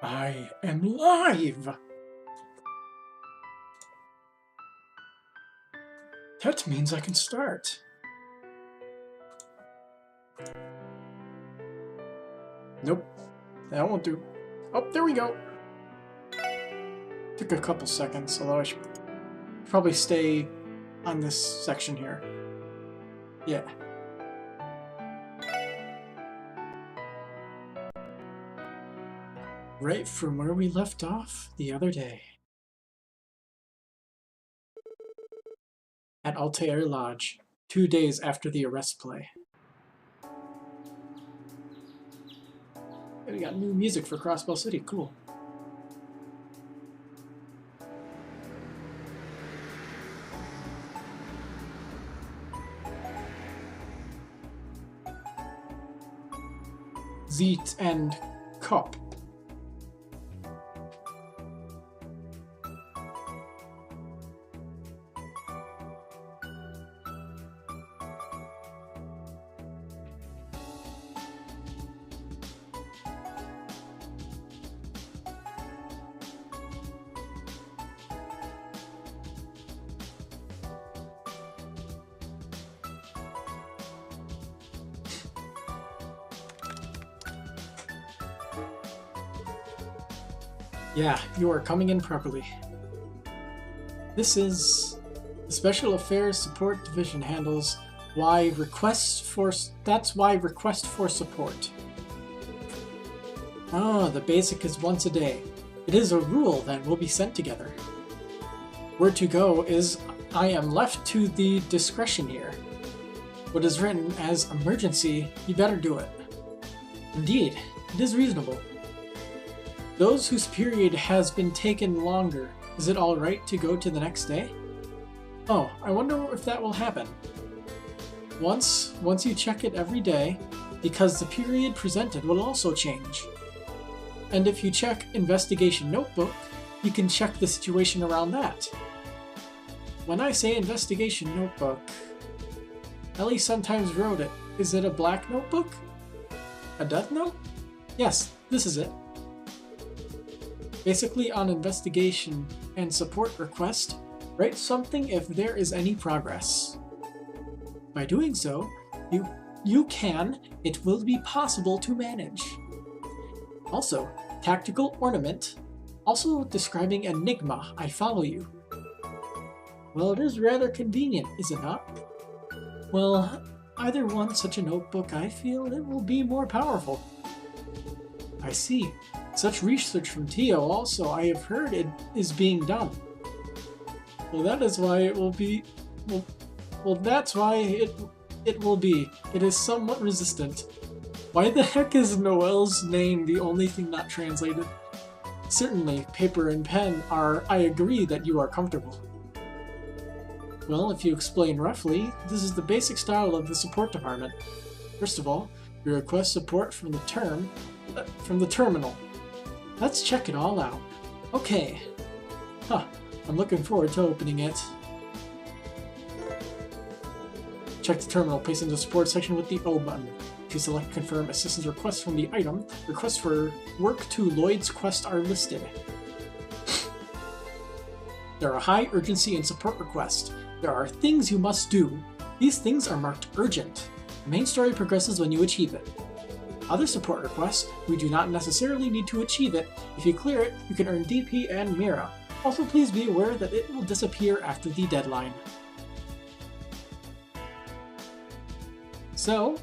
I am live! That means I can start. Nope, that won't do. Oh, there we go. Took a couple seconds, although I should probably stay on this section here. Yeah. Right from where we left off the other day. At Altair Lodge, 2 days after the arrest play. We got new music for Crossbell City, cool. Zeet and Cop. Yeah, you are coming in properly. This is the Special Affairs Support Division handles that's why request for support. Ah, the basic is once a day. It is a rule that will be sent together. Where to go is I am left to the discretion here. What is written as emergency, you better do it. Indeed, it is reasonable. Those whose period has been taken longer, is it alright to go to the next day? Oh, I wonder if that will happen. Once you check it every day, because the period presented will also change. And if you check Investigation Notebook, you can check the situation around that. When I say Investigation Notebook, Ellie sometimes wrote it. Is it a black notebook? A death note? Yes, this is it. Basically, on investigation and support request, write something if there is any progress. By doing so, it will be possible to manage. Also, tactical ornament, also describing enigma, I follow you. Well, it is rather convenient, is it not? Well, either one such a notebook, I feel it will be more powerful. I see. Such research from Tio also, I have heard it is being done. Well, that is why it will be... Well, that's why it will be. It is somewhat resistant. Why the heck is Noelle's name the only thing not translated? Certainly, paper and pen are... I agree that you are comfortable. Well, if you explain roughly, this is the basic style of the support department. First of all, you request support from the terminal. Let's check it all out. Okay. Huh. I'm looking forward to opening it. Check the terminal. Place in the support section with the O button. If you select confirm assistance requests from the item, requests for work to Lloyd's quest are listed. There are high urgency and support requests. There are things you must do. These things are marked urgent. The main story progresses when you achieve it. Other support requests, we do not necessarily need to achieve it. If you clear it, you can earn DP and Mira. Also, please be aware that it will disappear after the deadline. So,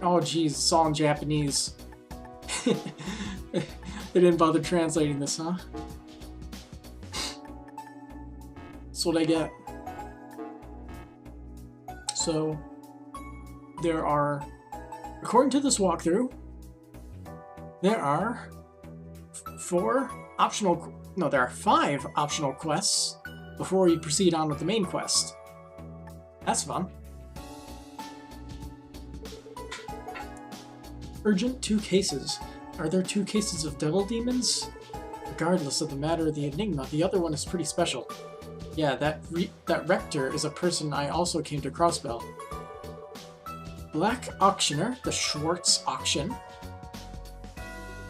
oh geez, it's all in Japanese. They didn't bother translating this, huh? That's what I get. So, there are, according to this walkthrough, there are 5 optional quests before you proceed on with the main quest. That's fun. Urgent 2 cases. Are there 2 cases of devil demons? Regardless of the matter of the enigma, the other one is pretty special. Yeah, that rector is a person I also came to Crossbell. Black auctioneer, the Schwartz auction.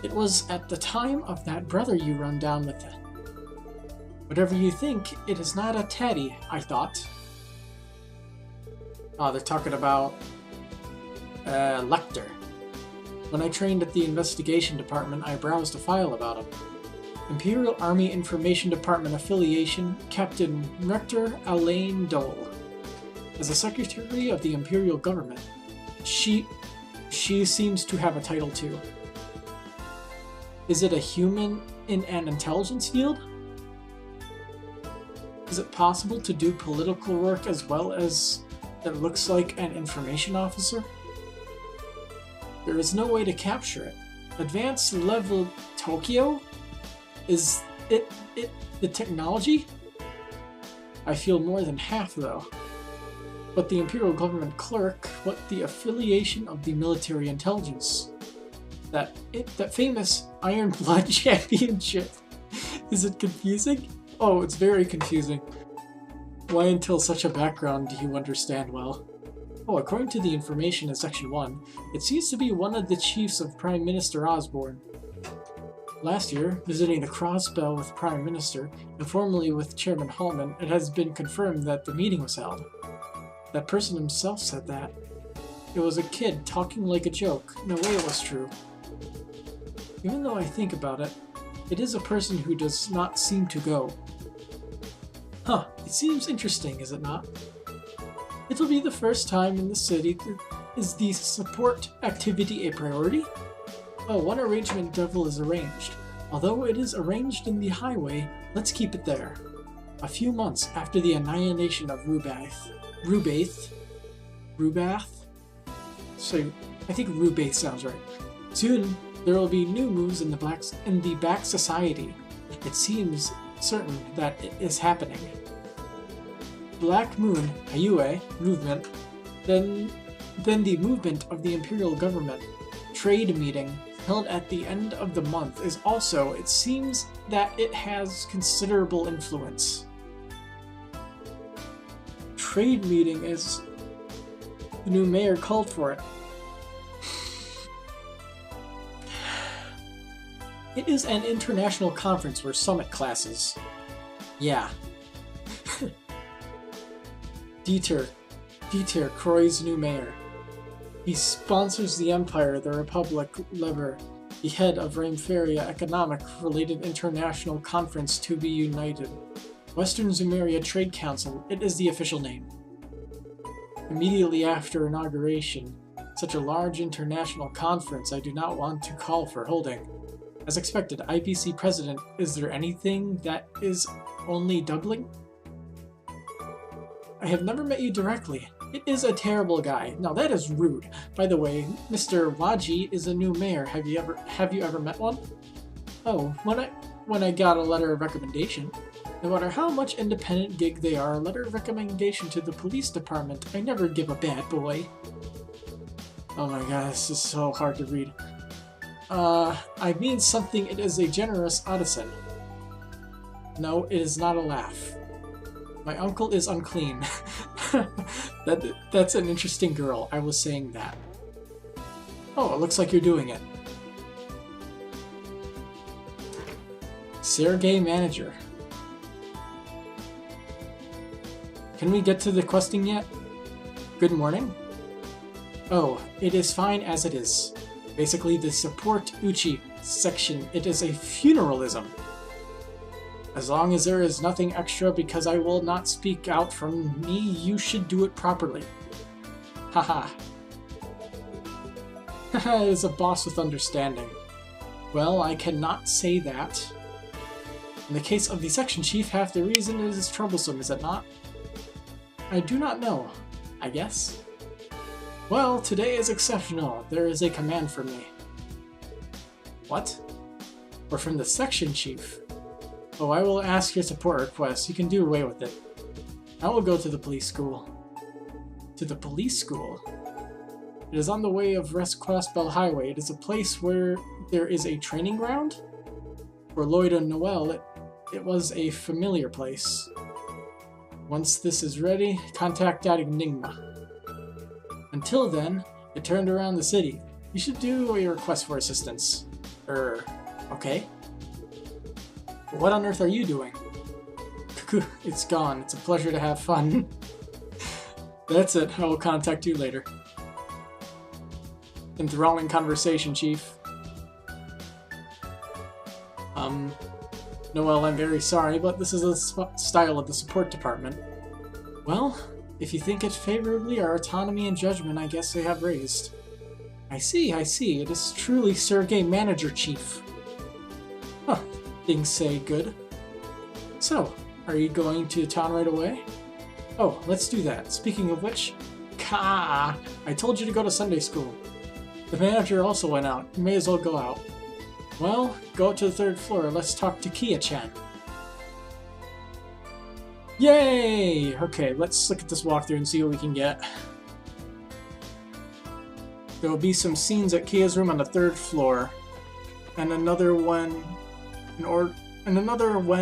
It was at the time of that brother you run down with it. Whatever you think, it is not a teddy, I thought. Oh, they're talking about Lecter. When I trained at the investigation department, I browsed a file about him. Imperial Army Information Department affiliation, Captain Rector Alain Dole. As a secretary of the Imperial government, she seems to have a title too. Is it a human in an intelligence field? Is it possible to do political work as well as it looks like an information officer? There is no way to capture it. Advanced level Tokyo? Is it the technology? I feel more than half though. But the Imperial Government clerk, what the affiliation of the military intelligence? That famous Iron Blood Championship. Is it confusing? Oh, it's very confusing. Why until such a background do you understand well? Oh, according to the information in Section 1, it seems to be one of the chiefs of Prime Minister Osborne. Last year, visiting the Crossbell with Prime Minister, and formerly with Chairman Hallman, it has been confirmed that the meeting was held. That person himself said that. It was a kid talking like a joke. No way it was true. Even though I think about it, it is a person who does not seem to go. Huh, it seems interesting, is it not? It'll be the first time in the city. Is the support activity a priority? Oh, one arrangement devil is arranged. Although it is arranged in the highway, let's keep it there. A few months after the annihilation of Rubath. So, I think Rubath sounds right. Soon, there will be new moves in the Back Society. It seems certain that it is happening. Black Moon, Ayue, movement, then the movement of the Imperial Government. Trade meeting, held at the end of the month, is also, it seems that it has considerable influence. Trade meeting is... The new mayor called for it. It is an international conference where summit classes. Yeah. Dieter, Croy's new mayor. He sponsors the Empire, the Republic, Lever, the head of Rainfaria Economic-related international conference to be united. Western Zumeria Trade Council, it is the official name. Immediately after inauguration, such a large international conference I do not want to call for holding. As expected, IPC President, is there anything that is only doubling? I have never met you directly. It is a terrible guy. Now that is rude. By the way, Mr. Waji is a new mayor. Have you ever met one? Oh, when I got a letter of recommendation. No matter how much independent gig they are, a letter of recommendation to the police department. I never give a bad boy. Oh my god, this is so hard to read. I mean something. It is a generous artisan. No, it is not a laugh. My uncle is unclean. That's an interesting girl. I was saying that. Oh, it looks like you're doing it. Sergei Manager. Can we get to the questing yet? Good morning. Oh, it is fine as it is. Basically, the support Uchi section, it is a funeralism. As long as there is nothing extra because I will not speak out from me, you should do it properly. Haha. Haha, it is a boss with understanding. Well, I cannot say that. In the case of the section chief, half the reason it is troublesome, is it not? I do not know. I guess. Well, today is exceptional. There is a command from me. What? Or from the section chief? Oh, I will ask your support request. You can do away with it. I will go to the police school. To the police school? It is on the way of West Crossbell Highway. It is a place where there is a training ground? For Lloyd and Noel, it was a familiar place. Once this is ready, contact that Enigma. Until then, It turned around the city. You should do a request for assistance. Okay. What on earth are you doing? Cuckoo, it's gone. It's a pleasure to have fun. That's it. I will contact you later. Enthralling conversation, Chief. Noelle, I'm very sorry, but this is the style of the support department. Well, if you think it favorably, our autonomy and judgment, I guess they have raised. I see. It is truly Sergei Manager Chief. Huh, things say good. So, are you going to town right away? Oh, let's do that. Speaking of which, I told you to go to Sunday school. The manager also went out. You may as well go out. Well, go up to the 3rd floor. Let's talk to Kia-chan. Yay! Okay, let's look at this walkthrough and see what we can get. There will be some scenes at Kia's room on the 3rd floor, and another one,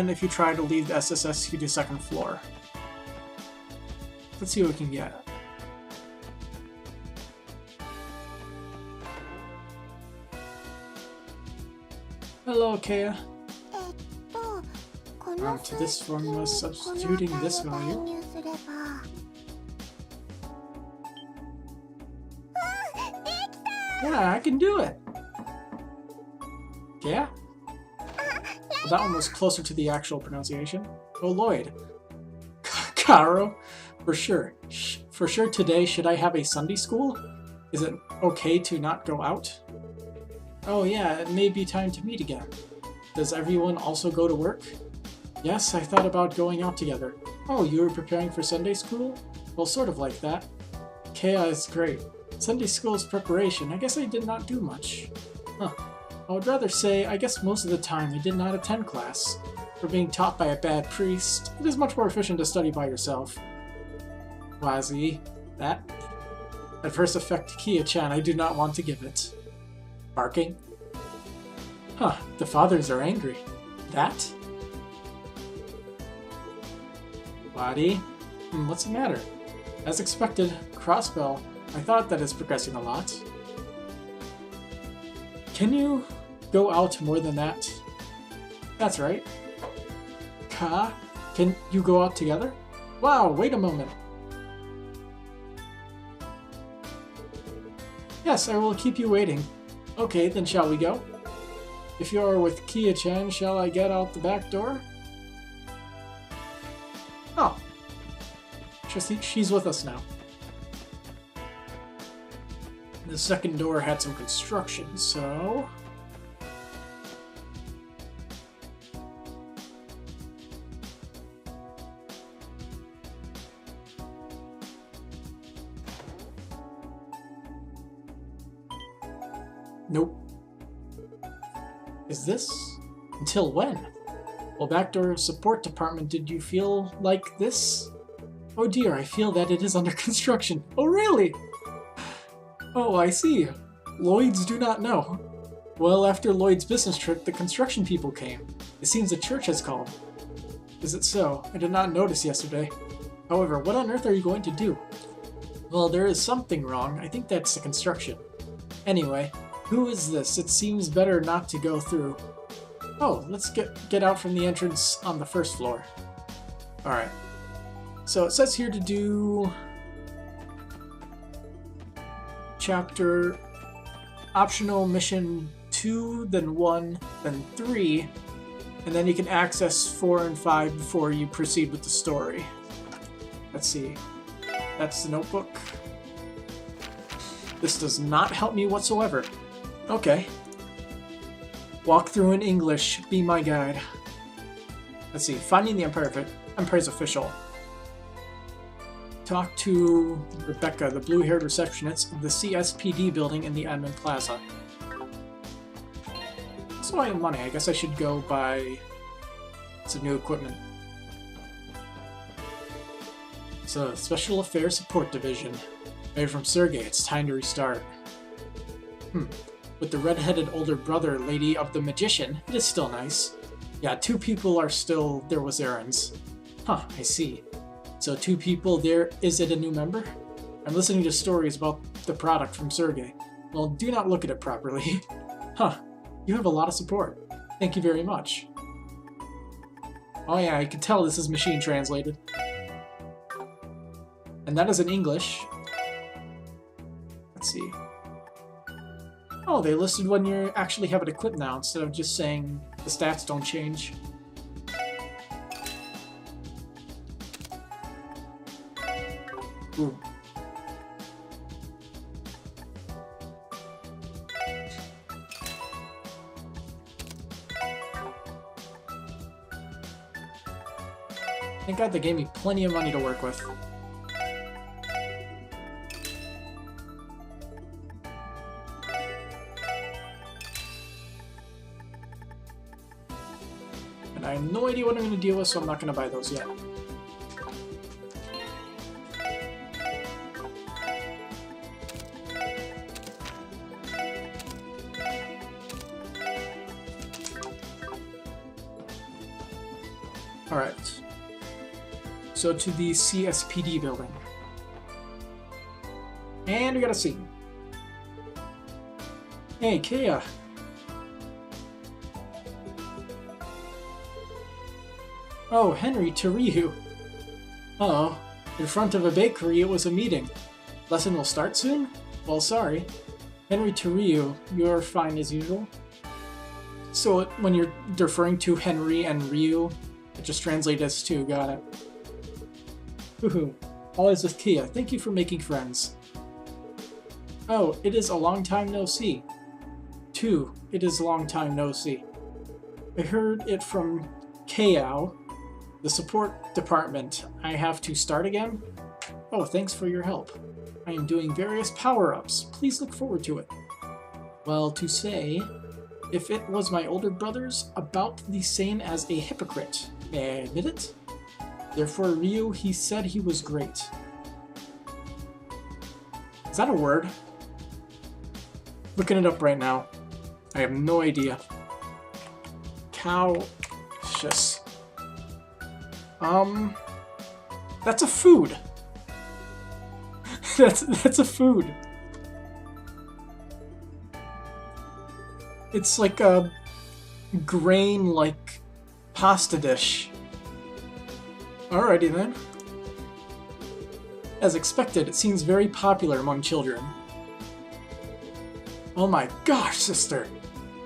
if you try to leave the SSS to the 2nd floor. Let's see what we can get. Hello, Kea. To this formula, substituting this value. Yeah, I can do it. Yeah? Well, that one was closer to the actual pronunciation. Oh, Lloyd. Caro? For sure. For sure today, should I have a Sunday school? Is it okay to not go out? Oh yeah, it may be time to meet again. Does everyone also go to work? Yes, I thought about going out together. Oh, you were preparing for Sunday school? Well, sort of like that. Kea is great. Sunday school is preparation. I guess I did not do much. Huh. I would rather say, I guess most of the time I did not attend class. For being taught by a bad priest, it is much more efficient to study by yourself. Wazi, that adverse effect to Kia-chan, I do not want to give it. Barking? Huh, the fathers are angry. That? Body? What's the matter? As expected, Crossbell. I thought that is progressing a lot. Can you go out more than that? That's right. Can you go out together? Wow, wait a moment. Yes, I will keep you waiting. Okay, then shall we go? If you are with Kia-chan, shall I get out the back door? Oh. She's with us now. The second door had some construction, so... Nope. Is this? Until when? Well, backdoor support department, did you feel like this? Oh dear, I feel that it is under construction. Oh really? Oh, I see. Lloyds do not know. Well, after Lloyd's business trip, the construction people came. It seems the church has called. Is it so? I did not notice yesterday. However, what on earth are you going to do? Well, there is something wrong. I think that's the construction. Anyway, who is this? It seems better not to go through. Oh, let's get out from the entrance on the first floor. Alright. So it says here to do... Chapter... Optional mission 2, then 1, then 3, and then you can access 4 and 5 before you proceed with the story. Let's see. That's the notebook. This does not help me whatsoever. Okay. Walk through in English. Be my guide. Let's see. Finding the Empire's official. Talk to Rebecca, the blue-haired receptionist of the CSPD building in the admin plaza. So I have money. I guess I should go buy some new equipment. So, Special Affairs Support Division. Made from Sergei, it's time to restart. With the red-headed older brother, Lady of the Magician, it is still nice. Yeah, 2 people are still there was errands. Huh, I see. So 2 people there, is it a new member? I'm listening to stories about the product from Sergey. Well, do not look at it properly. Huh, you have a lot of support. Thank you very much. Oh yeah, I can tell this is machine translated. And that is in English. Let's see. Oh, they listed when you actually have it equipped now, instead of just saying the stats don't change. Ooh. Thank God they gave me plenty of money to work with. And I have no idea what I'm going to deal with, so I'm not going to buy those yet. Alright. So to the CSPD building. And we got a scene. Hey, Kia. Oh, Henry, to Ryu. Uh-oh. In front of a bakery, it was a meeting. Lesson will start soon? Well, sorry. Henry to Ryu, you're fine as usual. So when you're referring to Henry and Ryu, it just translates as two, got it. Woohoo. Always with Kia, thank you for making friends. Oh, it is a long time no see. Two, it is a long time no see. I heard it from Kao, the support department. I have to start again? Oh, thanks for your help. I am doing various power-ups. Please look forward to it. Well, to say, if it was my older brother's, about the same as a hypocrite. May I admit it? Therefore, Ryu, he said he was great. Is that a word? Looking it up right now. I have no idea. Cautious. That's a food. that's a food. It's like a grain-like pasta dish. Alrighty then. As expected, it seems very popular among children. Oh my gosh, sister!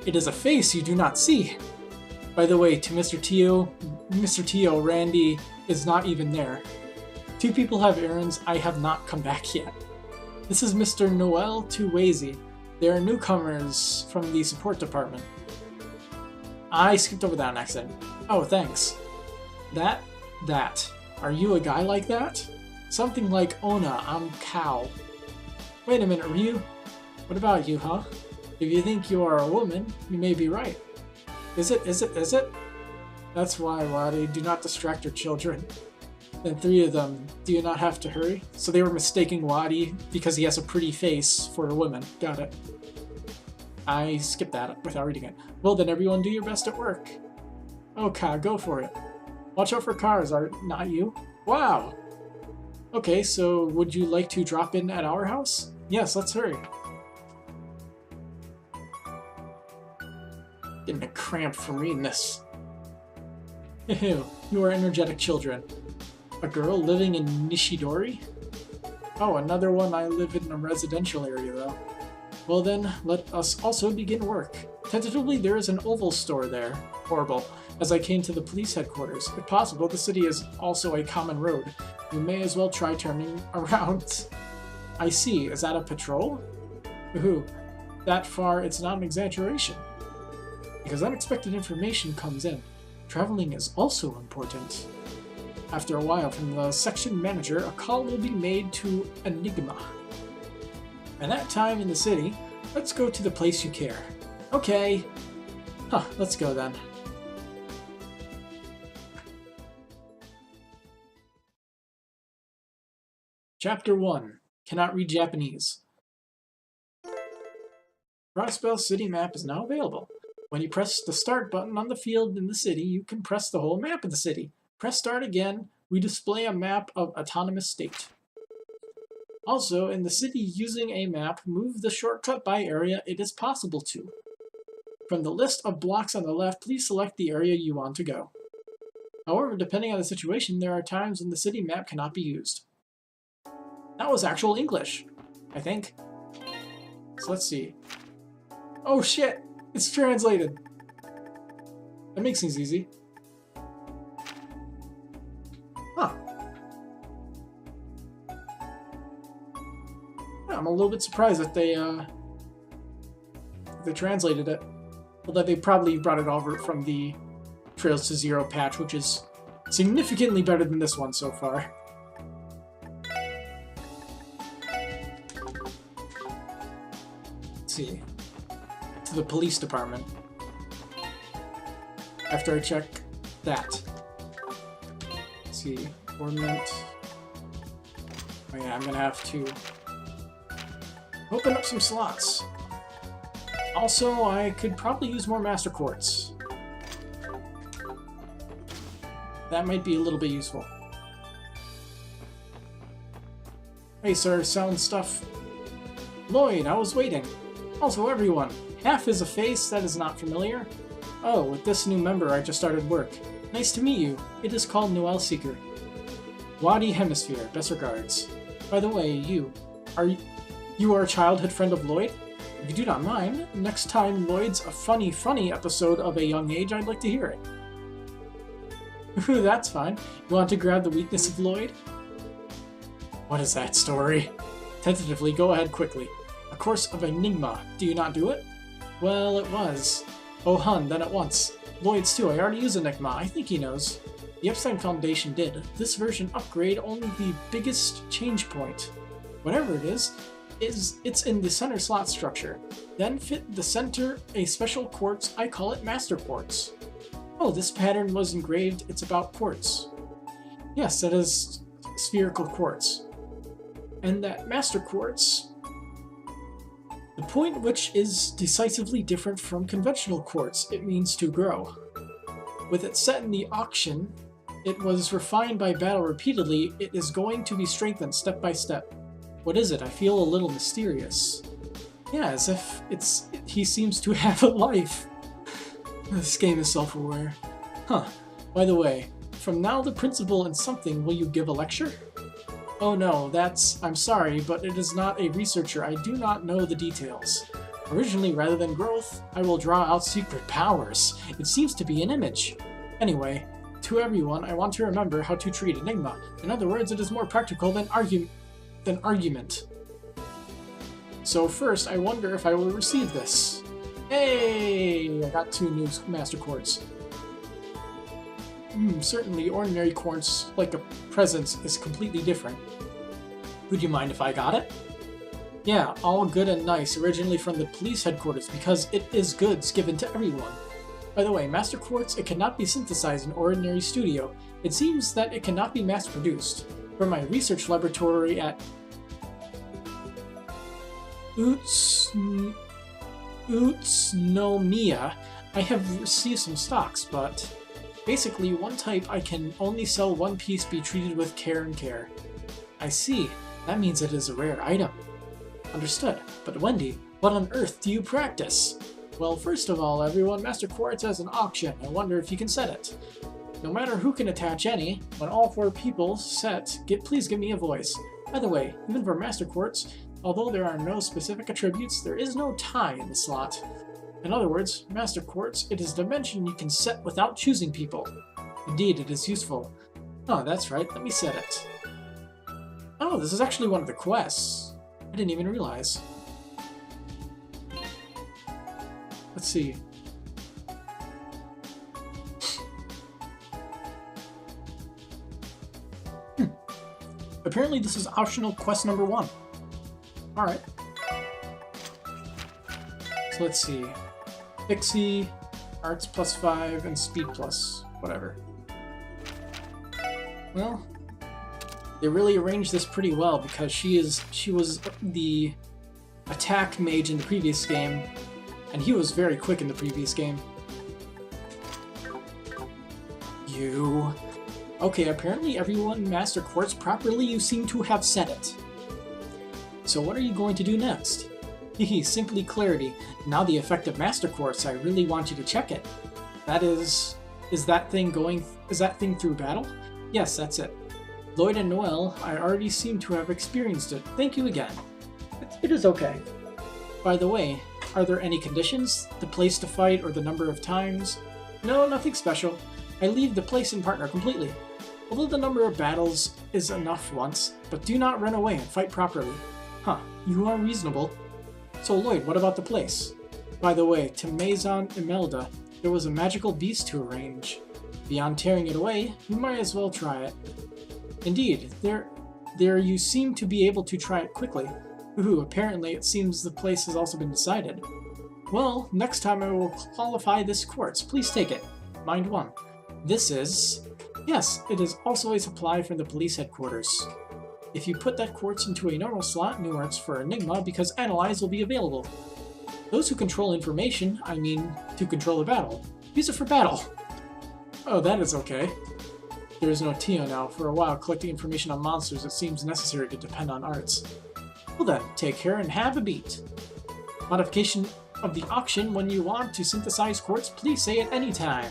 It is a face you do not see! By the way, to Mr. Tio, Randy is not even there. Two people have errands, I have not come back yet. This is Mr. Noel Tuwazy. They are newcomers from the support department. I skipped over that accent. Oh, thanks. That. Are you a guy like that? Something like Ona, I'm Cow. Wait a minute, Ryu. What about you, huh? If you think you are a woman, you may be right. Is it? That's why, Wadi, do not distract your children. Then three of them, do you not have to hurry? So they were mistaking Wadi because he has a pretty face for a woman. Got it. I skipped that without reading it. Well then, everyone do your best at work. Okay, go for it. Watch out for cars, are not you? Wow! Okay, so would you like to drop in at our house? Yes, let's hurry. Getting a cramp from reading this. Ew, you are energetic children. A girl living in Nishidori? Oh, another one. I live in a residential area, though. Well then, let us also begin work. Tentatively, there is an oval store there. Horrible. As I came to the police headquarters. If possible, the city is also a common road. You may as well try turning around. I see. Is that a patrol? Ooh, that far, it's not an exaggeration. Because unexpected information comes in. Traveling is also important. After a while, from the section manager, a call will be made to Enigma. And that time in the city, let's go to the place you care. Okay. Huh, let's go then. Chapter 1. Cannot read Japanese. Roswell City map is now available. When you press the start button on the field in the city, you can press the whole map of the city. Press start again. We display a map of autonomous state. Also, in the city using a map, move the shortcut by area it is possible to. From the list of blocks on the left, please select the area you want to go. However, depending on the situation, there are times when the city map cannot be used. That was actual English, I think. So let's see. Oh shit! It's translated! That makes things easy. Huh. Yeah, I'm a little bit surprised that they translated it. Although they probably brought it over from the Trails to Zero patch, which is significantly better than this one so far. Let's see. To the police department. After I check that. Let's see. Ornament. Oh yeah, I'm gonna have to open up some slots. Also, I could probably use more Master Quartz. That might be a little bit useful. Hey sir, sound stuff. Lloyd, I was waiting. Also everyone, half is a face that is not familiar. Oh, with this new member I just started work. Nice to meet you. It is called Noel Seeker. Wadi Hemisphere, best regards. By the way, you are a childhood friend of Lloyd? If you do not mind, next time Lloyd's a funny episode of a young age, I'd like to hear it. That's fine. You want to grab the weakness of Lloyd? What is that story? Tentatively, go ahead quickly. A course of Enigma. Do you not do it? Well, it was. Oh hun, then at once. Lloyd's too, I already use Enigma. I think he knows. The Epstein Foundation did. This version upgrade only the biggest change point. Whatever it is, it's in the center slot structure. Then fit the center a special quartz, I call it Master Quartz. Oh, this pattern was engraved, it's about quartz. Yes, that is spherical quartz. And that Master Quartz, the point which is decisively different from conventional quartz, it means to grow. With it set in the auction, it was refined by battle repeatedly, it is going to be strengthened step by step. What is it? I feel a little mysterious. Yeah, as if he seems to have a life. This game is self-aware. Huh. By the way, from now the principal in something, will you give a lecture? Oh no, I'm sorry, but it is not a researcher, I do not know the details. Originally, rather than growth, I will draw out secret powers. It seems to be an image. Anyway, to everyone, I want to remember how to treat Enigma. In other words, it is more practical than argument. So first, I wonder if I will receive this. Hey! I got 2 new Master Quartz. Certainly, ordinary quartz, like a presence, is completely different. Would you mind if I got it? Yeah, all good and nice, originally from the police headquarters, because it is goods given to everyone. By the way, Master Quartz, it cannot be synthesized in ordinary studio. It seems that it cannot be mass-produced. From my research laboratory at Utsunomiya, I have received some stocks, but basically one type I can only sell one piece be treated with care and care. I see. That means it is a rare item. Understood. But Wendy, what on earth do you practice? Well, first of all, everyone, Master Quartz has an auction. I wonder if you can set it. No matter who can attach any, when all 4 people set, please give me a voice. By the way, even for Master Quartz, although there are no specific attributes, there is no tie in the slot. In other words, Master Quartz, it is a dimension you can set without choosing people. Indeed, it is useful. Oh, that's right, let me set it. Oh, this is actually one of the quests. I didn't even realize. Let's see. Apparently this is optional quest number 1. Alright. So let's see. Pixie, Arts +5, and Speed plus whatever. Well, they really arranged this pretty well because she was the attack mage in the previous game, and he was very quick in the previous game. You... Okay, apparently everyone Master Quartz properly, you seem to have said it. So what are you going to do next? Hehe, simply clarity. Now the effective Master Quartz, I really want you to check it. That is that thing through battle? Yes, that's it. Lloyd and Noel, I already seem to have experienced it. Thank you again. It is okay. By the way, are there any conditions? The place to fight or the number of times? No, nothing special. I leave the place and partner completely. Although the number of battles is enough once, but do not run away and fight properly. Huh, you are reasonable. So Lloyd, what about the place? By the way, to Maison Imelda, there was a magical beast to arrange. Beyond tearing it away, you might as well try it. Indeed, there you seem to be able to try it quickly. Ooh, apparently it seems the place has also been decided. Well, next time I will qualify this quartz. Please take it. Mind one. This is... Yes, it is also a supply from the police headquarters. If you put that quartz into a normal slot, new arts for Enigma, because Analyze will be available. Those who control information, I mean, to control the battle. Use it for battle. Oh, that is okay. There is no Tio now. For a while, collecting information on monsters, it seems necessary to depend on arts. Well then, take care and have a beat. Modification of the auction. When you want to synthesize quartz, please say at any time.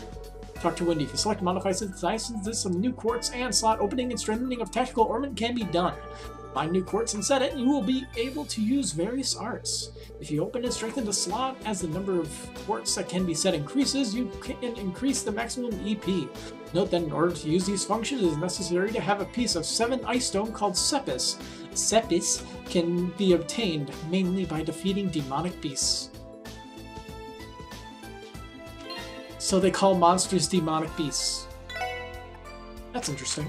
Talk to Wendy. If you select Modify Synthesize, some new quartz and slot opening and strengthening of tactical ornament can be done. Find new quartz and set it, and you will be able to use various arts. If you open and strengthen the slot, as the number of quartz that can be set increases, you can increase the maximum EP. Note that in order to use these functions, it is necessary to have a piece of 7 ice stone called Sepis. Sepis can be obtained mainly by defeating demonic beasts. So they call monsters demonic beasts. That's interesting.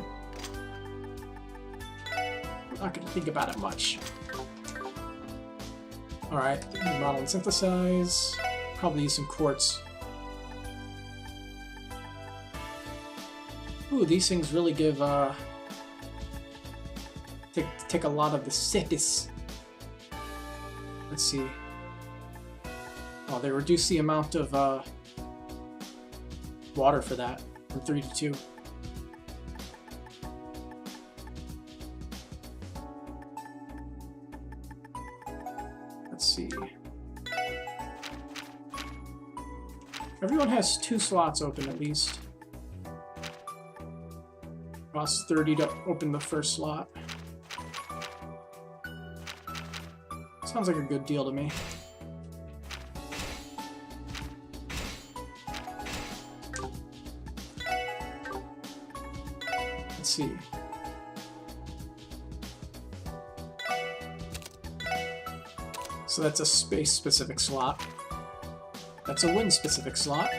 I'm not going to think about it much. Alright, model and synthesize. Probably use some quartz. Ooh, these things really give, take a lot of the sepis. Let's see. Oh, they reduce the amount of, water for that from 3 to 2. Let's see. Everyone has 2 slots open at least. Costs 30 to open the first slot. Sounds like a good deal to me. Let's see. So that's a space-specific slot. That's a wind-specific slot.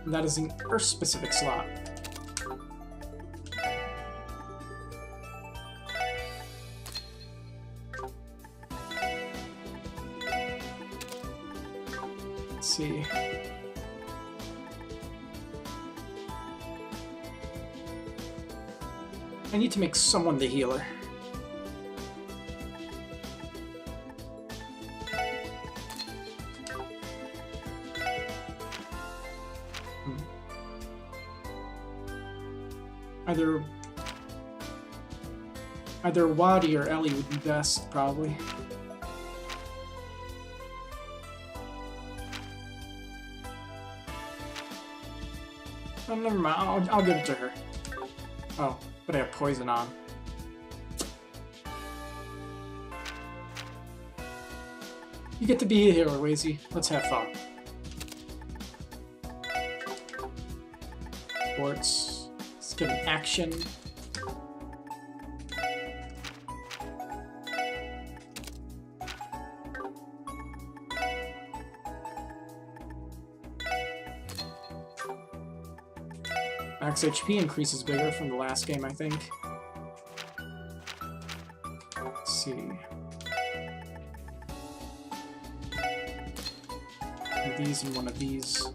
And that is an Earth-specific slot. Let's see. I need to make someone the healer. Either Wadi or Ellie would be best, probably. Oh, never mind. I'll give it to her. Oh, but I have poison on. You get to be a healer, Wazy. Let's have fun. Sports. Let's get an action. Max HP increases bigger from the last game, I think. Let's see. One of these and one of these.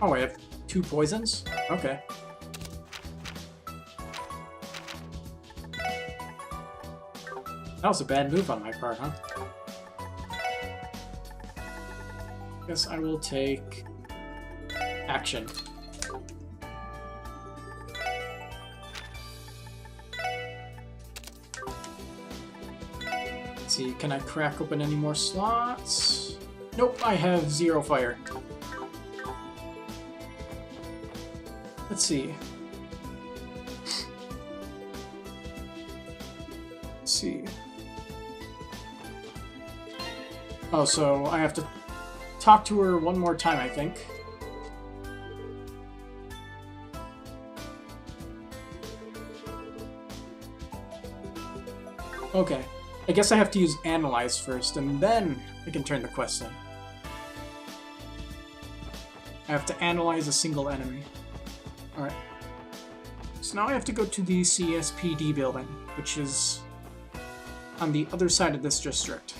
Oh, I have 2 poisons? Okay. That was a bad move on my part, huh? Guess I will take action. Let's see, can I crack open any more slots? Nope, I have 0 fire. Let's see. Let's see. Oh, so I have to talk to her one more time, I think. Okay. I guess I have to use Analyze first, and then I can turn the quest in. I have to analyze a single enemy. Alright. So now I have to go to the CSPD building, which is on the other side of this district.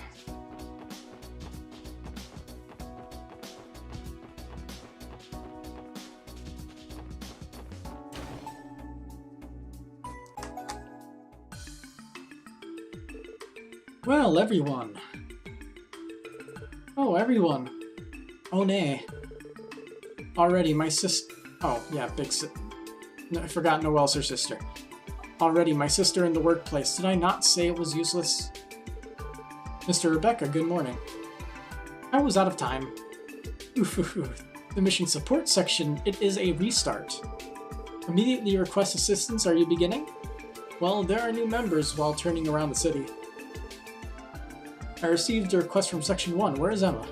Well, everyone. Oh, everyone. Oh, nay. Already, my sister... Oh, yeah, big sis... No, I forgot Noelle's her sister. Already, my sister in the workplace. Did I not say it was useless? Mr. Rebecca, good morning. I was out of time. The mission support section, it is a restart. Immediately request assistance, are you beginning? Well, there are new members while turning around the city. I received a request from Section 1. Where is Emma?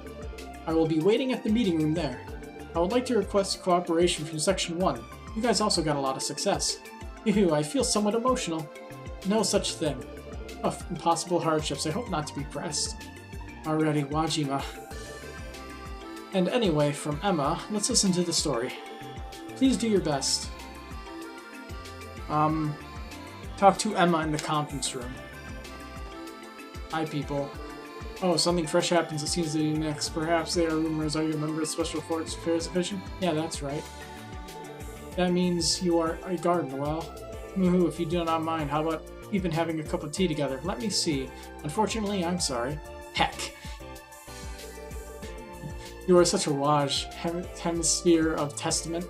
I will be waiting at the meeting room there. I would like to request cooperation from Section 1. You guys also got a lot of success. Ew, I feel somewhat emotional. No such thing. Oh, impossible hardships. I hope not to be pressed. Alrighty, Wajima. And anyway, from Emma, let's listen to the story. Please do your best. Talk to Emma in the conference room. Hi, people. Oh, something fresh happens. It seems to be next. Perhaps they are rumors. Are you a member of the Special Force Affairs Division? Yeah, that's right. That means you are a guard, Noelle. Woohoo, if you do not mind, how about even having a cup of tea together? Let me see. Unfortunately, I'm sorry. Heck. You are such a waj. Hemisphere of Testament.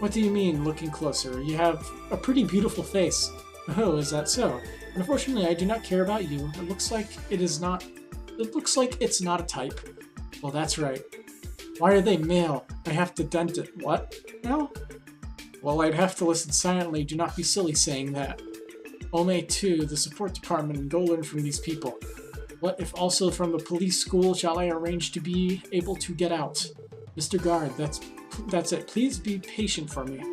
What do you mean, looking closer? You have a pretty beautiful face. Oh, is that so? Unfortunately, I do not care about you. It looks like it's not a type. Well, that's right. Why are they male? I have to dent it. What? No? Well, I'd have to listen silently. Do not be silly saying that. Ome 2, the support department, and go learn from these people. What if also from the police school shall I arrange to be able to get out? Mr. Guard, that's it. Please be patient for me.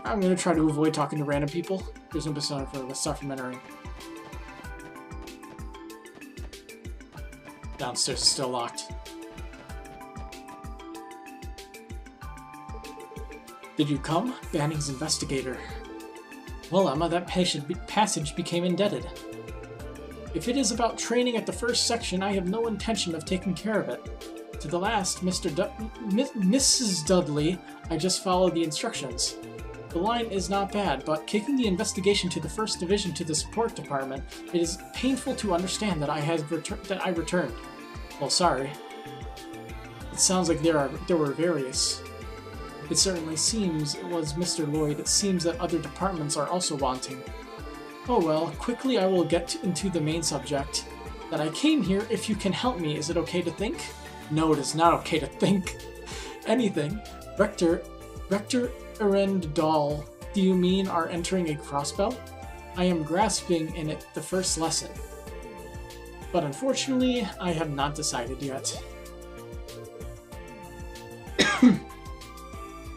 I'm gonna try to avoid talking to random people. There's no dishonor for let's start from entering. Downstairs is still locked. Did you come? Banning's investigator. Well, Emma, that passage became indebted. If it is about training at the first section, I have no intention of taking care of it. To the last, Mrs. Dudley, I just followed the instructions. The line is not bad, but kicking the investigation to the First Division to the support department, it is painful to understand that I returned. Well, sorry. It sounds like there were various. It certainly seems it was Mr. Lloyd. It seems that other departments are also wanting. Oh well, quickly I will get into the main subject. That I came here if you can help me. Is it okay to think? No, it is not okay to think. Anything. Rector Erendal, do you mean are entering a crossbow? I am grasping in it the first lesson. But unfortunately, I have not decided yet.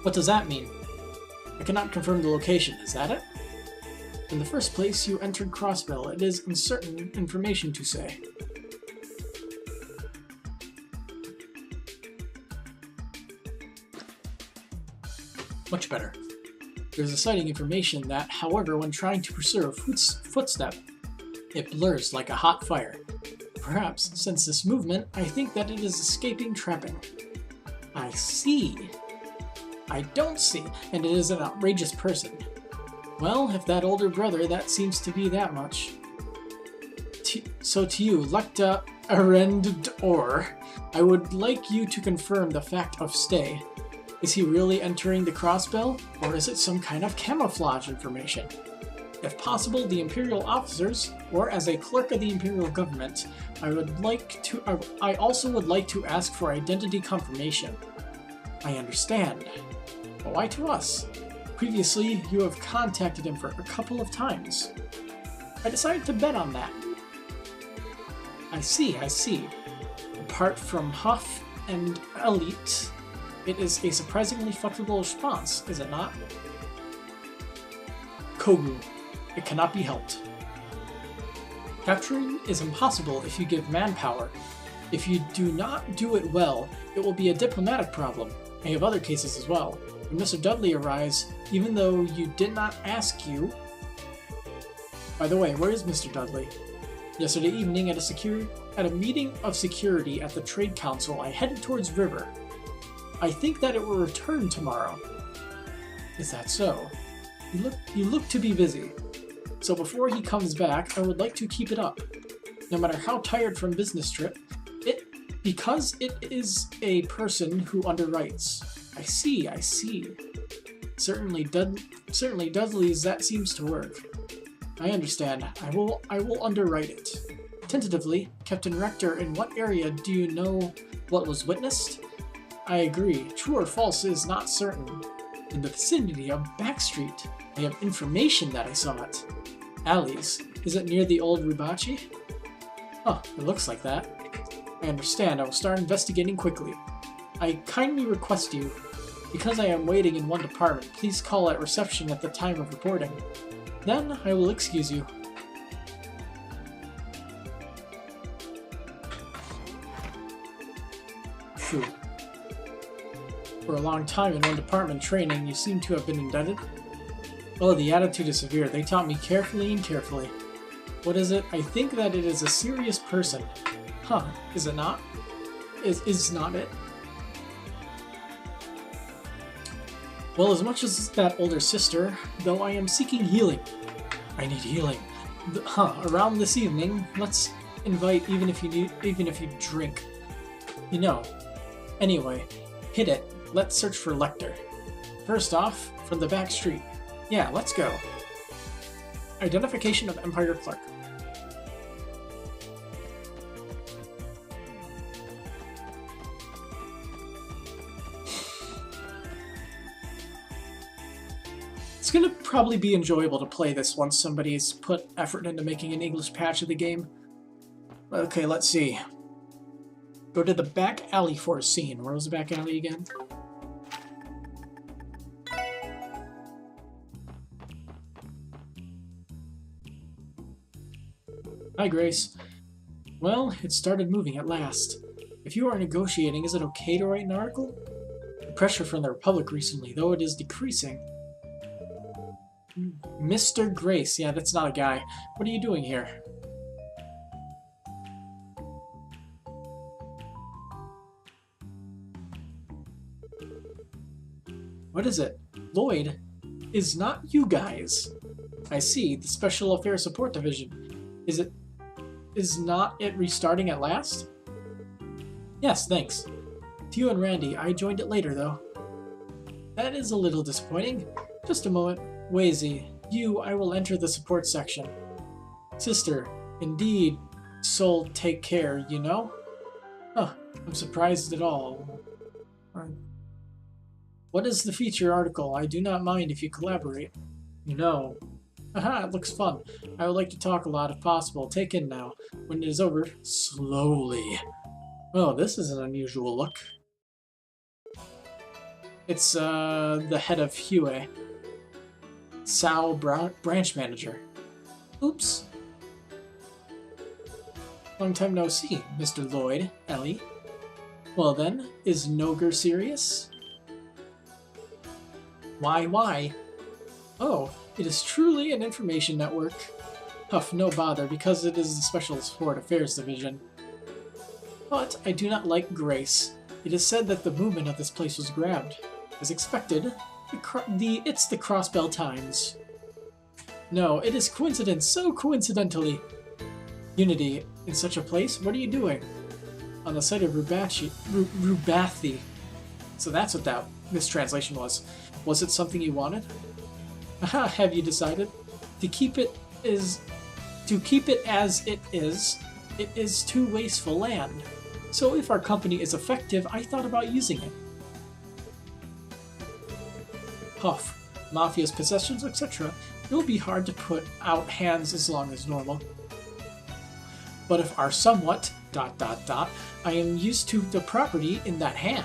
What does that mean? I cannot confirm the location, is that it? In the first place, you entered Crossbell. It is uncertain information to say. Much better. There's a citing information that, however, when trying to pursue a footstep, it blurs like a hot fire. Perhaps, since this movement, I think that it is escaping trapping. I see. I don't see, and it is an outrageous person. Well, if that older brother, that seems to be that much. So to you, Lecta Arendor, I would like you to confirm the fact of stay. Is he really entering the crossbell, or is it some kind of camouflage information? If possible, the Imperial officers, or as a clerk of the Imperial government, I also would like to ask for identity confirmation. I understand. But why to us? Previously, you have contacted him for a couple of times. I decided to bet on that. I see. Apart from Huff and Elite, it is a surprisingly flexible response, is it not? Kogu. It cannot be helped. Capturing is impossible if you give manpower. If you do not do it well, it will be a diplomatic problem. I have other cases as well. When Mr. Dudley arrives, even though you did not ask you... By the way, where is Mr. Dudley? Yesterday evening at a meeting of security at the Trade Council, I headed towards River. I think that it will return tomorrow. Is that so? You look to be busy. So before he comes back, I would like to keep it up. No matter how tired from business trip, because it is a person who underwrites. I see. Certainly Dudley's that seems to work. I understand. I will underwrite it. Tentatively, Captain Rector, in what area do you know what was witnessed? I agree. True or false is not certain. In the vicinity of Backstreet, I have information that I saw it. Alley's. Is it near the old Rubachi? Huh, it looks like that. I understand. I will start investigating quickly. I kindly request you, because I am waiting in one department, please call at reception at the time of reporting. Then I will excuse you. Phew. For a long time in one department training, you seem to have been indebted. Oh, the attitude is severe. They taught me carefully and carefully. What is it? I think that it is a serious person. Huh, is it not? Is not it? Well, as much as that older sister, though I am seeking healing. I need healing. Around this evening, let's invite even if you drink. You know. Anyway, hit it. Let's search for Lecter. First off, from the back street. Yeah, let's go. Identification of Empire Clerk. It's gonna probably be enjoyable to play this once somebody's put effort into making an English patch of the game. Okay, let's see. Go to the back alley for a scene. Where was the back alley again? Hi, Grace. Well, it started moving at last. If you are negotiating, is it okay to write an article? The pressure from the Republic recently, though it is decreasing. Mr. Grace. Yeah, that's not a guy. What are you doing here? What is it? Lloyd is not you guys. I see. The Special Affairs Support Division. Is not it restarting at last? Yes, thanks. To you and Randy, I joined it later though. That is a little disappointing. Just a moment. Wazy, I will enter the support section. Sister, indeed, soul take care, you know? Huh, I'm surprised at all. What is the feature article? I do not mind if you collaborate. You know. Aha, it looks fun. I would like to talk a lot if possible. Take in now. When it is over, slowly. Oh, this is an unusual look. It's, the head of Hue. Sao branch manager. Oops. Long time no see, Mr. Lloyd, Ellie. Well then, is Noger serious? Why? Oh, it is truly an information network. Huff, no bother, because it is the Special Support Affairs Division. But I do not like Grace. It is said that the movement of this place was grabbed. As expected, it's the Crossbell Times. No, it is coincidence, so coincidentally. Unity, in such a place, what are you doing? On the site of Rubathi. So that's what that mistranslation was. Was it something you wanted? Aha, have you decided? To keep it is to keep it as it is too wasteful land. So if our company is effective, I thought about using it. Huff, mafia's possessions, etc. It will be hard to put out hands as long as normal. But if our somewhat ... I am used to the property in that hand.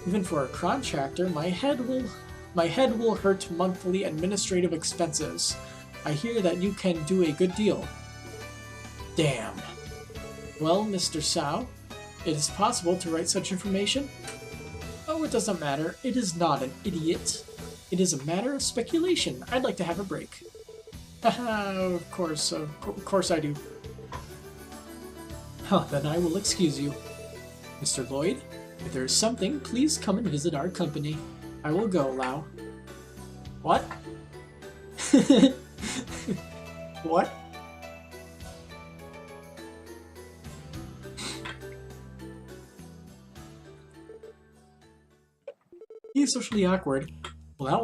Even for a contractor, my head will hurt monthly administrative expenses. I hear that you can do a good deal. Damn. Well, Mr. Sao, it is possible to write such information? Oh, it doesn't matter. It is not an idiot. It is a matter of speculation. I'd like to have a break. Haha, of course I do. Oh, then I will excuse you. Mr. Lloyd, if there is something, please come and visit our company. I will go, Lau. What? What? He's socially awkward. Well,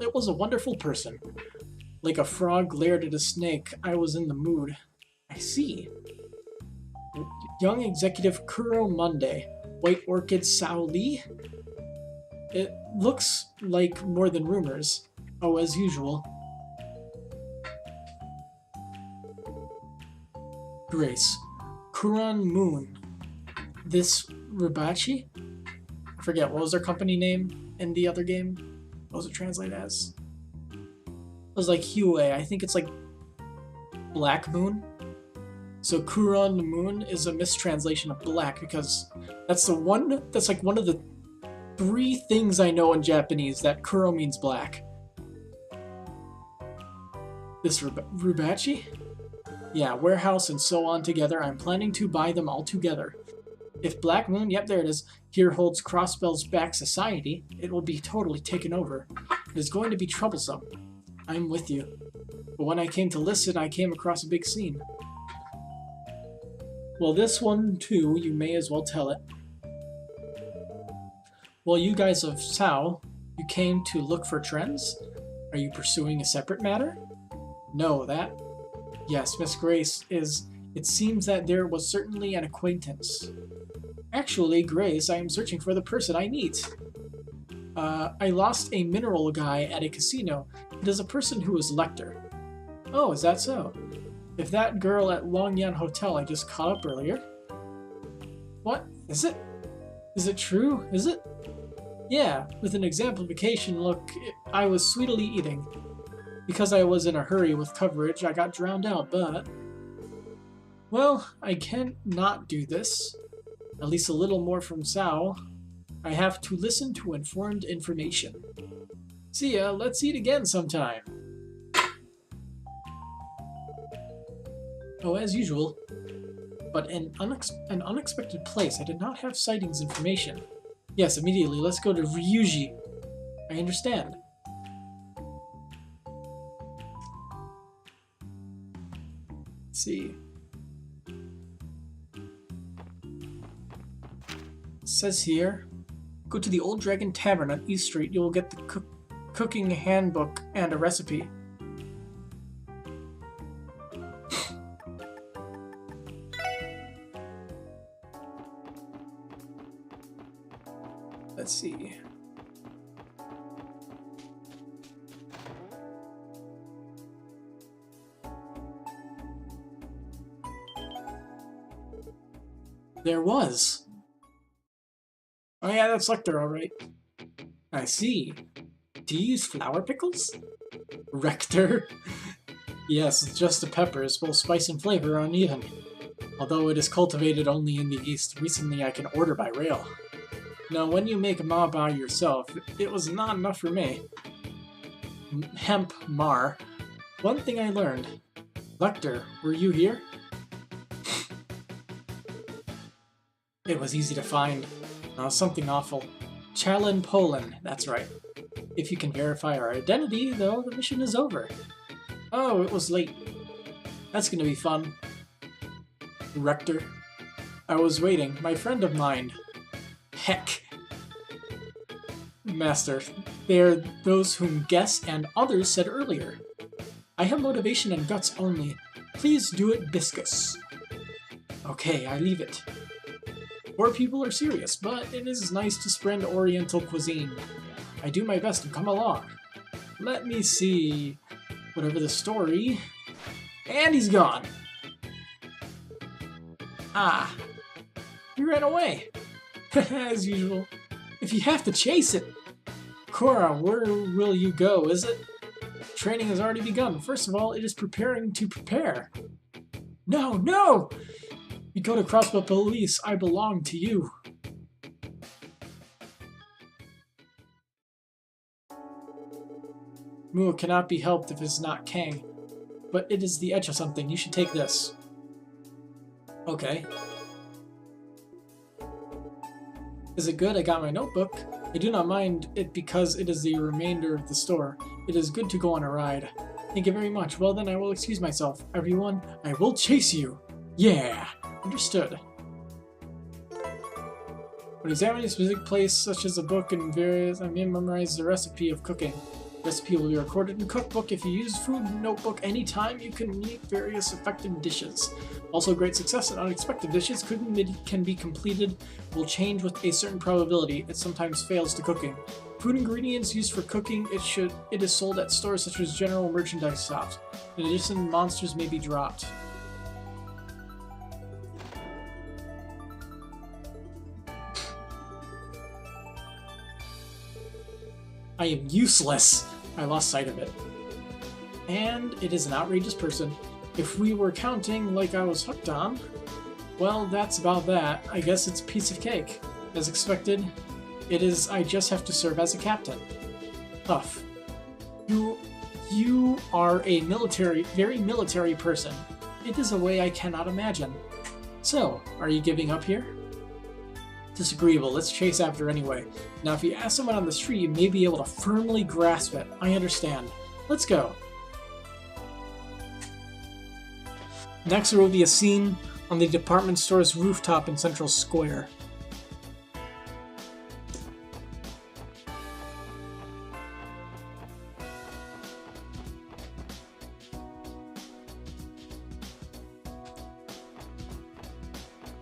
it was a wonderful person. Like a frog glared at a snake, I was in the mood. I see. Young Executive Kuro Monday. White Orchid Sao Lee? It looks like more than rumors. Oh, as usual. Grace. Kuran Moon. This Rubachi? I forget, what was their company name in the other game? What was it translated as? It was like Hue. I think it's like Black Moon. So Kuran Moon is a mistranslation of black because that's like one of the 3 things I know in Japanese that Kuro means black. This Rubachi? Yeah, warehouse and so on together. I'm planning to buy them all together. If Black Moon, yep, there it is, here holds Crossbell's back society, it will be totally taken over. It is going to be troublesome. I'm with you. But when I came to listen, I came across a big scene. Well, this one, too, you may as well tell it. Well, you guys of Sao, you came to look for trends? Are you pursuing a separate matter? No, that... Yes, Miss Grace is... It seems that there was certainly an acquaintance. Actually, Grace, I am searching for the person I meet. I lost a mineral guy at a casino. It is a person who is Lecter. Oh, is that so? If that girl at Longyan Hotel I just caught up earlier. What? Is it? Is it true? Is it? Yeah, with an exemplification look, I was sweetly eating. Because I was in a hurry with coverage, I got drowned out, but... Well, I can't not do this. At least a little more from Sao. I have to listen to informed information. See ya, let's eat again sometime. Oh, as usual. But an unexpected place. I did not have sightings information. Yes, immediately. Let's go to Ryuji. I understand. Let's see. It says here, go to the Old Dragon Tavern on East Street. You will get the cooking handbook and a recipe. Let's see. There was. Oh yeah, that's Lecter, alright. I see. Do you use flour pickles? Rector? Yes, it's just the peppers, both spice and flavor are uneven. Although it is cultivated only in the East, recently I can order by rail. Now, when you make ma by yourself, it was not enough for me. Hemp Mar. One thing I learned. Lecter, were you here? It was easy to find. Something awful. Chalin Poland, that's right. If you can verify our identity, though, the mission is over. Oh, it was late. That's gonna be fun. Rector. I was waiting. My friend of mine. Heck. Master, they are those whom Guess and others said earlier. I have motivation and guts only. Please do it, Biscus. Okay, I leave it. Poor people are serious, but it is nice to spread Oriental cuisine. I do my best to come along. Let me see. Whatever the story. And he's gone. Ah. He ran away. As usual. If you have to chase it. Cora, where will you go, is it? Training has already begun. First of all, it is preparing to prepare. No, no! You go to Crossbow Police. I belong to you. Mu cannot be helped if it's not Kang. But it is the edge of something. You should take this. Okay. Is it good? I got my notebook. I do not mind it because it is the remainder of the store. It is good to go on a ride. Thank you very much. Well then, I will excuse myself. Everyone, I will chase you. Yeah, understood. When examining a specific place, such as a book and various, I may memorize the recipe of cooking. The recipe will be recorded in cookbook. If you use food notebook anytime, you can make various effective dishes. Also, great success and unexpected dishes can be completed will change with a certain probability. It sometimes fails to cooking. Food ingredients used for cooking, it is sold at stores such as general merchandise shops. In addition, monsters may be dropped. I am useless. I lost sight of it. And it is an outrageous person. If we were counting like I was hooked on, well, that's about that. I guess it's a piece of cake. As expected, it is I just have to serve as a captain. Tough. You are a very military person. It is a way I cannot imagine. So, are you giving up here? Disagreeable. Let's chase after anyway. Now, if you ask someone on the street, you may be able to firmly grasp it. I understand. Let's go. Next, there will be a scene on the department store's rooftop in Central Square.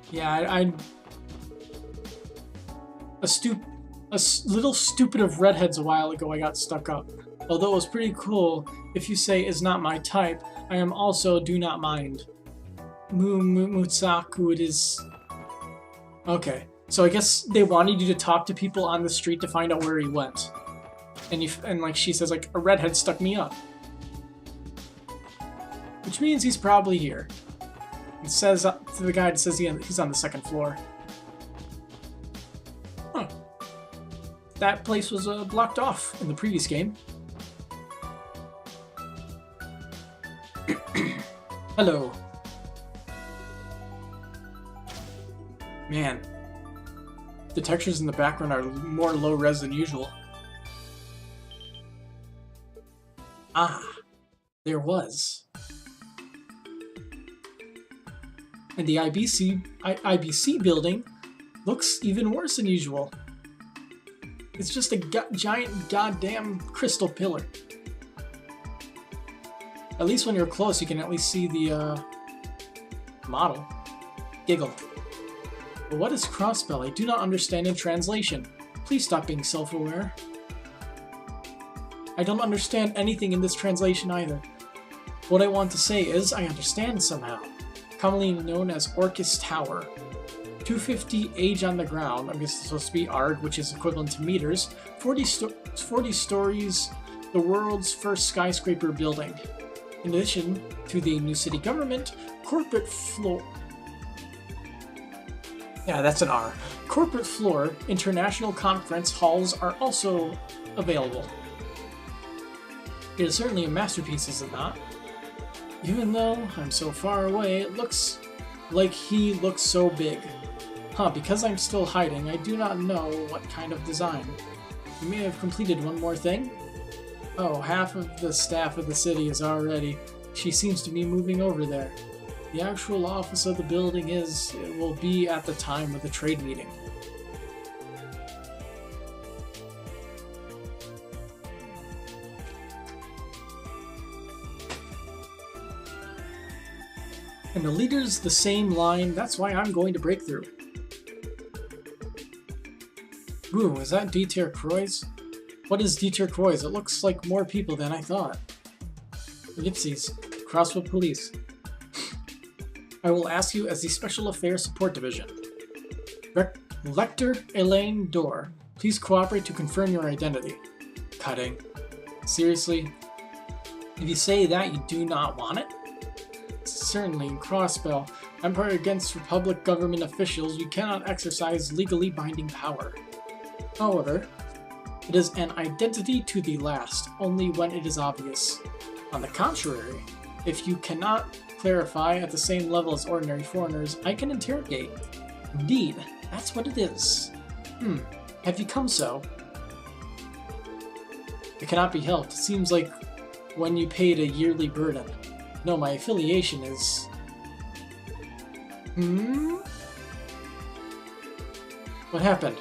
Yeah, a little stupid of redheads a while ago I got stuck up. Although it was pretty cool, if you say is not my type, I am also do not mind. Mutsaku, it is... Okay, so I guess they wanted you to talk to people on the street to find out where he went. And like she says, like, a redhead stuck me up. Which means he's probably here. It says to the guy, it says he's on the second floor. Huh. That place was blocked off in the previous game. Hello. Man. The textures in the background are more low-res than usual. Ah. There was. And the IBC building looks even worse than usual. It's just a giant goddamn crystal pillar. At least when you're close, you can at least see the model. Giggle. But what is crossbell? I do not understand in translation. Please stop being self-aware. I don't understand anything in this translation either. What I want to say is, I understand somehow. Commonly known as Orcus Tower. 250 age on the ground, I guess it's supposed to be ARG, which is equivalent to meters. 40 stories, the world's first skyscraper building. In addition to the new city government, corporate floor... Yeah, that's an R. Corporate floor, international conference halls are also available. It is certainly a masterpiece, is it not? Even though I'm so far away, it looks like he looks so big. Huh, because I'm still hiding, I do not know what kind of design. You may have completed one more thing? Oh, half of the staff of the city is already. She seems to be moving over there. The actual office of the building will be at the time of the trade meeting. And the leader's the same line, that's why I'm going to break through. Ooh, is that Dieter Croix? What is Dieter Croix? It looks like more people than I thought. Gypsies. Crosswood Police. I will ask you as the Special Affairs Support Division. Lecter Elaine Dorr, please cooperate to confirm your identity. Cutting. Seriously? If you say that, you do not want it? Certainly, in Crossbell, Empire against Republic government officials, you cannot exercise legally binding power. However, it is an identity to the last, only when it is obvious. On the contrary, if you cannot clarify at the same level as ordinary foreigners, I can interrogate. Indeed, that's what it is. Have you come so? It cannot be helped. It seems like when you paid a yearly burden. No, my affiliation is... What happened?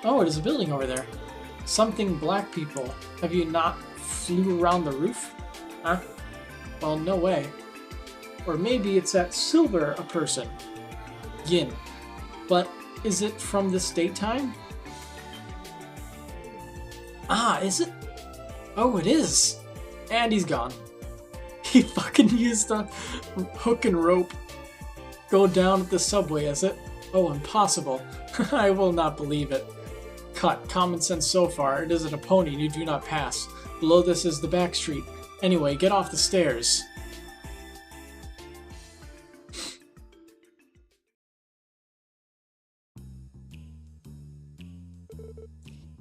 Oh, it is a building over there. Something black people. Have you not flew around the roof? Huh? Well, no way. Or maybe it's that Silver a person. Yin. But is it from this daytime? Ah, is it? Oh, it is. And he's gone. He fucking used the hook and rope. Go down at the subway, is it? Oh, impossible. I will not believe it. Cut. Common sense so far. It isn't a pony, you do not pass. Below this is the back street. Anyway, get off the stairs.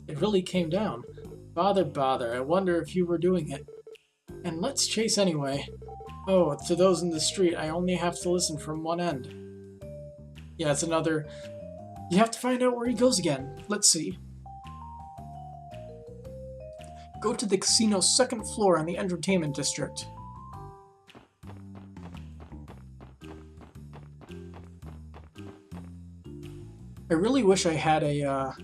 It really came down. Bother, I wonder if you were doing it. And let's chase anyway. Oh, to those in the street, I only have to listen from one end. Yeah, it's another... You have to find out where he goes again. Let's see. Go to the casino's second floor in the entertainment district. I really wish I had a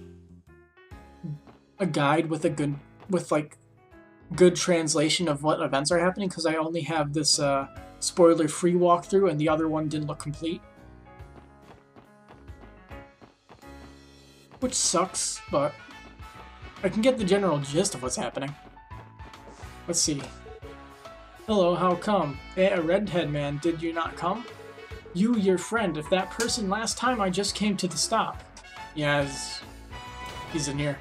guide with a good translation of what events are happening, because I only have this spoiler-free walkthrough and the other one didn't look complete. Which sucks, but I can get the general gist of what's happening. Let's see. Hello, how come? Hey, a redhead man, did you not come? You, your friend, if that person last time I just came to the stop. Yeah, he's in here.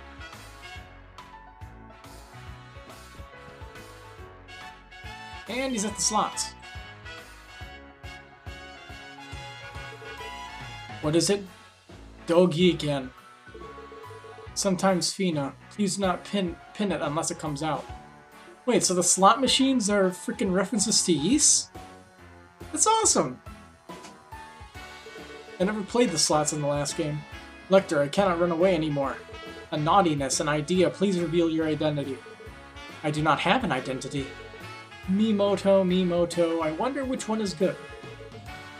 And he's at the slots. What is it? Dogi again. Sometimes Fina. Please do not pin it unless it comes out. Wait, so the slot machines are freaking references to Ys? That's awesome! I never played the slots in the last game. Lecter, I cannot run away anymore. A naughtiness, an idea, please reveal your identity. I do not have an identity. Miimoto, I wonder which one is good.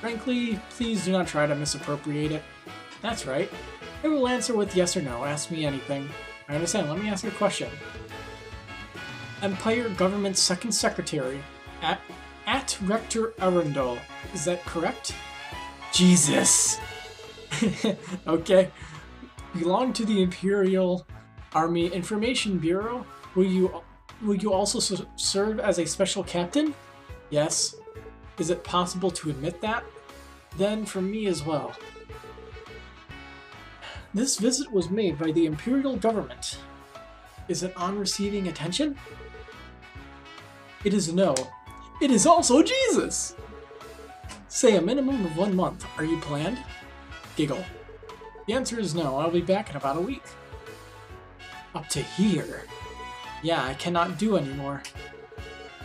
Frankly, please do not try to misappropriate it. That's right. I will answer with yes or no. Ask me anything. I understand. Let me ask you a question. Empire Government Second Secretary at Rector Arundel. Is that correct? Jesus! Okay. Belong to the Imperial Army Information Bureau? Will you also serve as a special captain? Yes. Is it possible to admit that? Then for me as well. This visit was made by the Imperial government. Is it on receiving attention? It is no. It is also Jesus! Say a minimum of 1 month. Are you planned? Giggle. The answer is no. I'll be back in about a week. Up to here. Yeah, I cannot do anymore.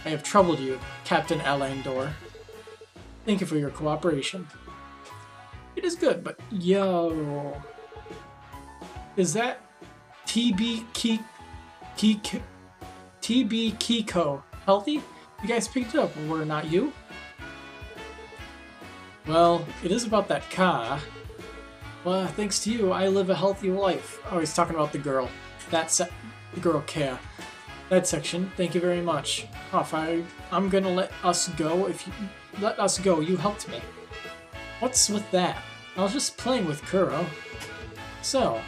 I have troubled you, Captain Alain Dorr. Thank you for your cooperation. It is good, but yo... Is that TB Kiko healthy? You guys picked it up, or were not you? Well, it is about that Ka. Well, thanks to you, I live a healthy life. Oh, he's talking about the girl. The girl Ka. That section, thank you very much. Oh, I'm gonna let us go let us go. You helped me. What's with that? I was just playing with Kuro. So,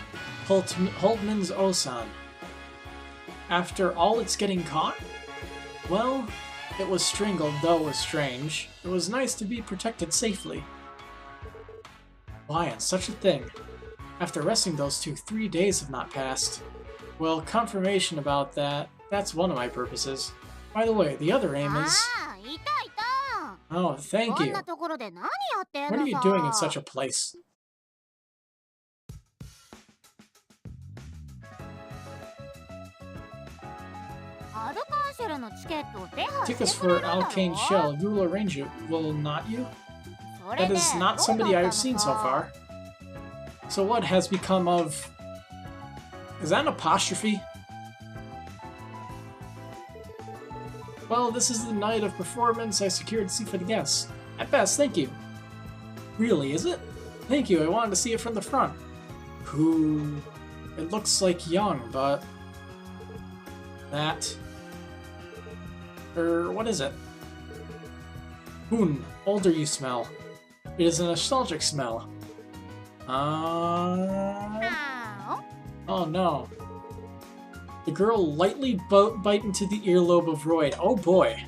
Holdman's Osan. After all it's getting caught? Well, it was strangled, though it was strange. It was nice to be protected safely. Why, and such a thing. After arresting those two, 3 days have not passed. Well, confirmation about that, that's one of my purposes. By the way, the other aim is... Oh, thank you. What are you doing in such a place? Tickets for Alkane Shell. You will arrange it, will not you? That is not somebody I have seen so far. So what has become of... Is that an apostrophe? Well, this is the night of performance. I secured a seat for the guests. At best, thank you. Really, is it? Thank you, I wanted to see it from the front. Who... It looks like young, but... That... what is it? Hoon, older you smell. It is a nostalgic smell. Oh no. The girl lightly bite into the earlobe of Royd. Oh boy.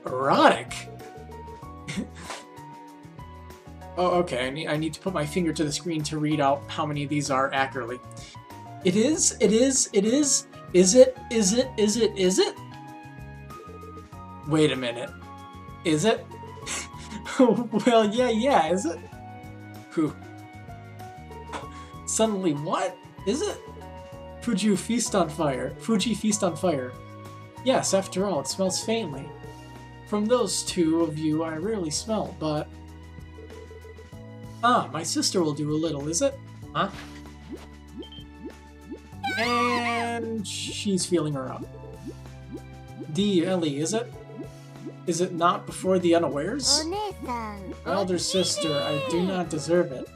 Erotic. Oh, okay. I need to put my finger to the screen to read out how many of these are accurately. It is. Is it? Wait a minute. Is it? Well, yeah, is it? Who? Suddenly, what? Is it? Fuji feast on fire. Yes, after all, it smells faintly. From those two of you, I rarely smell, but... Ah, my sister will do a little, is it? Huh? And she's feeling her up. Ellie, is it? Is it not before the unawares? Elder sister, I do not deserve it.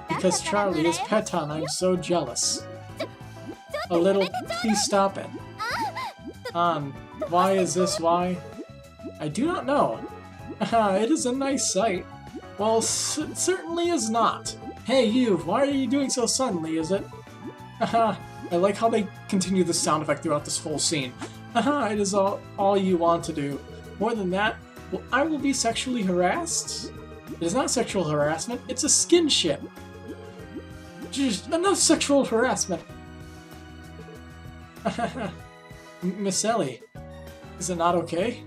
Because Charlie is Peton, I'm so jealous. A little, please stop it. Why is this why? I do not know. It is a nice sight. Well, it certainly is not. Hey you, why are you doing so suddenly, is it? I like how they continue the sound effect throughout this whole scene. It is all you want to do. More than that, I will be sexually harassed? It is not sexual harassment, it's a skinship. Just enough sexual harassment. Miss Ellie, is it not okay?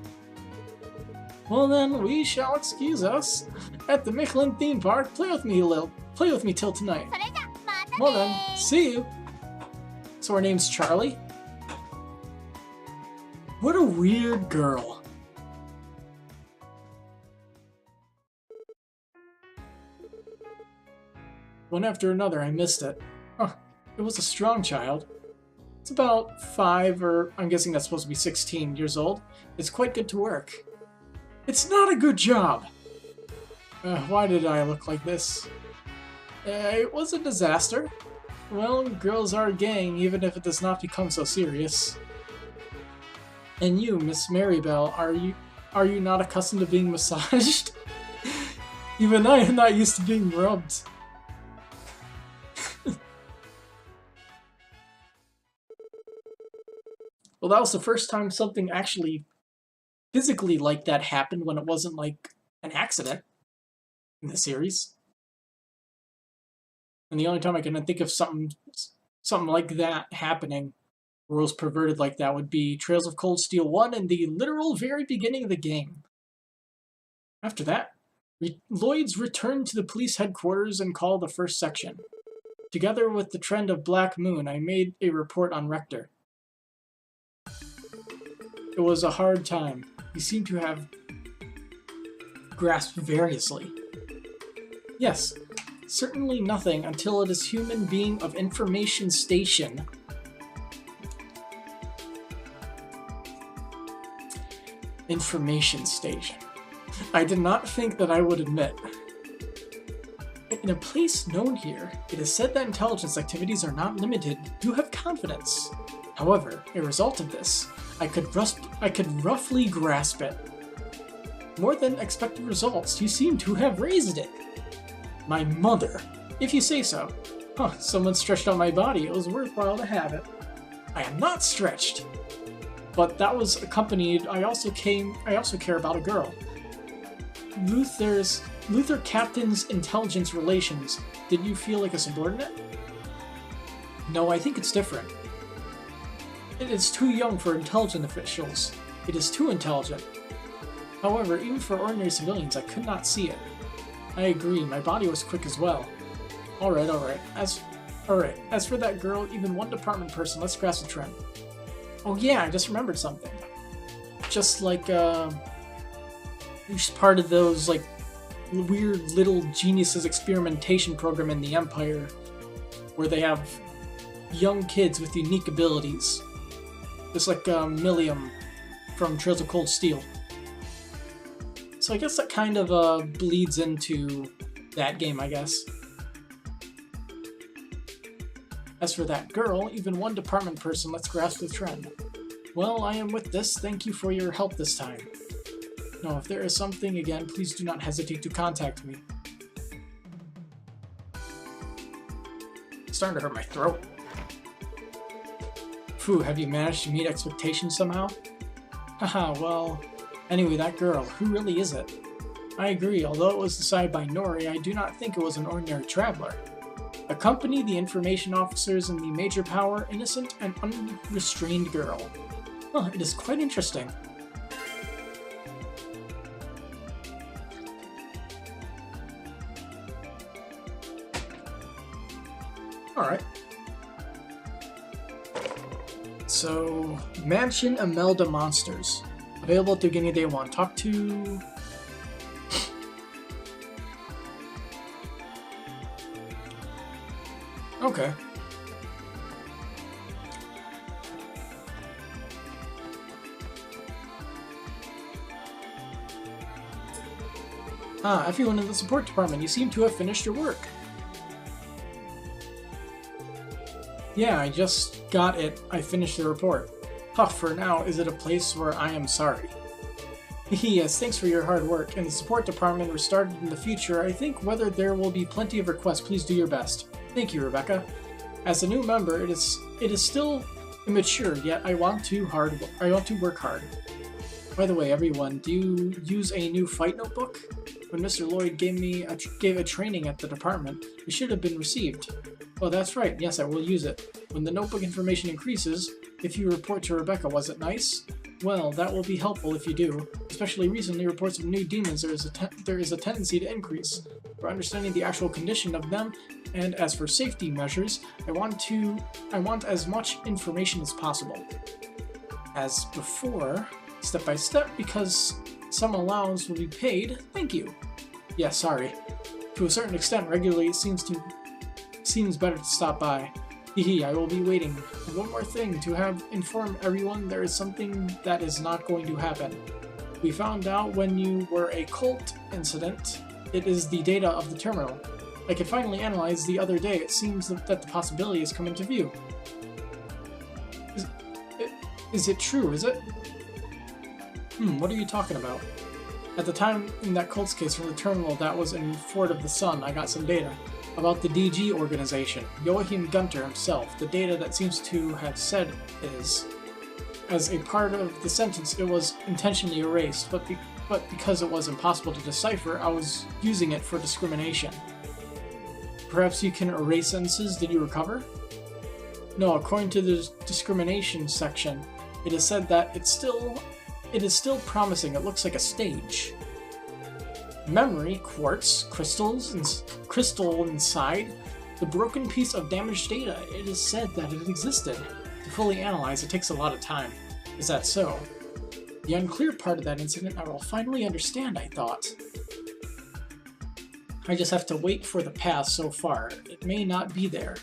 Well then, we shall excuse us. At the Michelin theme park, play with me a little. Play with me till tonight. Well then, see you. So her name's Charlie? What a weird girl. One after another, I missed it. Huh, it was a strong child. It's about 5, or I'm guessing that's supposed to be 16 years old. It's quite good to work. It's not a good job! Why did I look like this? It was a disaster. Well, girls are a gang, even if it does not become so serious. And you, Miss Maribel, are you not accustomed to being massaged? Even I am not used to being rubbed. Well, that was the first time something actually physically like that happened when it wasn't like an accident in the series. And the only time I can think of something like that happening, where it was perverted like that, would be Trails of Cold Steel 1 and the literal very beginning of the game. After that, Lloyds returned to the police headquarters and called the first section. Together with the trend of Black Moon, I made a report on Rector. It was a hard time. He seemed to have grasped variously. Yes, certainly nothing until it is human being of information station. Information station. I did not think that I would admit. In a place known here, it is said that intelligence activities are not limited. Do have confidence. However, a result of this, I could roughly grasp it. More than expected results. You seem to have raised it. My mother. If you say so. Huh, someone stretched out my body. It was worthwhile to have it. I am not stretched. But that was accompanied. I also care about a girl. Luther Captain's Intelligence Relations. Did you feel like a subordinate? No, I think it's different. It is too young for intelligent officials. It is too intelligent. However, even for ordinary civilians, I could not see it. I agree, my body was quick as well. Alright. As for that girl, even one department person, let's grasp the trend. Oh yeah, I just remembered something. Just like, she's part of those, like, weird little geniuses experimentation program in the Empire, where they have young kids with unique abilities. Just like, Millium from Trails of Cold Steel. So I guess that kind of bleeds into that game, I guess. As for that girl, even one department person, let's grasp the trend. Well, I am with this. Thank you for your help this time. No, if there is something again, please do not hesitate to contact me. It's starting to hurt my throat. Phew, have you managed to meet expectations somehow? Haha, well... Anyway, that girl, who really is it? I agree, although it was decided by Nori, I do not think it was an ordinary traveler. Accompany the information officers and the major power, innocent and unrestrained girl. Huh, it is quite interesting. Alright. So, Mansion Imelda Monsters. Available at the beginning of day 1. Talk to... Okay. Ah, everyone in the support department, you seem to have finished your work. Yeah, I just got it. I finished the report. Huh, for now, is it a place where I am sorry? Yes, thanks for your hard work. In the support department restarted in the future, I think whether there will be plenty of requests, please do your best. Thank you, Rebecca. As a new member, it is still immature, yet I want to work hard. By the way, everyone, do you use a new fight notebook? When Mr. Lloyd gave a training at the department, it should have been received. Oh, that's right. Yes, I will use it. When the notebook information increases, if you report to Rebecca, was it nice? Well, that will be helpful if you do. Especially recently, reports of new demons, there is a tendency to increase. For understanding the actual condition of them, and as for safety measures, I want as much information as possible. As before, step by step, because some allowance will be paid. Thank you. Yeah, sorry. To a certain extent, regularly it seems better to stop by. Hehe, I will be waiting. And one more thing, to have informed everyone there is something that is not going to happen. We found out when you were a cult incident. It is the data of the terminal. I could finally analyze the other day. It seems that the possibility has come into view. Is it true, is it? What are you talking about? At the time, in that cult's case from the terminal that was in Fort of the Sun, I got some data about the DG organization, Joachim Gunter himself. The data that seems to have said is, as a part of the sentence, it was intentionally erased, but because it was impossible to decipher, I was using it for discrimination. Perhaps you can erase sentences. Did you recover? No, according to the discrimination section, it is said that it is still promising. It looks like a stage. Memory, quartz, crystal inside, the broken piece of damaged data. It is said that it existed. To fully analyze, it takes a lot of time. Is that so? The unclear part of that incident I will finally understand, I thought. I just have to wait for the past so far. It may not be there.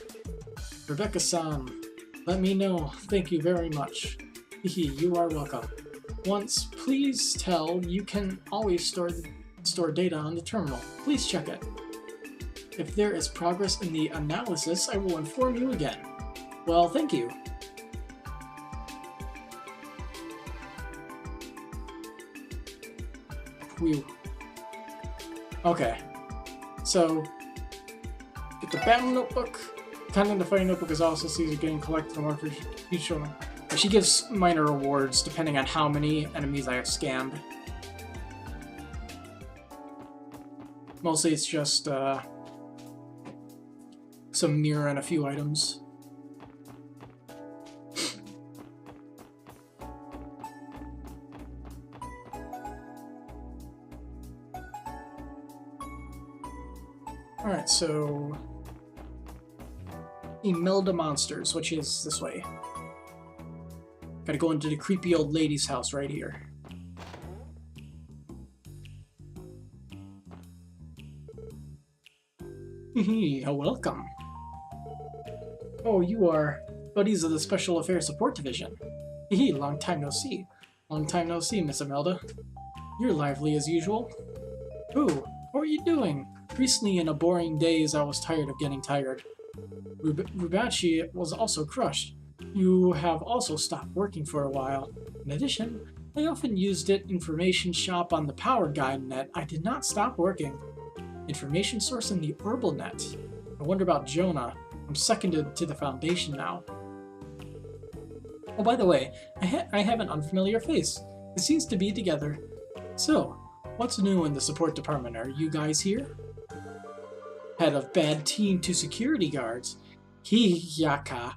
Rebecca-san, let me know. Thank you very much. Hehe, you are welcome. Once, please tell you can always store data on the terminal. Please check it. If there is progress in the analysis, I will inform you again. Well, thank you. Whew. Okay. So, get the battle notebook. Content the fighting notebook is also sees are getting collected more for each one. She gives minor rewards depending on how many enemies I have scanned. Mostly it's just some mirror and a few items. Alright, so Imelda Monsters, which is this way. Gotta go into the creepy old lady's house right here. Hehe, welcome. Oh, you are buddies of the Special Affairs Support Division. Hehe, long time no see. Long time no see, Miss Imelda. You're lively as usual. Ooh, what are you doing? Recently, in a boring days, I was tired of getting tired. Rubachi was also crushed. You have also stopped working for a while. In addition, I often used it information shop on the Power Guide net. I did not stop working. Information source in the Herbal net. I wonder about Jonah. I'm seconded to the Foundation now. Oh, by the way, I have an unfamiliar face. It seems to be together. So, what's new in the support department? Are you guys here? Head of bad team to security guards. Hiyaka.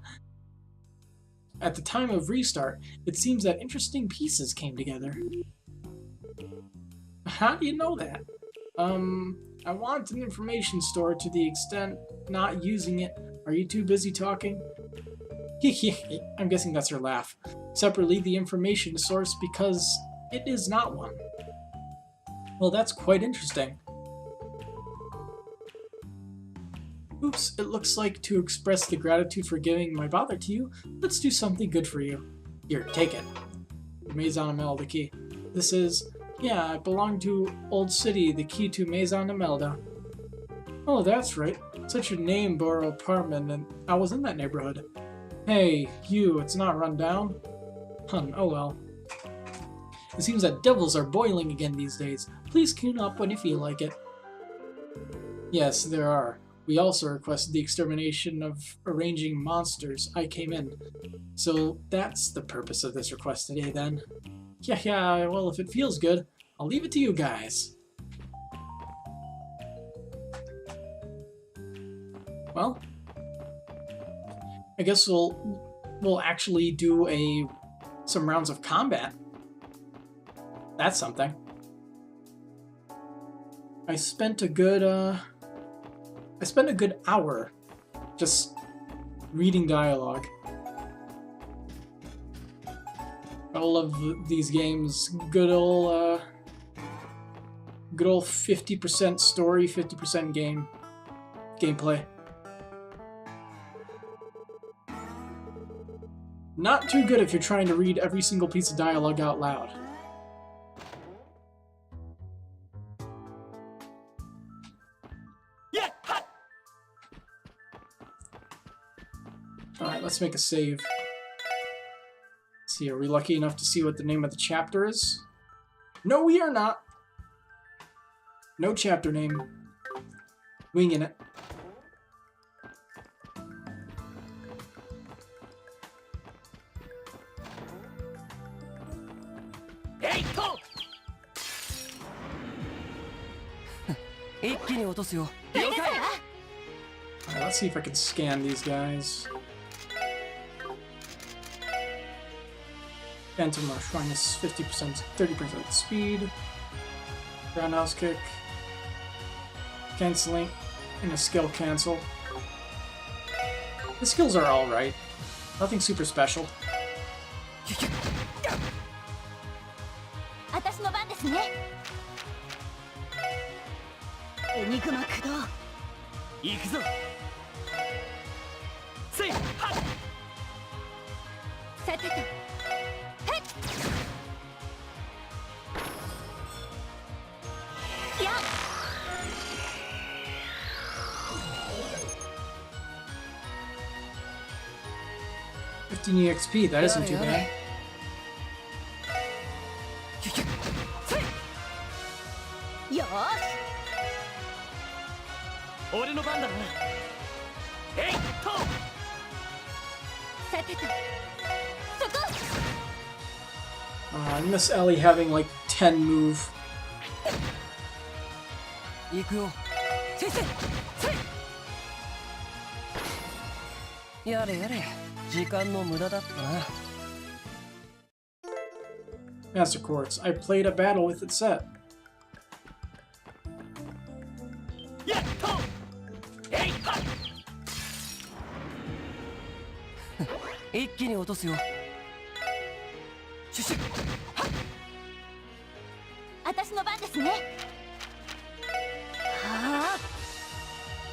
At the time of restart, it seems that interesting pieces came together. How do you know that? I want an information store to the extent not using it. Are you too busy talking? I'm guessing that's her laugh. Separately, the information source because it is not one. Well, that's quite interesting. Oops, it looks like to express the gratitude for giving my bother to you, let's do something good for you. Here, take it. Maison Imelda key. This is... yeah, it belonged to Old City, the key to Maison Imelda. Oh, that's right. Such a name-borough apartment, and I was in that neighborhood. Hey, you, it's not run down? Oh well. It seems that devils are boiling again these days. Please tune up when you feel like it. Yes, there are. We also requested the extermination of arranging monsters. I came in. So that's the purpose of this request today, then. Yeah, well, if it feels good, I'll leave it to you guys. Well, I guess we'll actually do some rounds of combat. That's something. I spent a good hour just reading dialogue. I love these games. Good old 50% story, 50% gameplay. Not too good if you're trying to read every single piece of dialogue out loud. Alright, let's make a save. Let's see, are we lucky enough to see what the name of the chapter is? No, we are not. No chapter name. Winging it. Alright, let's see if I can scan these guys. Phantom Rush, minus 50%, 30% speed. Roundhouse kick. Canceling. And a skill cancel. The skills are alright. Nothing super special. EXP, that isn't too bad. よーし俺の番だなえいっとさてとそこ I miss Ellie having like 10 move. 行くよ先生せいやれやれ時間の無駄だったな Master Quartz, I played a battle with it set. やっとえいはっ一気に落とすよシュシュッはっ私の番ですねはあ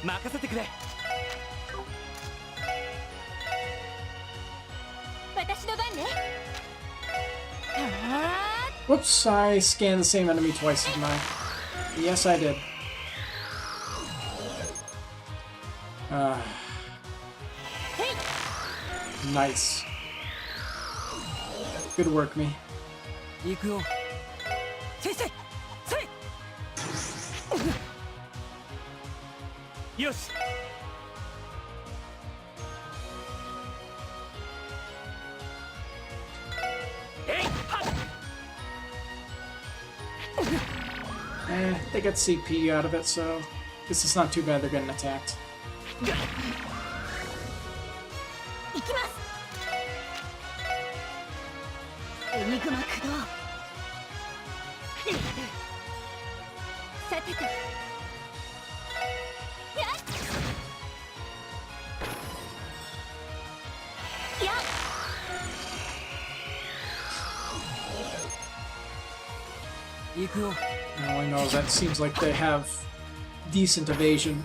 任せてくれ私の番ねはあ Whoops, I scanned the same enemy twice, didn't I? Yes, I did. Nice. Good work, me. 行くよ先生せいよしThey get CP out of it, so this is not too bad they're getting attacked. 行きますエニグマ駆動さてとやっやっ 行くよ All I know is that seems like they have decent evasion.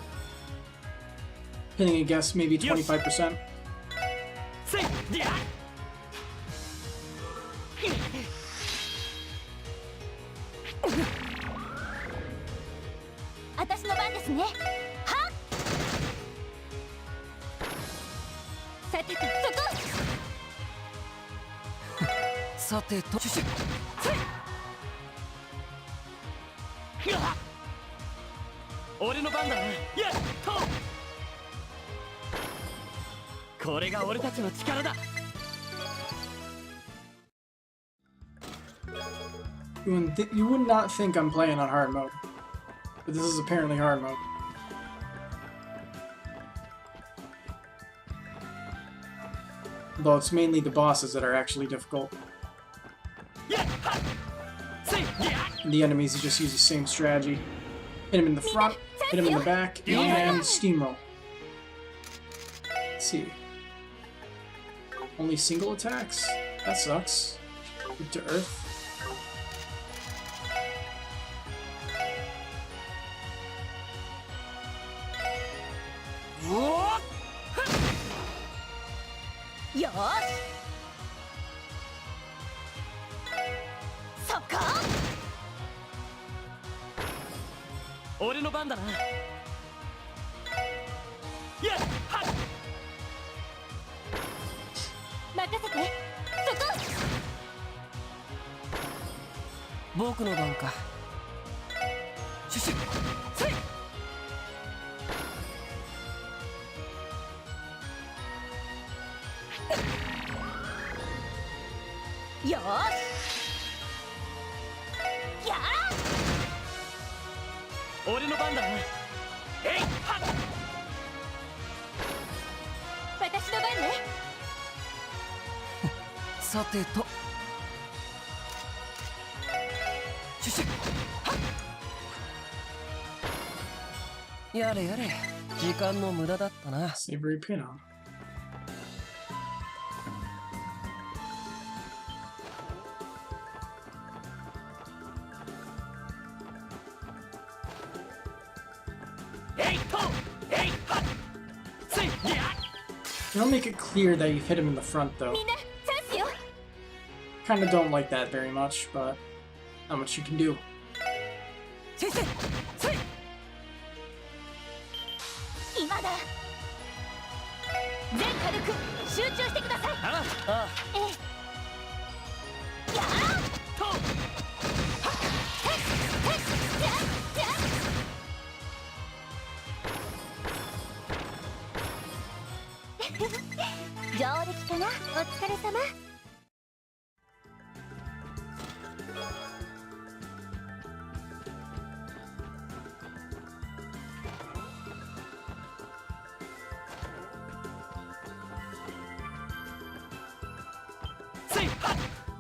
Hitting a guess maybe 25%. せいやっ私の番ですねはっさてとそこさてとシュシュせい俺の番だなやっとこれが俺たちの力だ You would not think I'm playing on hard mode, but this is apparently hard mode. Though it's mainly the bosses that are actually difficult. And the enemies just use the same strategy. Hit him in the front, hit him in the back, and steamroll. Let's see. Only single attacks? That sucks. Good to earth. Yo! そこ俺の番だなやっはっ任せてそこ僕の番かシュシュせいよーしやー俺の番だなえいはっ私の番ねさてとシュシュはっやれやれ時間の無駄だったな Savory pin on. They don't make it clear that you've hit him in the front, though. Kinda don't like that very much, but not much you can do. 上出来かな。お疲れ様。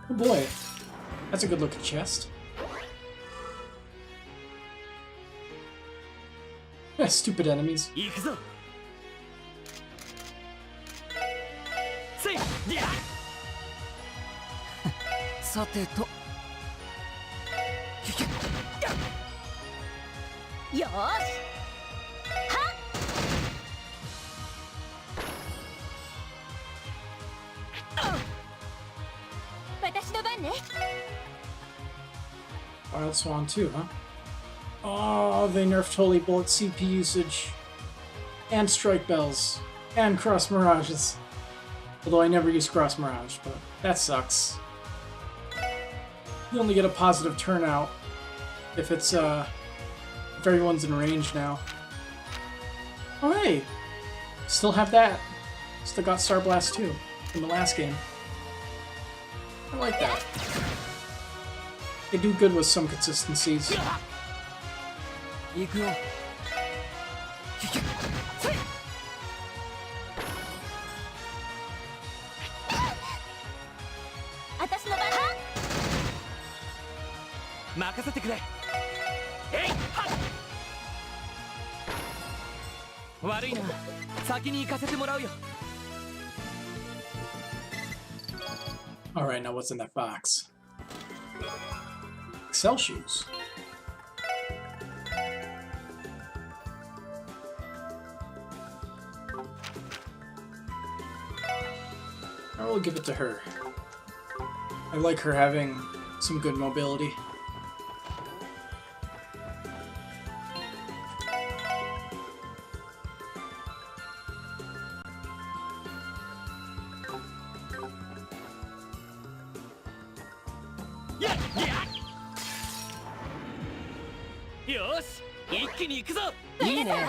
Oh boy, that's a good looking chest. Stupid enemies. 行くぞ。せい、りゃ。さてと。よーし。はっ。私の番ね。Wild Swan too, huh? Oh, they nerfed Holy Bullet CP usage. And Strike Bells. And Cross Mirages. Although I never use Cross Mirage, but that sucks. You only get a positive turnout if it's, if everyone's in range now. Oh hey! Still have that. Still got Star Blast 2 from the last game. I like that. They do good with some consistencies. 行くよ。私の番。任せてくれ。えいはっ。悪いな。先に行かせてもらうよ。Alright, now what's in that box? Excel shoes. I will give it to her. I like her having some good mobility. Yeah, yeah. よーし、一気に行くぞ。いいね。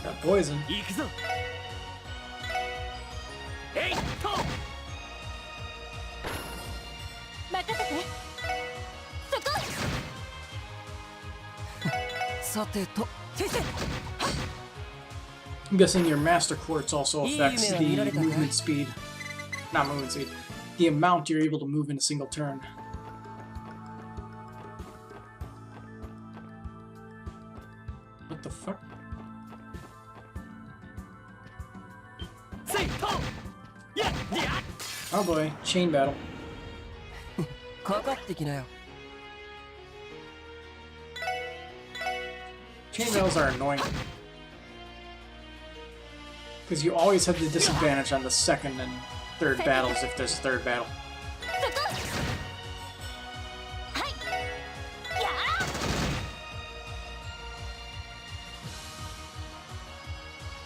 Got poison. 行くぞ。えいと。任せて。そこ。さてと。先生。 I'm guessing your Master Quartz also affects the movement speed. Not movement speed. The amount you're able to move in a single turn. What the fuck? Oh boy, chain battle. かかってきなよ。 Chain battles are annoying. Because you always have the disadvantage on the second and third battles if there's a third battle.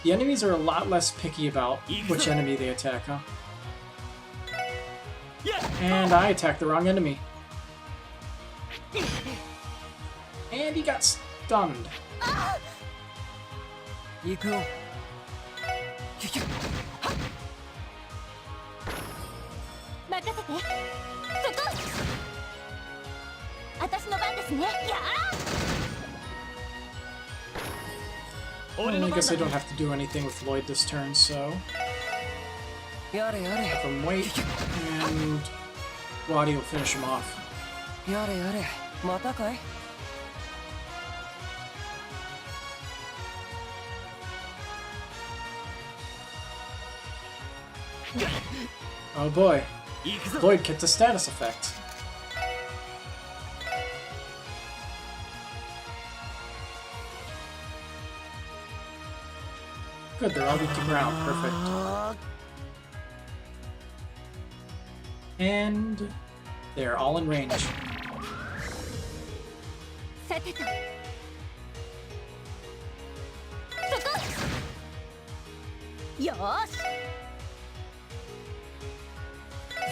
The enemies are a lot less picky about which enemy they attack, huh? And I attacked the wrong enemy. And he got stunned. 行くよ。 任せて。そこ。私の番ですね。やあ。 Well, I guess I don't have to do anything with Lloyd this turn, so やれやれ。 have him wait, and Waddy will finish him off. やれやれ。またかい。 Oh boy, Lloyd gets a status effect. Good, they're all weak to ground. Perfect. And they're all in range. さてと。そこ。よーし。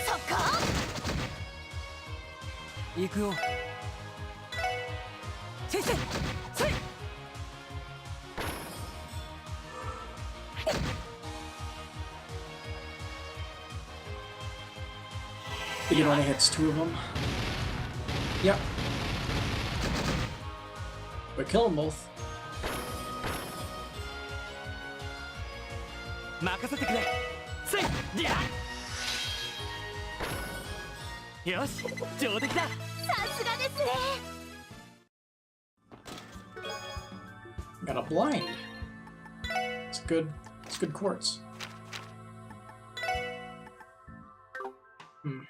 そこ。行くよ。先生、それ。It only hits 2 of them. Yep. But kill them both. 任せてくれ。せい、りゃ。よし、上出来だ。さすがですね。 Got a blind. It's good quartz. Hmm.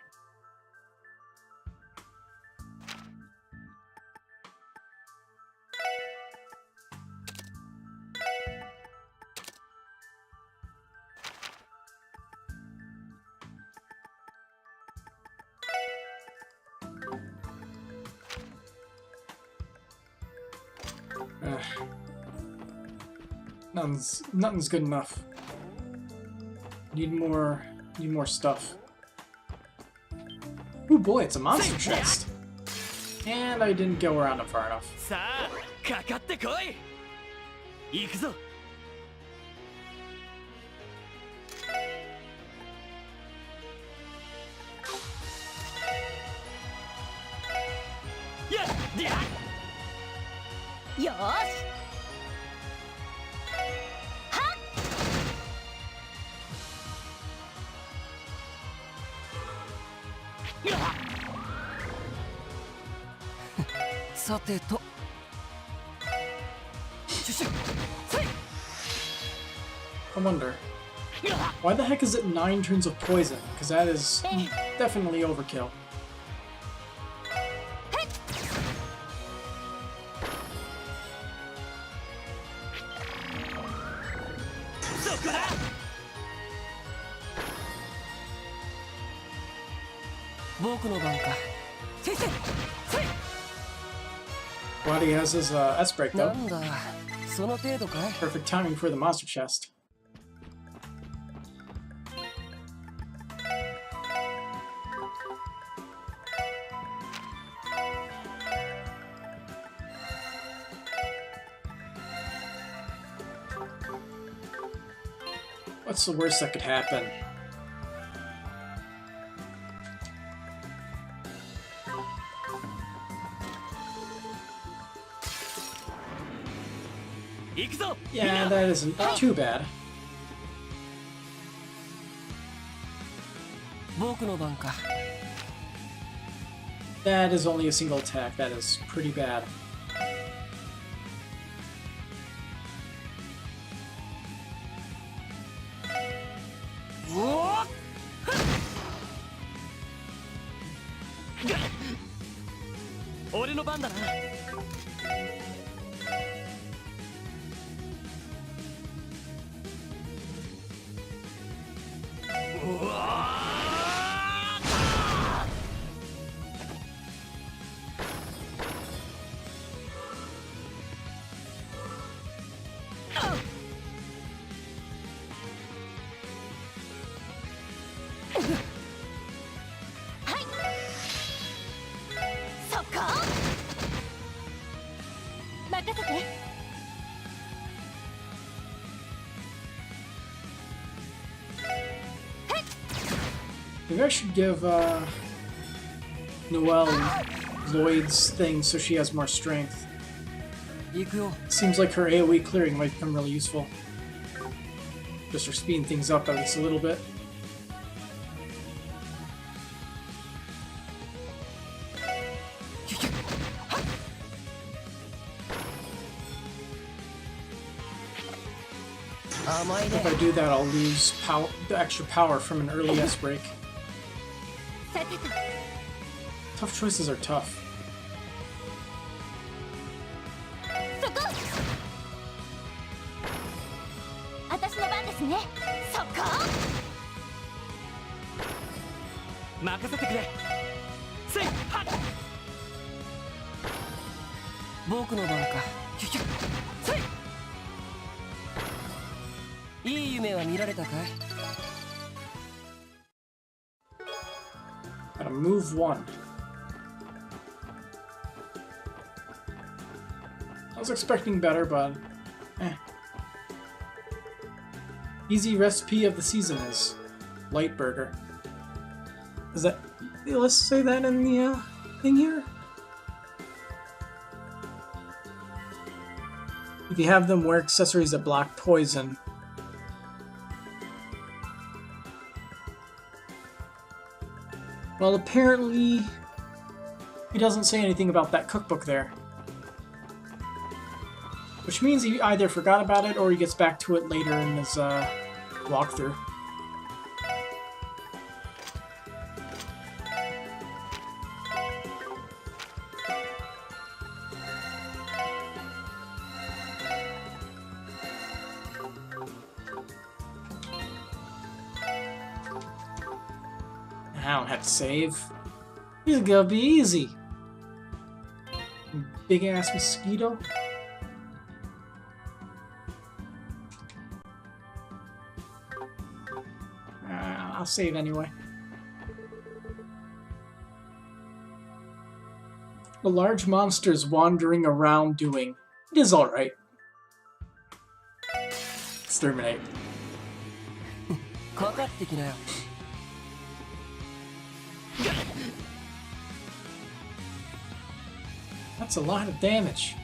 Nothing's good enough. Need more stuff. Oh boy, it's a monster chest. And I didn't go around it far enough. さあ、かかってこい。行くぞ。やっ、りゃ。よーし。さてと。シュシュ。せい。 I wonder. Why the heck is it 9 turns of poison? Because that is definitely overkill. Glad he has his S-break though. Perfect timing for the monster chest. What's the worst that could happen? Yeah, that isn't too bad. That is only a single attack. That is pretty bad. Maybe I should give Noelle Lloyd's thing so she has more strength. Seems like her AoE clearing might become really useful. Just for speeding things up at least a little bit. If I do that, I'll lose the extra power from an early S-break. Tough choices are tough. Gotta move one. was expecting better, but Easy recipe of the season is light burger. Is that? Let's say that in the thing here. If you have them wear accessories that block poison. Well, apparently he doesn't say anything about that cookbook there. Which means he either forgot about it or he gets back to it later in his walkthrough. I don't have to save. This is gonna be easy. Big ass mosquito. I'll save anyway. A large monster's wandering around doing. It is alright. Exterminate. That's a lot of damage.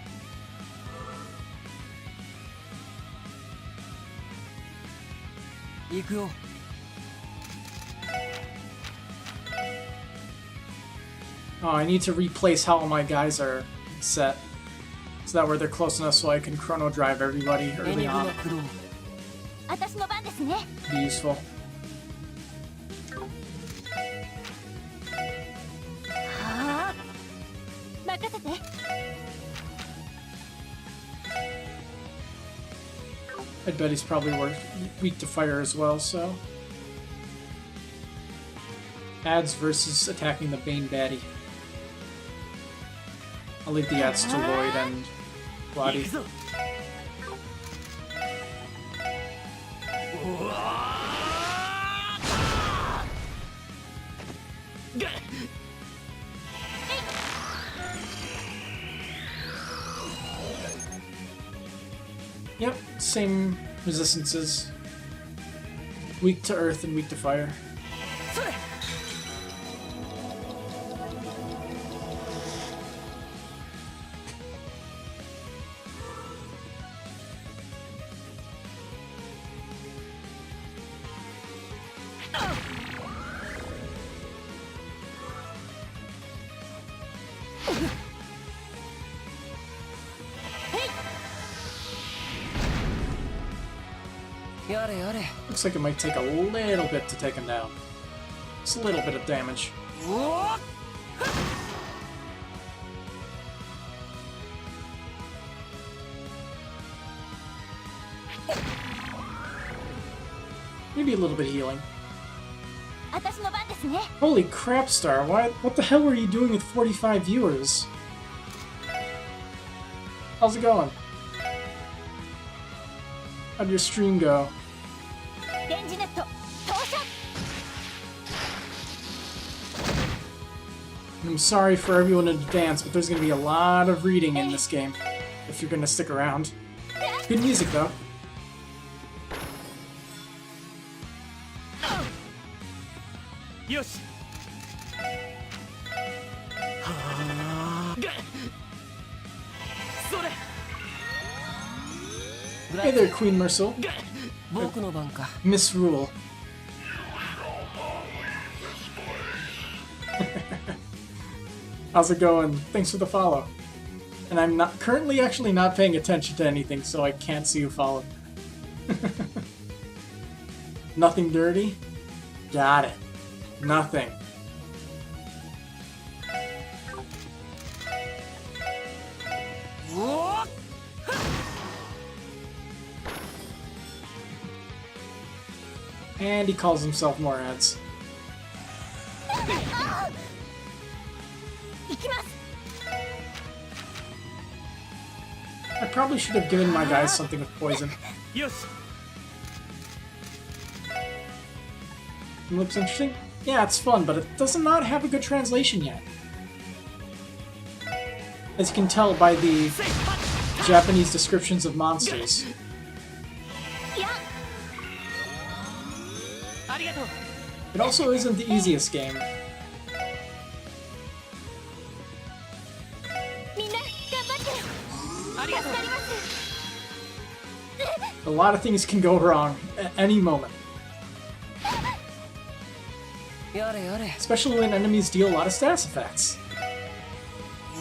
Oh, I need to replace how all my guys are set. So that way they're close enough so I can chrono drive everybody early on. Be useful. I bet he's probably weak to fire as well, so... Ads versus attacking the Bane baddie. I'll leave the ads to Lloyd and Lottie. Yep, same resistances. Weak to earth and weak to fire. Looks like it might take a little bit to take him down. Just a little bit of damage. Maybe a little bit of healing. Holy crap, Star! What the hell were you doing with 45 viewers? How's it going? How'd your stream go? I'm sorry for everyone in advance, but there's going to be a lot of reading in this game if you're going to stick around. Good music, though. Hey there, Queen Mercil. Misrule. How's it going? Thanks for the follow. And I'm not currently actually not paying attention to anything, so I can't see who followed. Nothing dirty? Got it. Nothing. And he calls himself more ads. I probably should have given my guys something with poison. It looks interesting? Yeah, it's fun, but it does not have a good translation yet. As you can tell by the Japanese descriptions of monsters. いや ありがとう It also isn't the easiest game. みんな頑張ってありがとう 助かります A lot of things can go wrong at any moment, やれやれ especially when enemies deal a lot of status effects.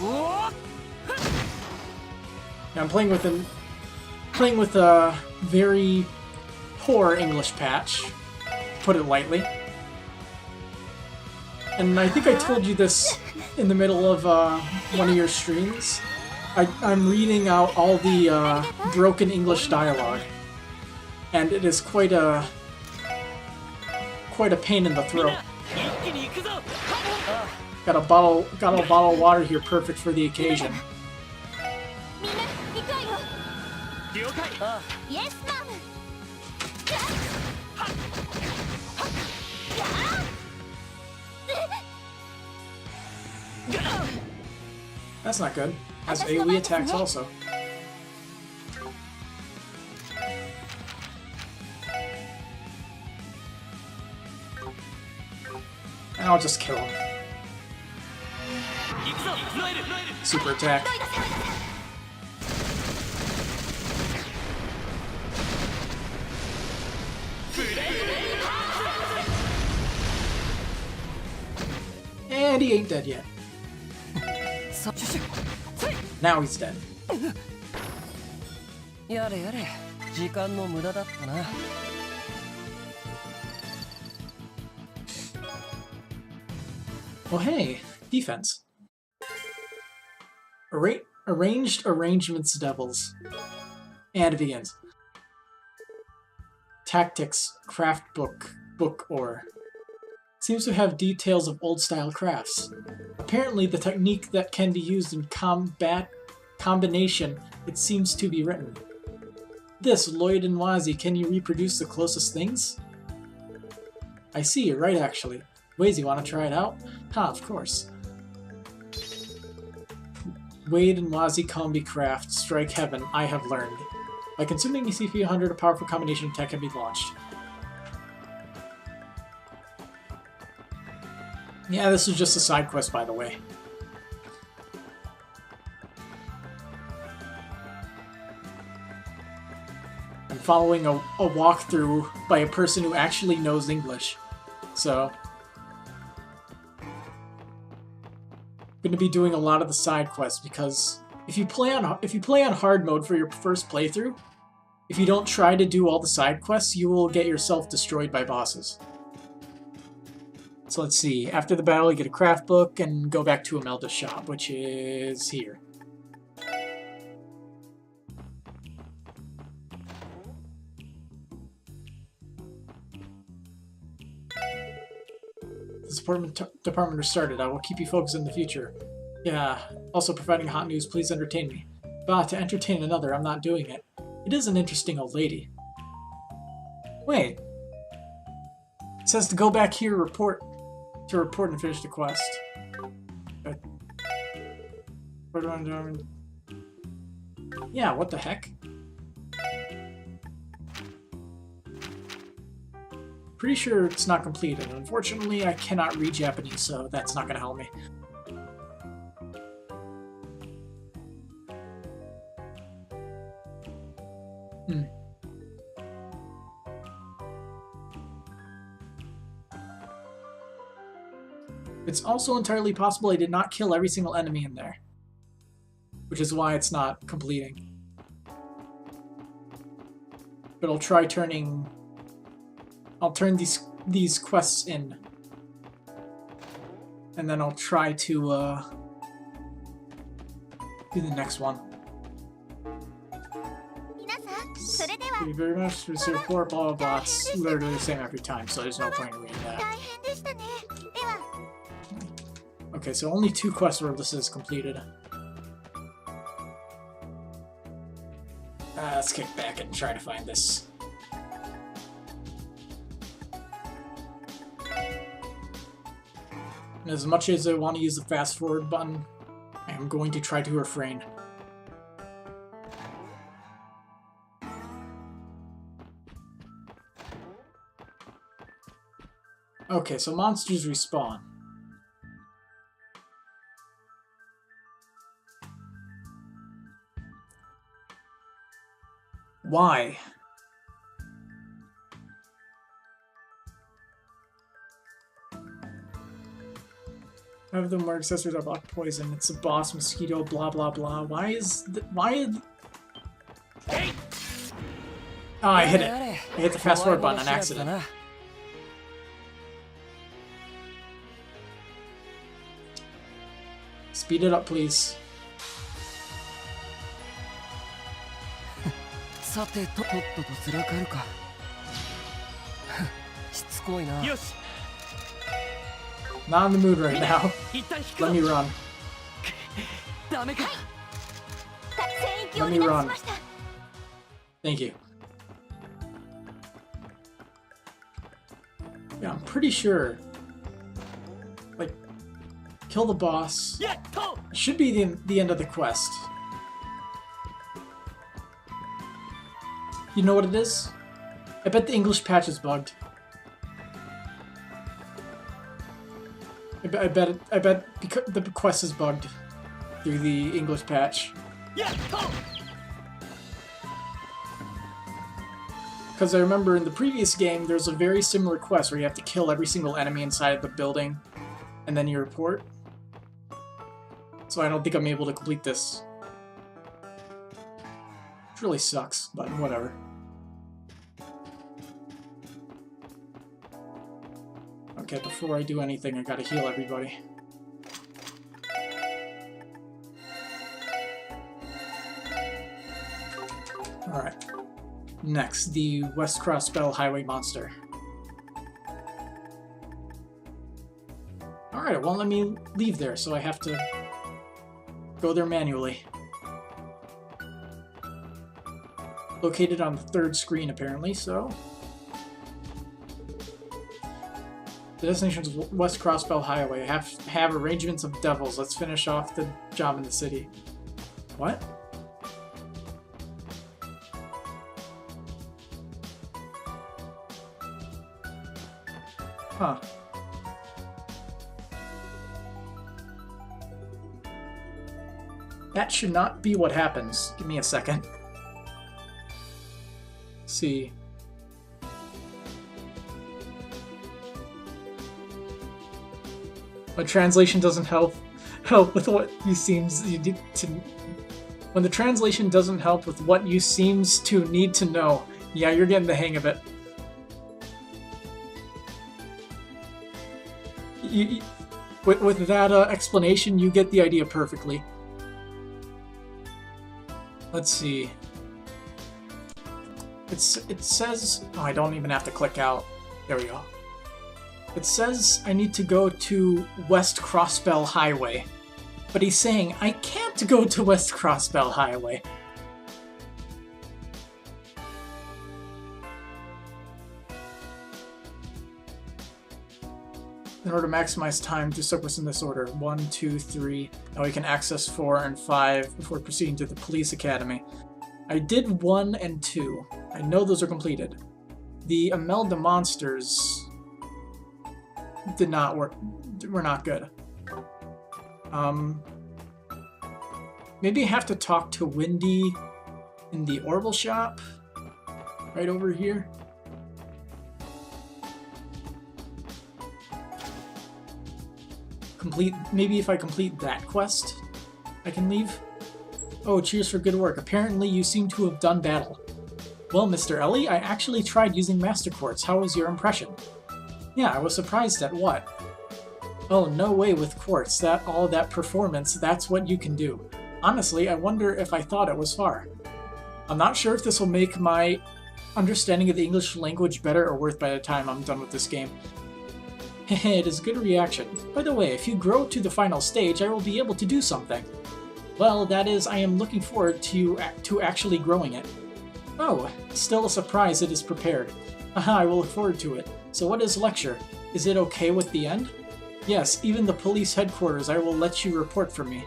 うお Now, I'm playing with a very poor English patch, to put it lightly. And I think I told you this in the middle of one of your streams. I'm reading out all the broken English dialogue, and it is quite a pain in the throat. 一気に行くぞ Got a bottle of water here, perfect for the occasion. みんな行くわよ了解あイエスマム That's not good. Has AoE attacks also. And I'll just kill him. 行くぞノエル Super attack. And he ain't dead yet. さシュシュ Now he's dead. やれやれ時間の無駄だったな Well, hey, defense. Arranged arrangements devils. And it begins. Tactics, craft book ore. Seems to have details of old-style crafts. Apparently, the technique that can be used in combination, it seems to be written. This, Lloyd and Wazi, can you reproduce the closest things? I see, you're right, actually. Wazy, want to try it out? Ha, of course. Wade and Wazi Combi Craft, strike heaven, I have learned. By consuming the CP100, a powerful combination attack can be launched. Yeah, this is just a side quest, by the way. I'm following a walkthrough by a person who actually knows English. So, I'm going to be doing a lot of the side quests because if you play on hard mode for your first playthrough, if you don't try to do all the side quests, you will get yourself destroyed by bosses. So let's see. After the battle, you get a craft book and go back to Imelda's shop, which is here. The support department restarted. I will keep you focused in the future. Yeah, also providing hot news, please entertain me. Bah, to entertain another, I'm not doing it. It is an interesting old lady. Wait. It says to go back here, report and finish the quest. Okay. Yeah, what the heck? Pretty sure it's not completed. Unfortunately, I cannot read Japanese, so that's not gonna help me. It's also entirely possible I did not kill every single enemy in there, which is why it's not completing. But I'll turn these quests in, and then I'll try to do the next one. 皆さんそれでは Thank you very much for the report, blah blah blah. It's literally the same every time, so there's no point in reading 大 that. 変でしたねでは Okay, so only 2 quests were listed as completed. Let's kick back and try to find this. And as much as I want to use the fast forward button, I am going to try to refrain. Okay, so monsters respawn. Why? None of them were accessories are block poison. It's a boss mosquito, blah blah blah. Why is Oh, I hit it. I hit the fast forward button on accident. Speed it up, please. さてとっととつらかるか。しつこいな。よし。 Not in the mood right now. Let me run. Let me run. Thank you. Yeah, I'm pretty sure. Like, kill the boss. Should be the end of the quest. You know what it is? I bet the English patch is bugged. I bet because the quest is bugged through the English patch. Because I remember in the previous game, there's a very similar quest where you have to kill every single enemy inside the building, and then you report. So I don't think I'm able to complete this. Which really sucks, but whatever. Okay, before I do anything, I gotta heal everybody. Alright. Next, the West Cross Bell Highway Monster. Alright, it won't let me leave there, so I have to go there manually. Located on the third screen, apparently, so... The destination is West Crossbell Highway. Have arrangements of devils. Let's finish off the job in the city. What? Huh. That should not be what happens. Give me a second. Let's see. When translation doesn't help with what you need to. When the translation doesn't help with what you seems to need to know, yeah, you're getting the hang of it. With that explanation, you get the idea perfectly. Let's see. It says. Oh, I don't even have to click out. There we go. It says I need to go to West Crossbell Highway, but he's saying I can't go to West Crossbell Highway. In order to maximize time, do sequence in this order. 1, 2, 3. Now we can access 4 and 5 before proceeding to the police academy. I did 1 and 2. I know those are completed. The Imelda monsters did not work. Were not good. Maybe I have to talk to Wendy in the Orbital shop right over here. Maybe if I complete that quest, I can leave. Oh, cheers for good work. Apparently you seem to have done battle. Well, Mr. Ellie, I actually tried using Master Quartz. How was your impression? Yeah, I was surprised at what? Oh, no way with Quartz. All that performance, that's what you can do. Honestly, I wonder if I thought it was far. I'm not sure if this will make my understanding of the English language better or worse by the time I'm done with this game. Hehe, it is a good reaction. By the way, if you grow to the final stage, I will be able to do something. Well, that is, I am looking forward to actually growing it. Oh, still a surprise it is prepared. Haha, I will look forward to it. So what is lecture? Is it okay with the end? Yes, even the police headquarters, I will let you report for me.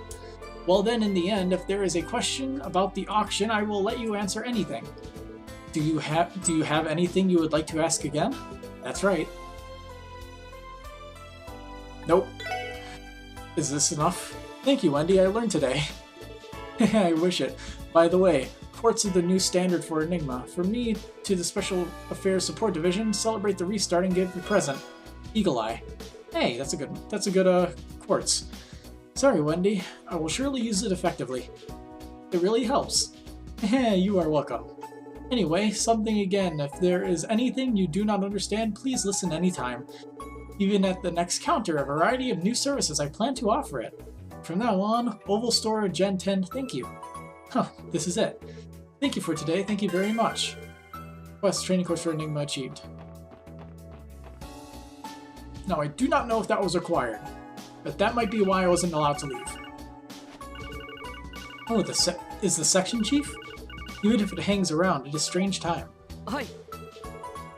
Well then, in the end, if there is a question about the auction, I will let you answer anything. Do you have anything you would like to ask again? That's right. Nope. Is this enough? Thank you, Wendy. I learned today. I wish it. By the way, quartz is the new standard for Enigma. For me, to the Special Affairs Support Division, celebrate the restart and give a present. Eagle Eye. Hey, that's a good quartz. Sorry, Wendy. I will surely use it effectively. It really helps. You are welcome. Anyway, something again. If there is anything you do not understand, please listen anytime. Even at the next counter, a variety of new services I plan to offer it. From now on, Oval Store Gen 10, thank you. Huh, this is it. Thank you for today, thank you very much. Quest training course for Enigma achieved. Now, I do not know if that was required, but that might be why I wasn't allowed to leave. Oh, is the section chief? Even if it hangs around, it is strange time. Hi.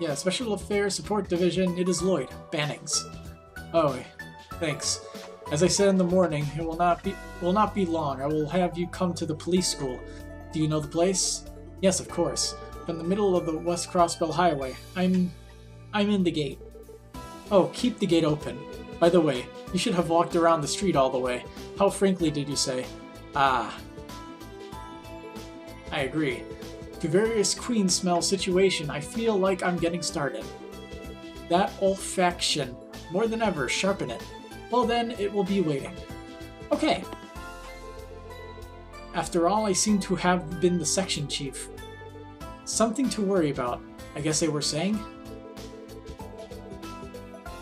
Yeah, Special Affairs Support Division, it is Lloyd, Bannings. Oh, thanks. As I said in the morning, it will not be long. I will have you come to the police school. Do you know the place? Yes, of course. From the middle of the West Crossbell Highway. I'm in the gate. Oh, keep the gate open. By the way, you should have walked around the street all the way. How frankly did you say? Ah. I agree. To various queen smell situation, I feel like I'm getting started. That olfaction, more than ever, sharpen it. Well then, it will be waiting. Okay. After all, I seem to have been the section chief. Something to worry about, I guess they were saying.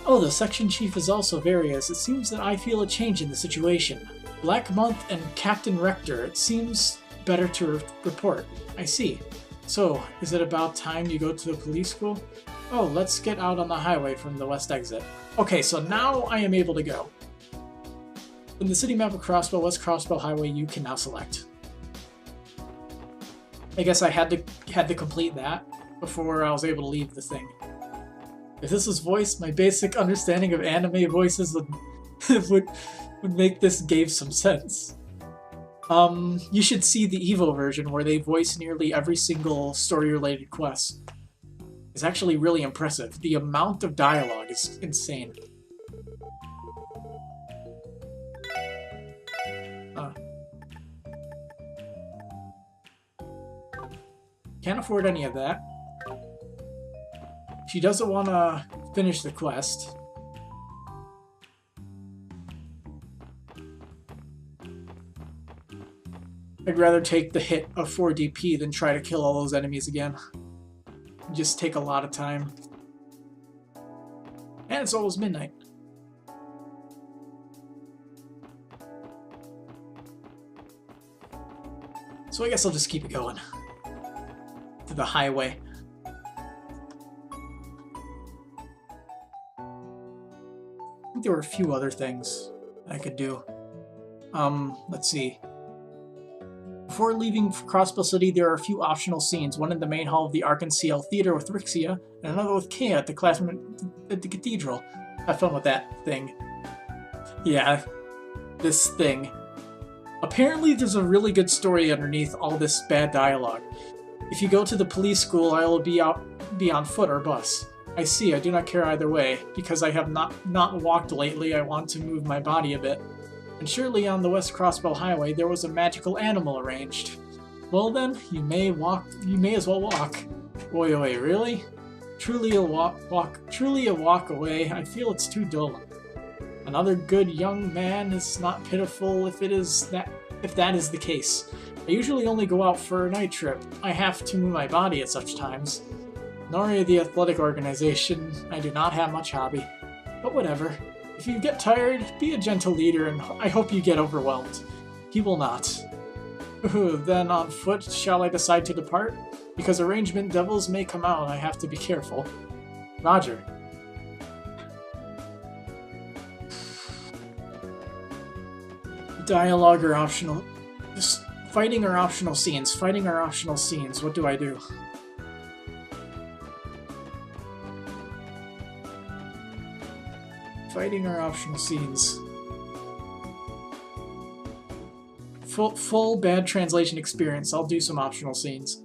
Oh, the section chief is also various. It seems that I feel a change in the situation. Black Month and Captain Rector, it seems better to report. I see. So, is it about time you go to the police school? Oh, let's get out on the highway from the west exit. Okay, so now I am able to go. In the city map of Crossbell, West Crossbell Highway, you can now select. I guess I had to complete that before I was able to leave the thing. If this was voiced, my basic understanding of anime voices would make this game some sense. You should see the Evo version where they voice nearly every single story-related quest. It's actually really impressive. The amount of dialogue is insane. Can't afford any of that. She doesn't want to finish the quest. I'd rather take the hit of 4 DP than try to kill all those enemies again. Just take a lot of time. And it's almost midnight. So I guess I'll just keep it going. To the highway. I think there were a few other things I could do. Let's see. Before leaving Crossbell City, there are a few optional scenes. One in the main hall of the Arkansas Theater with Rixia, and another with Kea at the cathedral. Have fun with that thing. Yeah, this thing. Apparently there's a really good story underneath all this bad dialogue. If you go to the police school, I will be on foot or bus. I see, I do not care either way. Because I have not walked lately, I want to move my body a bit. And surely on the West Crossbell Highway there was a magical animal arranged. Well then, you may as well walk. Oi, really? Truly a walk away, I feel it's too dull. Another good young man is not pitiful if that is the case. I usually only go out for a night trip. I have to move my body at such times. Nor the athletic organization, I do not have much hobby. But whatever. If you get tired, be a gentle leader, and I hope you get overwhelmed. He will not. Then on foot shall I decide to depart? Because arrangement devils may come out, I have to be careful. Roger. Dialogue are optional. Just fighting are optional scenes. Fighting are optional scenes. What do I do? Fighting are optional scenes. Full bad translation experience. I'll do some optional scenes.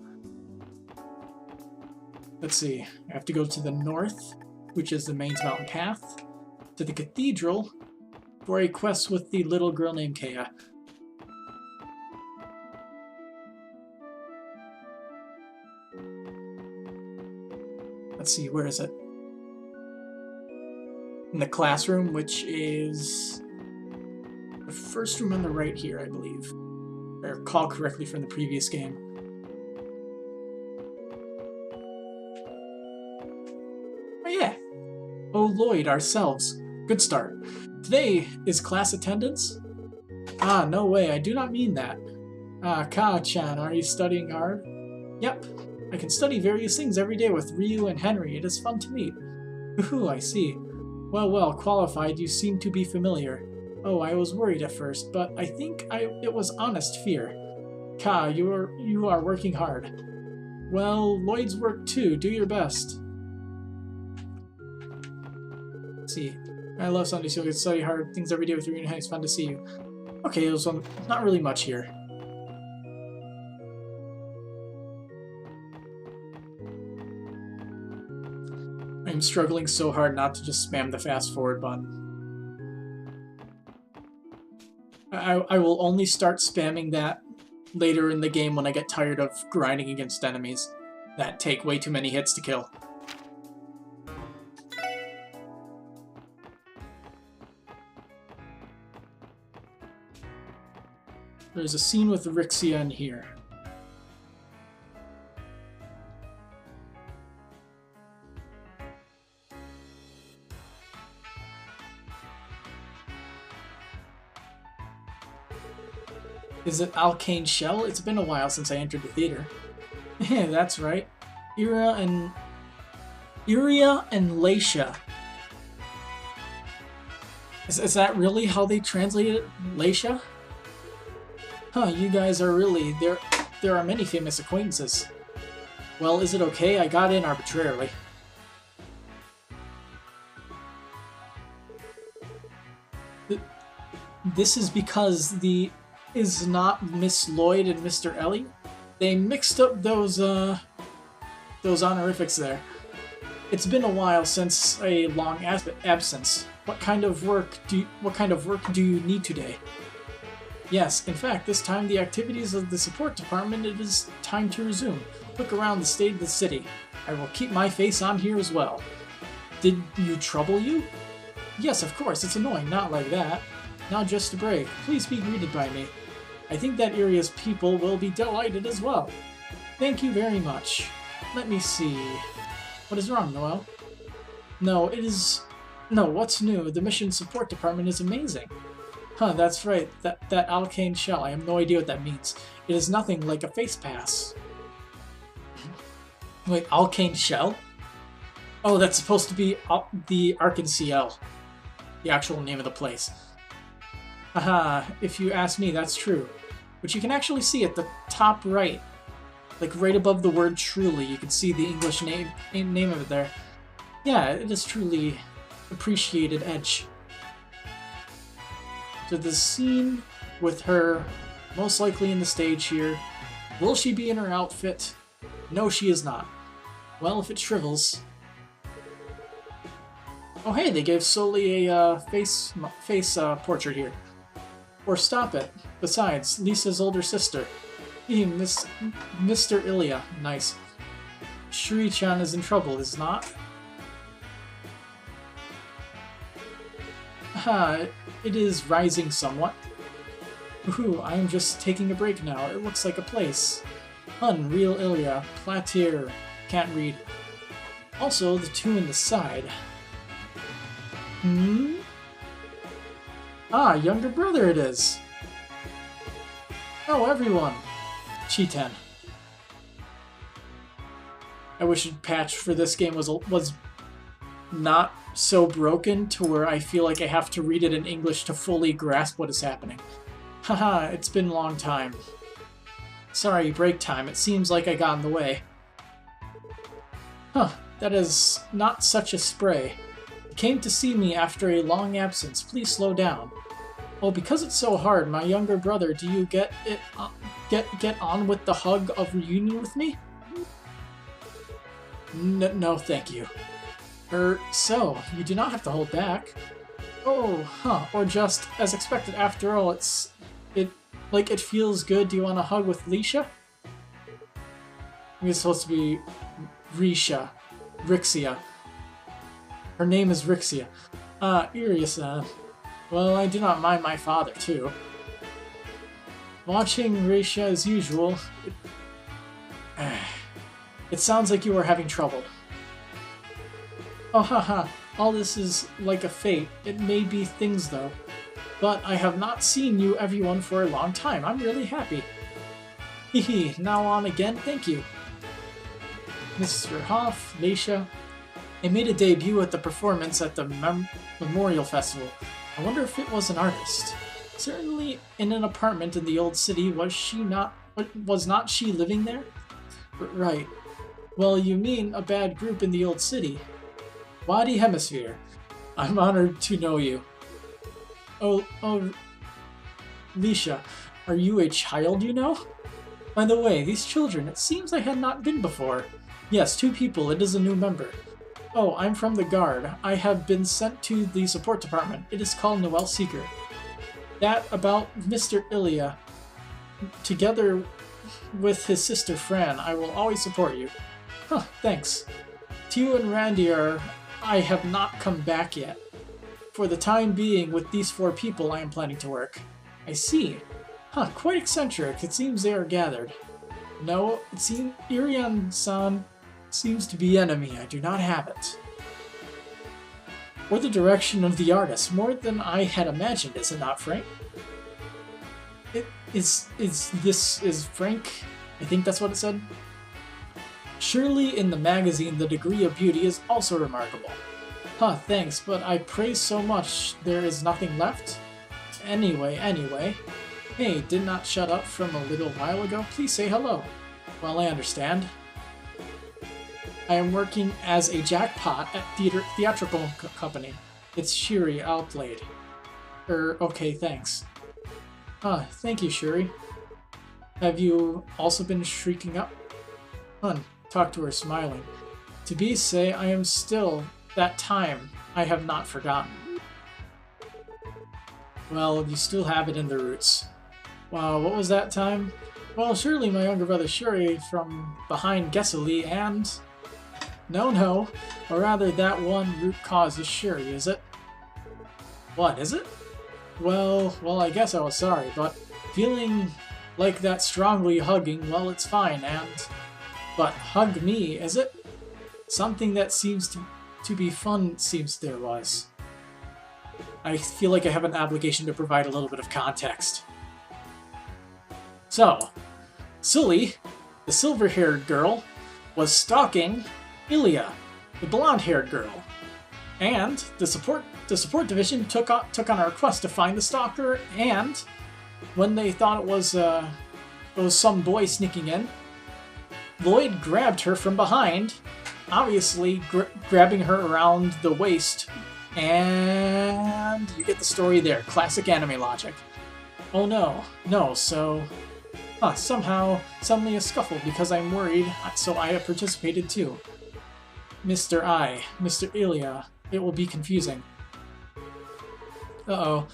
Let's see. I have to go to the north, which is the Mains Mountain Path. To the cathedral, for a quest with the little girl named Kea. Let's see, where is it? In the classroom, which is the first room on the right here, I believe. If I recall correctly from the previous game. Oh yeah! Oh Lloyd, ourselves. Good start. Today is class attendance? Ah, no way, I do not mean that. Ah, Ka-chan, are you studying hard? Yep, I can study various things every day with Ryu and Henry. It is fun to meet. Ooh, I see. Well, qualified, you seem to be familiar. Oh, I was worried at first, but I think it was honest fear. Ka, you are working hard. Well, Lloyd's work too. Do your best. Let's see. I love Sunday, so you can study hard things every day with Ryu and Henry. It's fun to see you. Okay, there's not really much here. I'm struggling so hard not to just spam the fast forward button. I will only start spamming that later in the game when I get tired of grinding against enemies that take way too many hits to kill. There's a scene with Rixia in here. Is it Arcane Shell? It's been a while since I entered the theater. Yeah, that's right. Iria and Laisha. Is that really how they translated it? Laisha? Huh, you guys are really... There are many famous acquaintances. Well, is it okay? I got in arbitrarily. This is because the... is not Miss Lloyd and Mr. Ellie. They mixed up those honorifics there. It's been a while since a long absence. What kind of work do you need today? Yes, in fact, this time the activities of the support department, it is time to resume. Look around the state of the city. I will keep my face on here as well. Did you trouble you? Yes, of course, it's annoying, not like that. Now just a break. Please be greeted by me. I think that area's people will be delighted as well. Thank you very much. Let me see. What is wrong, Noel? No, what's new? The mission support department is amazing. Huh, that's right. That Arcane Shell. I have no idea what that means. It is nothing like a face pass. Wait, Arcane Shell? Oh, that's supposed to be the Arkansas, the actual name of the place. Haha, if you ask me, that's true. But you can actually see at the top right, like right above the word truly, you can see the English name of it there. Yeah, it is truly appreciated edge. So the scene with her, most likely in the stage here. Will she be in her outfit? No, she is not. Well, if it shrivels. Oh hey, they gave Sully a face portrait here. Or stop it. Besides, Lisa's older sister. Mr. Ilya. Nice. Shuri-chan is in trouble, is not? Haha, it is rising somewhat. Ooh, I am just taking a break now. It looks like a place. Unreal Ilya. Platir. Can't read. Also, the two in the side. Ah, younger brother it is. Oh, everyone. Cheetan. I wish a patch for this game was not so broken to where I feel like I have to read it in English to fully grasp what is happening. Haha, it's been a long time. Sorry, break time. It seems like I got in the way. Huh, that is not such a spray. You came to see me after a long absence. Please slow down. Oh, because it's so hard, my younger brother, do you get on with the hug of reunion with me? No, thank you. So, you do not have to hold back. Oh, huh. Or just as expected. After all, it feels good. Do you want a hug with Leisha? I think it's supposed to be Risha. Rixia. Her name is Rixia. Iria-san. Well, I do not mind my father, too. Watching Risha as usual, it sounds like you are having trouble. Oh, haha. All this is like a fate. It may be things, though. But I have not seen you everyone for a long time. I'm really happy. Hehe, now on again, thank you. Mr. Hoff, Leisha. I made a debut at the performance at the Memorial Festival. I wonder if it was an artist. Certainly in an apartment in the old city, was not she living there? Right. Well, you mean a bad group in the old city. Wadi Hemisphere. I'm honored to know you. Oh, Leisha, are you a child you know? By the way, these children, it seems I had not been before. Yes, 2 people, it is a new member. Oh, I'm from the Guard. I have been sent to the support department. It is called Noel Seeker. That about Mr. Ilya. Together with his sister Fran, I will always support you. Huh, thanks. Tio and Randy I have not come back yet. For the time being, with these 4 people, I am planning to work. I see. Huh, quite eccentric. It seems they are gathered. No, it seems Irian-san seems to be enemy. I do not have it. Or the direction of the artist, more than I had imagined, is it not, Frank? Is Frank? I think that's what it said. Surely in the magazine, the degree of beauty is also remarkable. Huh, thanks, but I praise so much there is nothing left? Anyway. Hey, did not shut up from a little while ago? Please say hello. Well, I understand. I am working as a jackpot at theatrical company. It's Shiri outplayed. Okay, thanks. Thank you, Shuri. Have you also been shrieking up? Hun, talk to her, smiling. To be say, I am still that time. I have not forgotten. Well, you still have it in the roots. Wow, what was that time? Well, surely my younger brother Shuri from behind Gesali and... No, or rather that one root cause is Shuri, is it? What, is it? Well, I guess I was sorry, but feeling like that strongly hugging, well, it's fine, but hug me, is it? Something that seems to be fun seems there was. I feel like I have an obligation to provide a little bit of context. So, Sully, the silver-haired girl, was stalking Ilya, the blonde-haired girl, and the support division took on a request to find the stalker. And when they thought it was some boy sneaking in, Lloyd grabbed her from behind, obviously grabbing her around the waist, and you get the story there. Classic anime logic. Oh no, so. Somehow, suddenly a scuffle because I'm worried, so I have participated too. Mr. Ilya, it will be confusing. On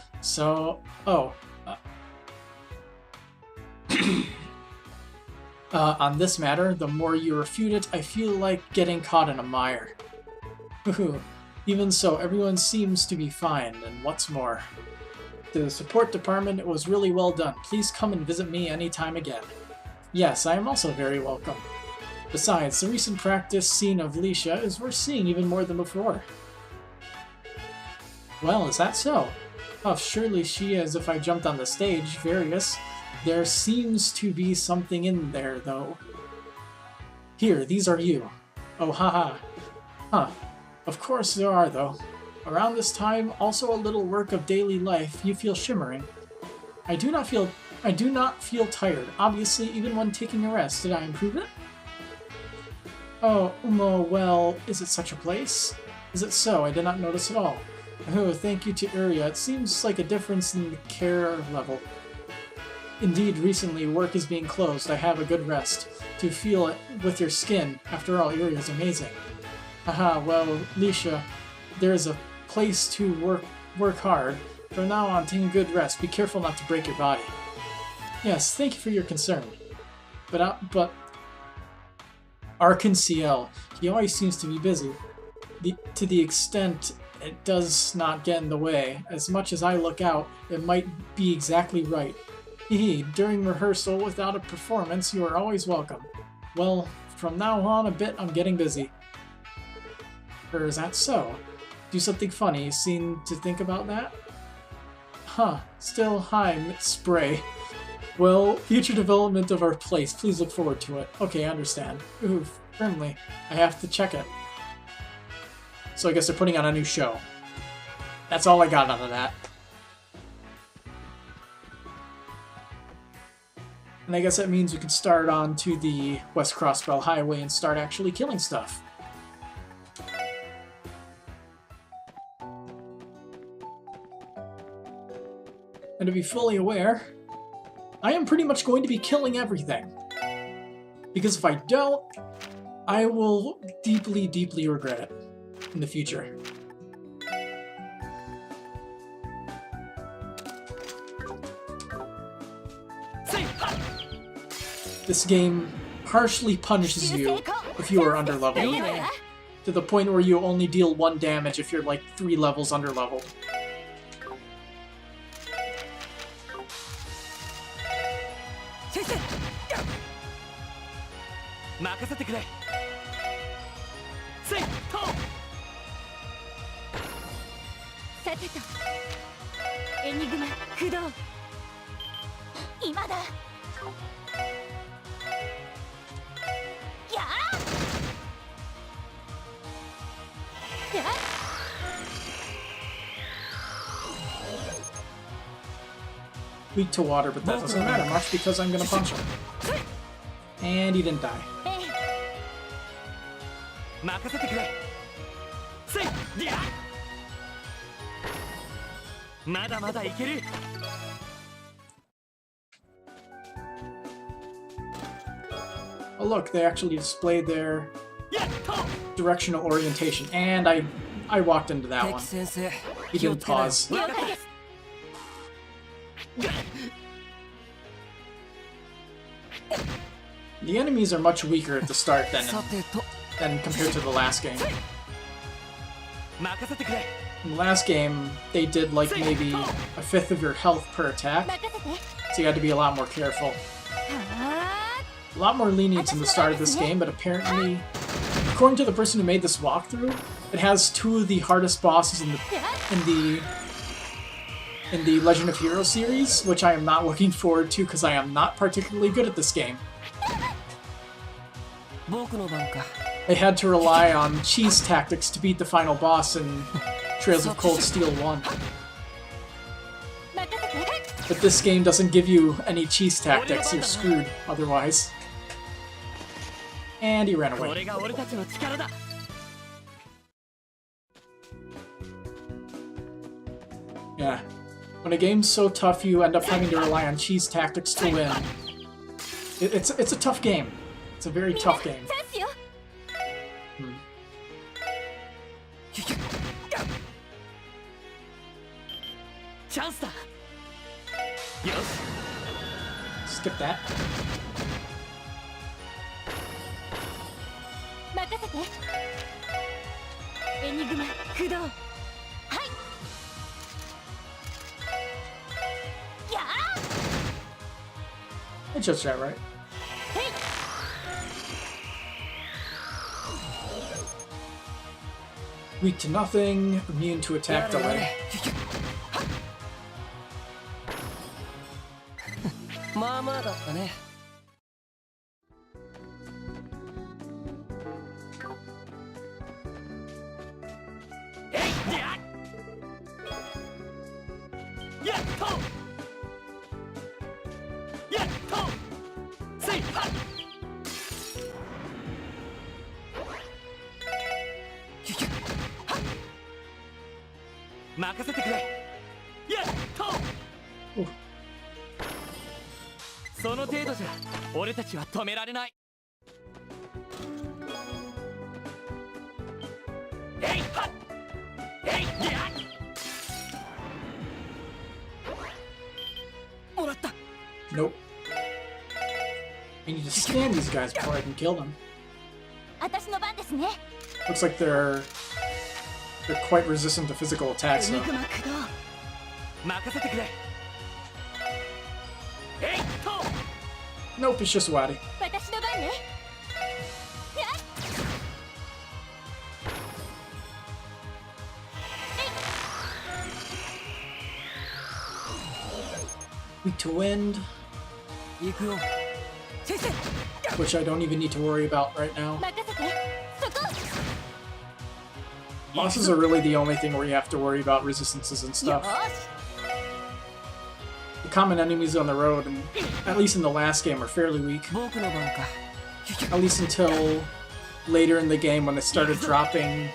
this matter, the more you refute it, I feel like getting caught in a mire. Even so, everyone seems to be fine, and what's more, the support department, it was really well done. Please come and visit me anytime again. Yes, I am also very welcome. Besides, the recent practice scene of Leisha is worth seeing even more than before. Well, is that so? Oh, surely she is if I jumped on the stage, various. There seems to be something in there, though. Here, these are you. Oh, haha. Huh. Of course there are, though. Around this time, also a little work of daily life, you feel shimmering. I do not feel tired. Obviously, even when taking a rest. Did I improve it? Oh, well, is it such a place? Is it so? I did not notice at all. Oh, thank you to Uria. It seems like a difference in the care level. Indeed, recently, work is being closed. I have a good rest. To feel it with your skin. After all, Uria is amazing. Haha, well, Leisha, there is a place to work work hard. From now on, take a good rest. Be careful not to break your body. Yes, thank you for your concern. But Arkan CL, he always seems to be busy. To the extent it does not get in the way. As much as I look out, it might be exactly right. Hehe, during rehearsal without a performance, you are always welcome. Well, from now on a bit, I'm getting busy. Or is that so? Do something funny, seem to think about that? Huh, still, hi, Miss Spray. Well, future development of our place, please look forward to it. Okay, I understand. Ooh, firmly. I have to check it. So I guess they're putting on a new show. That's all I got out of that. And I guess that means we can start on to the West Crossbell Highway and start actually killing stuff. And to be fully aware, I am pretty much going to be killing everything. Because if I don't, I will deeply, deeply regret it in the future. This game harshly punishes you if you are underleveled, to the point where you only deal 1 damage if you're like 3 levels underleveled. Weak to water, but that doesn't matter much because I'm gonna punch him. And he didn't die. Oh look, they actually displayed their directional orientation, and I walked into that one. He didn't pause. The enemies are much weaker at the start than compared to the last game. In the last game, they did like maybe 1/5 of your health per attack, so you had to be a lot more careful. A lot more lenience in the start of this game, but apparently, according to the person who made this walkthrough, it has 2 of the hardest bosses in the Legend of Heroes series, which I am not looking forward to because I am not particularly good at this game. I had to rely on cheese tactics to beat the final boss in Trails of Cold Steel 1. But this game doesn't give you any cheese tactics, you're screwed otherwise. And he ran away. Yeah. When a game's so tough you end up having to rely on cheese tactics to win. It's a tough game. It's a very tough game. Skip that. I judged that right. Weak to nothing, immune to attack delay. Ooh. その程度じゃ俺たちは止められない。えいはっえいやっ Nope. I need to scan these guys before I can kill them. 私の番ですね。 Looks like they're quite resistant to physical attacks, エニ though. グマ駆動任せてくれ。えいっと Nope, it's just Waddy. 私の番ね。やっ Weak to wind, 行くよ先生。 which I don't even need to worry about right now. 任せて。そこ。 Bosses are really the only thing where you have to worry about resistances and よ stuff. ーし。 The common enemies on the road, and at least in the last game, are fairly weak. 僕の番か。 At least until later in the game when they started dropping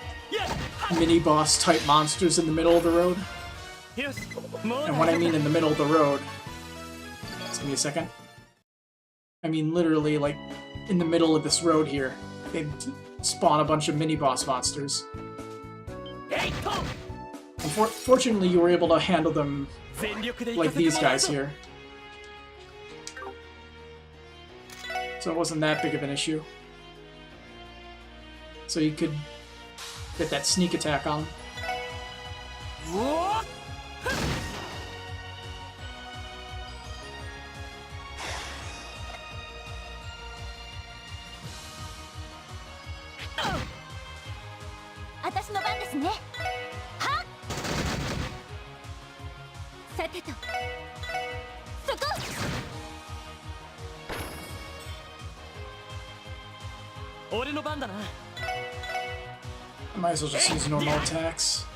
mini boss type monsters in the middle of the road. よしもう And what I mean in the middle of the road, just give me a second. I mean literally like in the middle of this road here, they spawn a bunch of mini boss monsters. えいっと Fortunately, you were able to handle them 全力で行 like かせて these もらう guys ぞ here. So it wasn't that big of an issue. So you could get that sneak attack on. うおっ 私の番ですね。はっ。さてと。そこ。 俺の番だな。 I might as well just use normal attacks.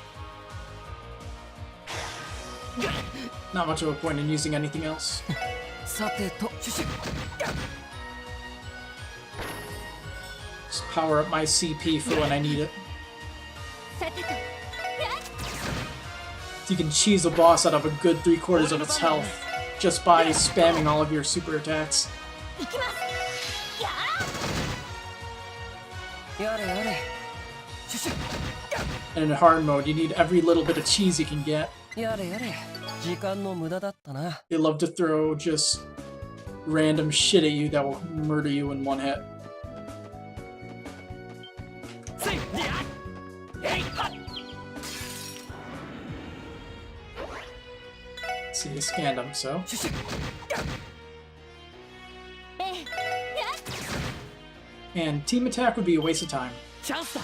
Not much of a point in using anything else. さてとシュシュ Just power up my CP for when I need it. さてと。やっ。 You can cheese a boss out of a good 3/4 of its health just by spamming all of your super attacks. 行きます。やあ。 やれやれシュシュ And in hard mode, you need every little bit of cheese you can get. やれやれ時間の無駄だったな。 They love to throw just random shit at you that will murder you in one hit. せいやえいはっ See, you scanned them, so. シュシュ ええ。やっ。 And team attack would be a waste of time. チャンスだ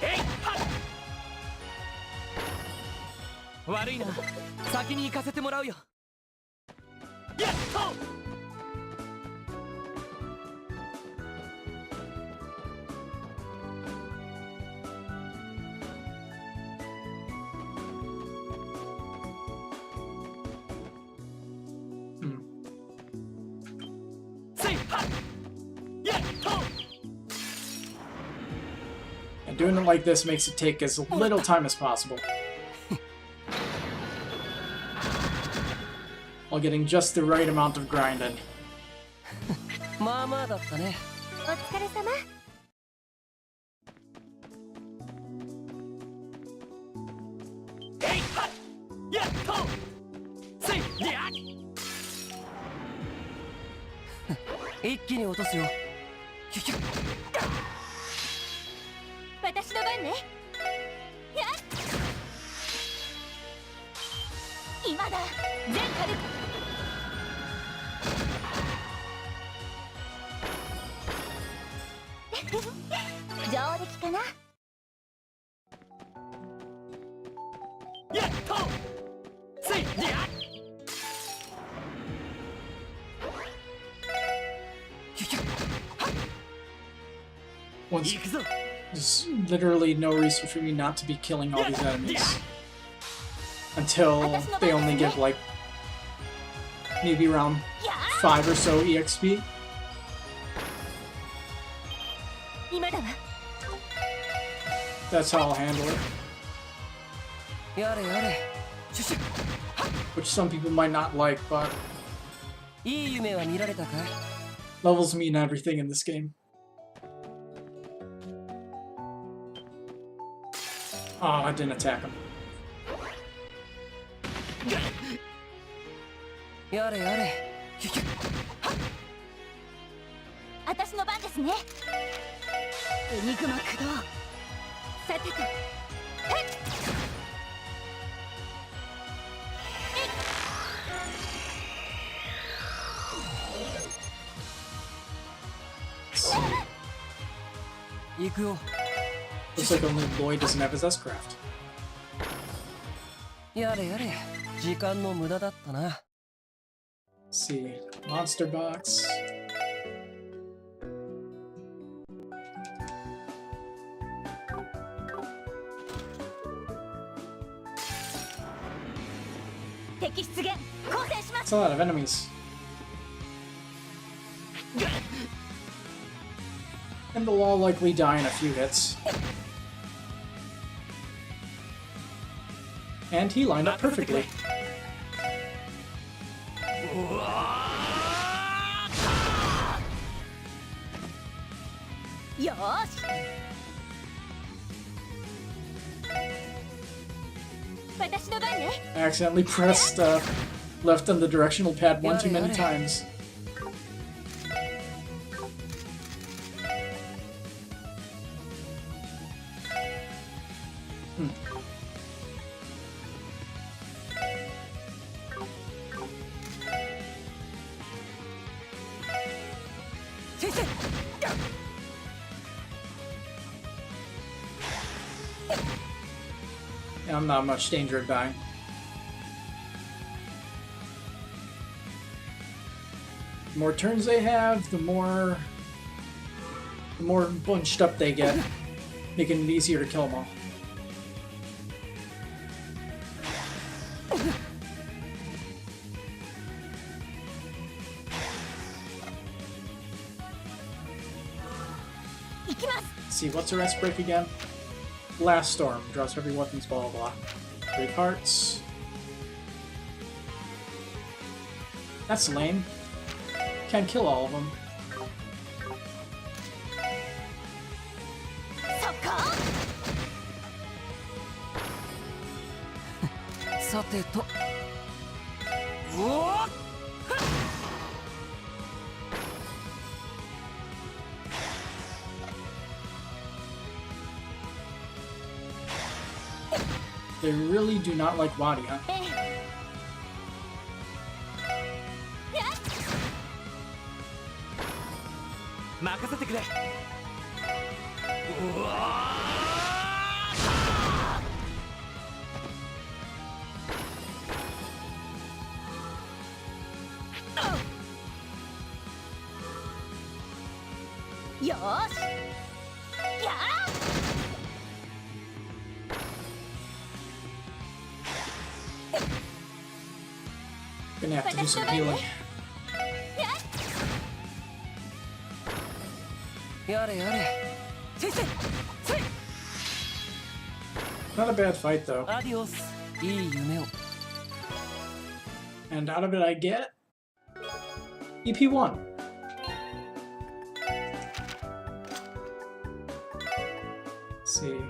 えいはっ悪いな先に行かせてもらうよやっと せいはっやっと And doing it like this makes it take as little time as possible. While getting just the right amount of grinding. まあまあだったねお疲れ様。 えいはっやっとせいやっ一気に落とすよヒュヒュ私の番ね。やっ。今だ。全火力。上出来かな。やっとせいやっヒュヒュ Once, 行くぞ there's literally no reason for me not to be killing all these enemies. Until they only give like maybe around や 5 or so EXP. 今だわ。 That's how I'll handle it. やれやれシュシュ Which some people might not like, but いい夢は見られたかい levels mean everything in this game. Oh, I didn't attack him. やれやれ。私の番ですね。エニグマ駆動。さてと。行くよ。Looks like only Lloyd doesn't have his S-craft. やれやれ。時間の無駄だったな。Let's see. Monster box. That's a lot of enemies. And they'll all likely die in a few hits. And he lined up perfectly. I accidentally pressed left on the directional pad one too many times. I'm not much danger of dying. The more turns they have, the more bunched up they get, making it easier to kill them all. Let's see, what's her S break again? Blast Storm. Draws heavy weapons, blah blah blah. 3 hearts. That's lame. Can't kill all of them. They really do not like Wadi, huh? Gonna have to do some healing. Not a bad fight though. And out of it I get EP1. Let's see.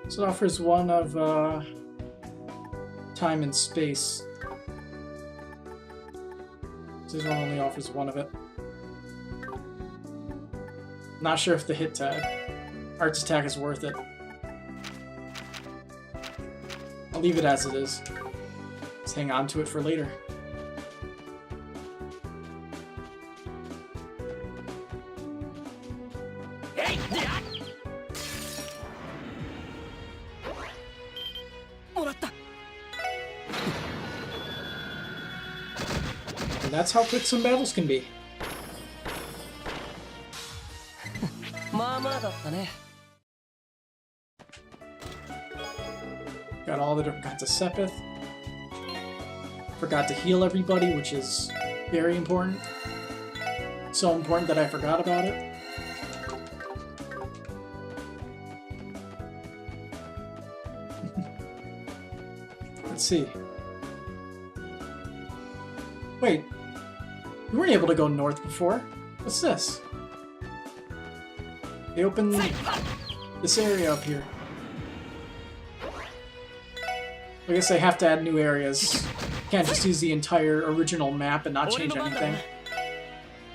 So it offers one of time and space. This one only offers one of it. Not sure if the hit tag, Arts attack is worth it. I'll leave it as it is. Let's hang on to it for later. And that's how quick some battles can be. Got all the different kinds of Sepith. Forgot to heal everybody, which is very important. So important that I forgot about it. Let's see. Wait, we weren't able to go north before. What's this? They opened this area up here. I guess they have to add new areas Can't just use the entire original map and not 俺 change の番だな anything.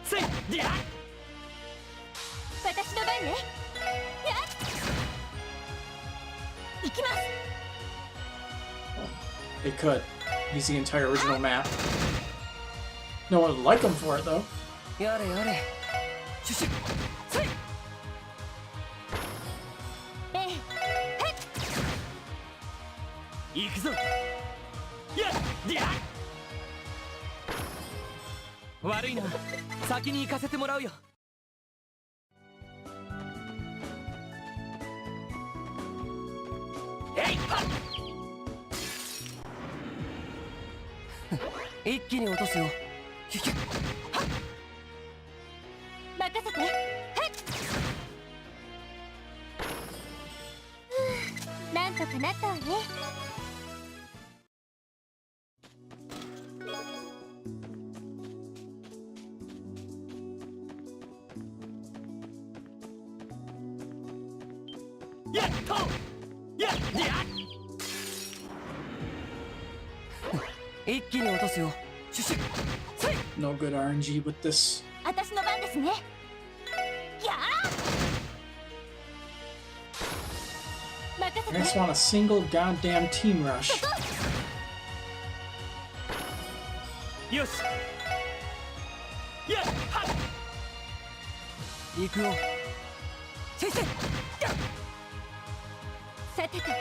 せいりゃ私の番ね。やっ行きます。 They could use the entire original map. No one would like them for it though. やれやれシュシュせいええ、行くぞやりゃ悪いな先に行かせてもらうよえいはっ一気に落とすよヒュヒュはっ任せて。はい。なんとかなったわね。やっとやっりゃ一気に落とすよシュシュせい No good RNG with this. 私の番ですね。やあ。任せ I て。 just want a single goddamn team rush. よしやっはっ行くよ先生やっさてと。やっ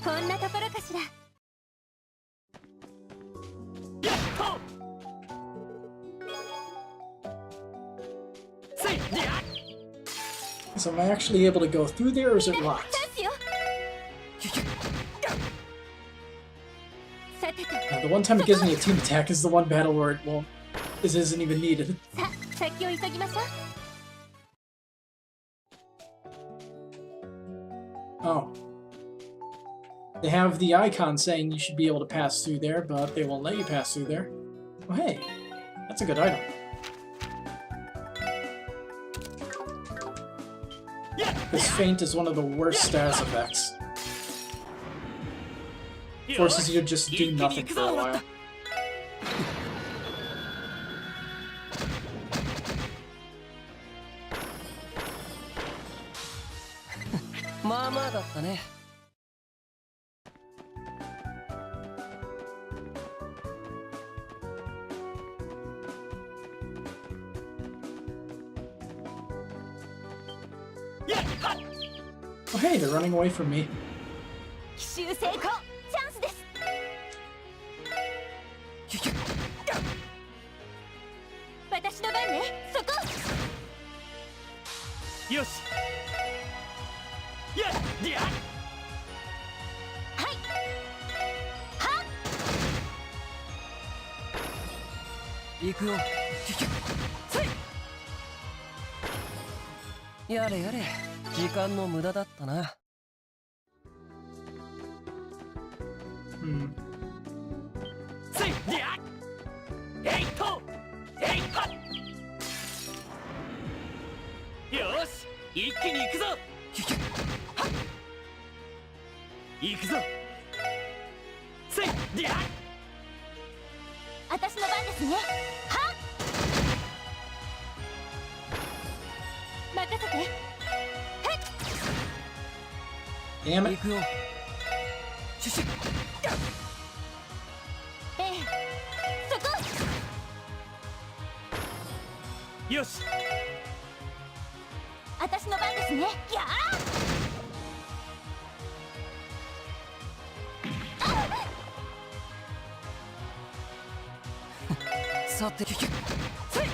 こんなところかしら。やっとせいりゃ So am I actually able to go through there or is it チャ locked? ンスよ。ヒュヒュやっさてと。 The one time it gives me a team attack is the one battle where it isn't even needed. さあ、先を急ぎましょう。 Oh. They have the icon saying you should be able to pass through there, but they won't let you pass through there. Oh hey, that's a good item. This feint is one of the worst status effects. Forces you to just do nothing for a while. まあまあだったねやっはっ Oh hey, they're running away from me. 奇襲成功。チャンスです。ヒュヒュやっ私の番ね。そこ。よしやっりゃはい。はっ。行くよヒュヒュせいやれやれ時間の無駄だったな Hmm. せいりゃえいとえいはっよし一気に行くぞヒュヒュはっ行くぞせいりゃ私の番ですね。はっ。任せて。はい。 Damn 行 it. くよシュシュやっええ、そこ。よし私の番ですね。やあ。さてヒュヒュせい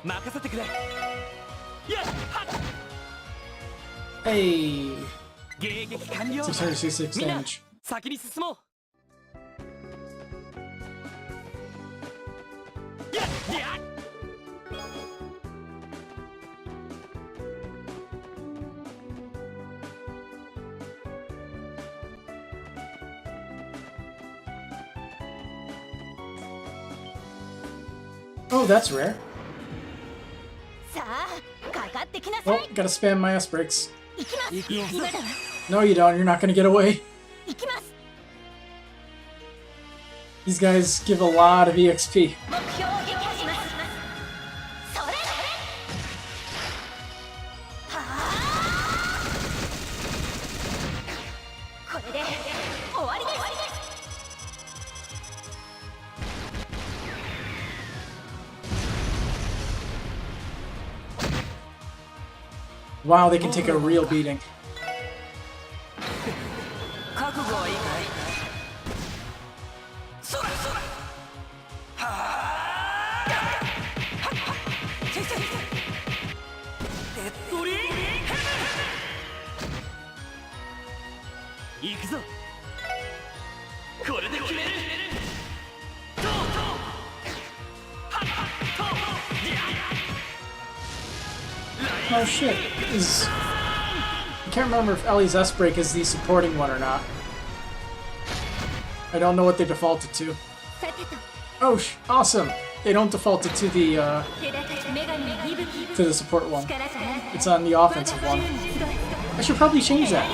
任せてくれやっはっ Hey. 迎撃完了 666みんな damage. 先に進もうやっやっ Oh, that's rare. さあ、かかってきなさい。 Oh, gotta spam my S brakes. 行きます。行くよ。今だわ。 No, you don't. You're not gonna get away. 行きます。 These guys give a lot of EXP. 目標を撃破します。それ。はあ。これで終わりです。 Wow, they can take a real beating. 覚悟はいいかい。そらそら。はあ。先生。デッドリー。行くぞ。これで決める。トートー。はっトー。Oh shit. I can't remember if Ellie's S-Break is the supporting one or not. I don't know what they defaulted to. Oh, awesome! They don't default it to the support one. It's on the offensive one. I should probably change that.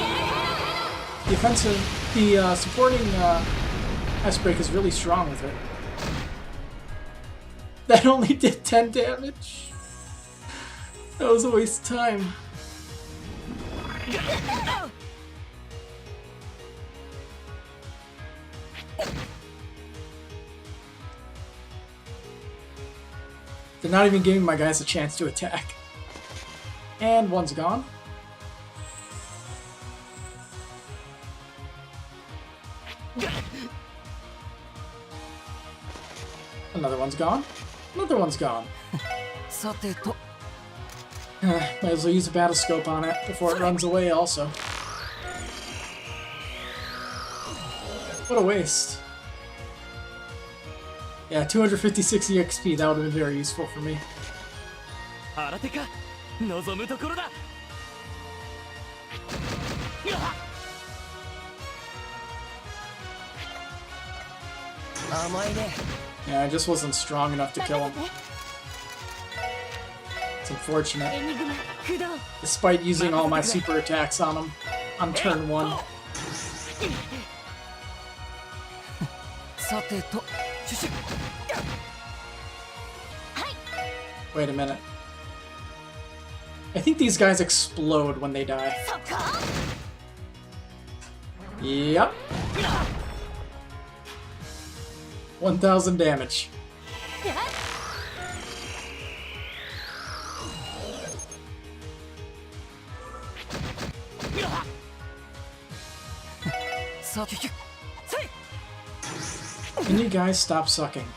The supporting S-Break is really strong with it. That only did 10 damage. That was a waste of time. They're not even giving my guys a chance to attack. And one's gone. Another one's gone. Another one's gone. Might as well use a battle scope on it before it runs away also. What a waste. Yeah, 256 EXP, that would have been very useful for me. Yeah, I just wasn't strong enough to kill him. It's unfortunate. Despite using all my super attacks on him on turn 1. Wait a minute. I think these guys explode when they die. Yep. 1,000 damage. Can you guys stop sucking?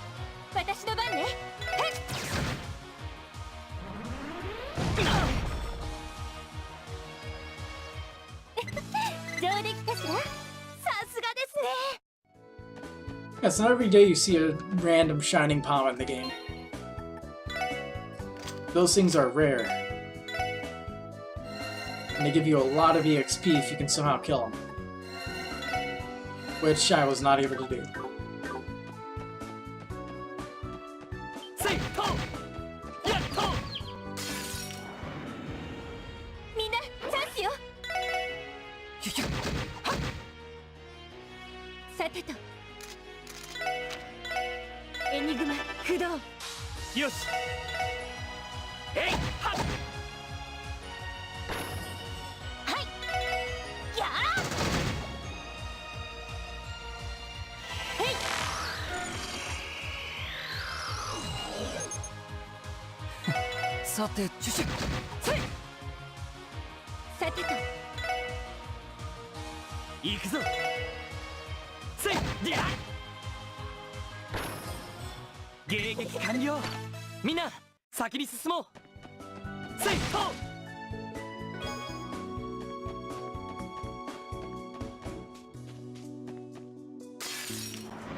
Yeah, it's not every day you see a random shining palm in the game. Those things are rare. And they give you a lot of EXP if you can somehow kill them. Which I was not able to do.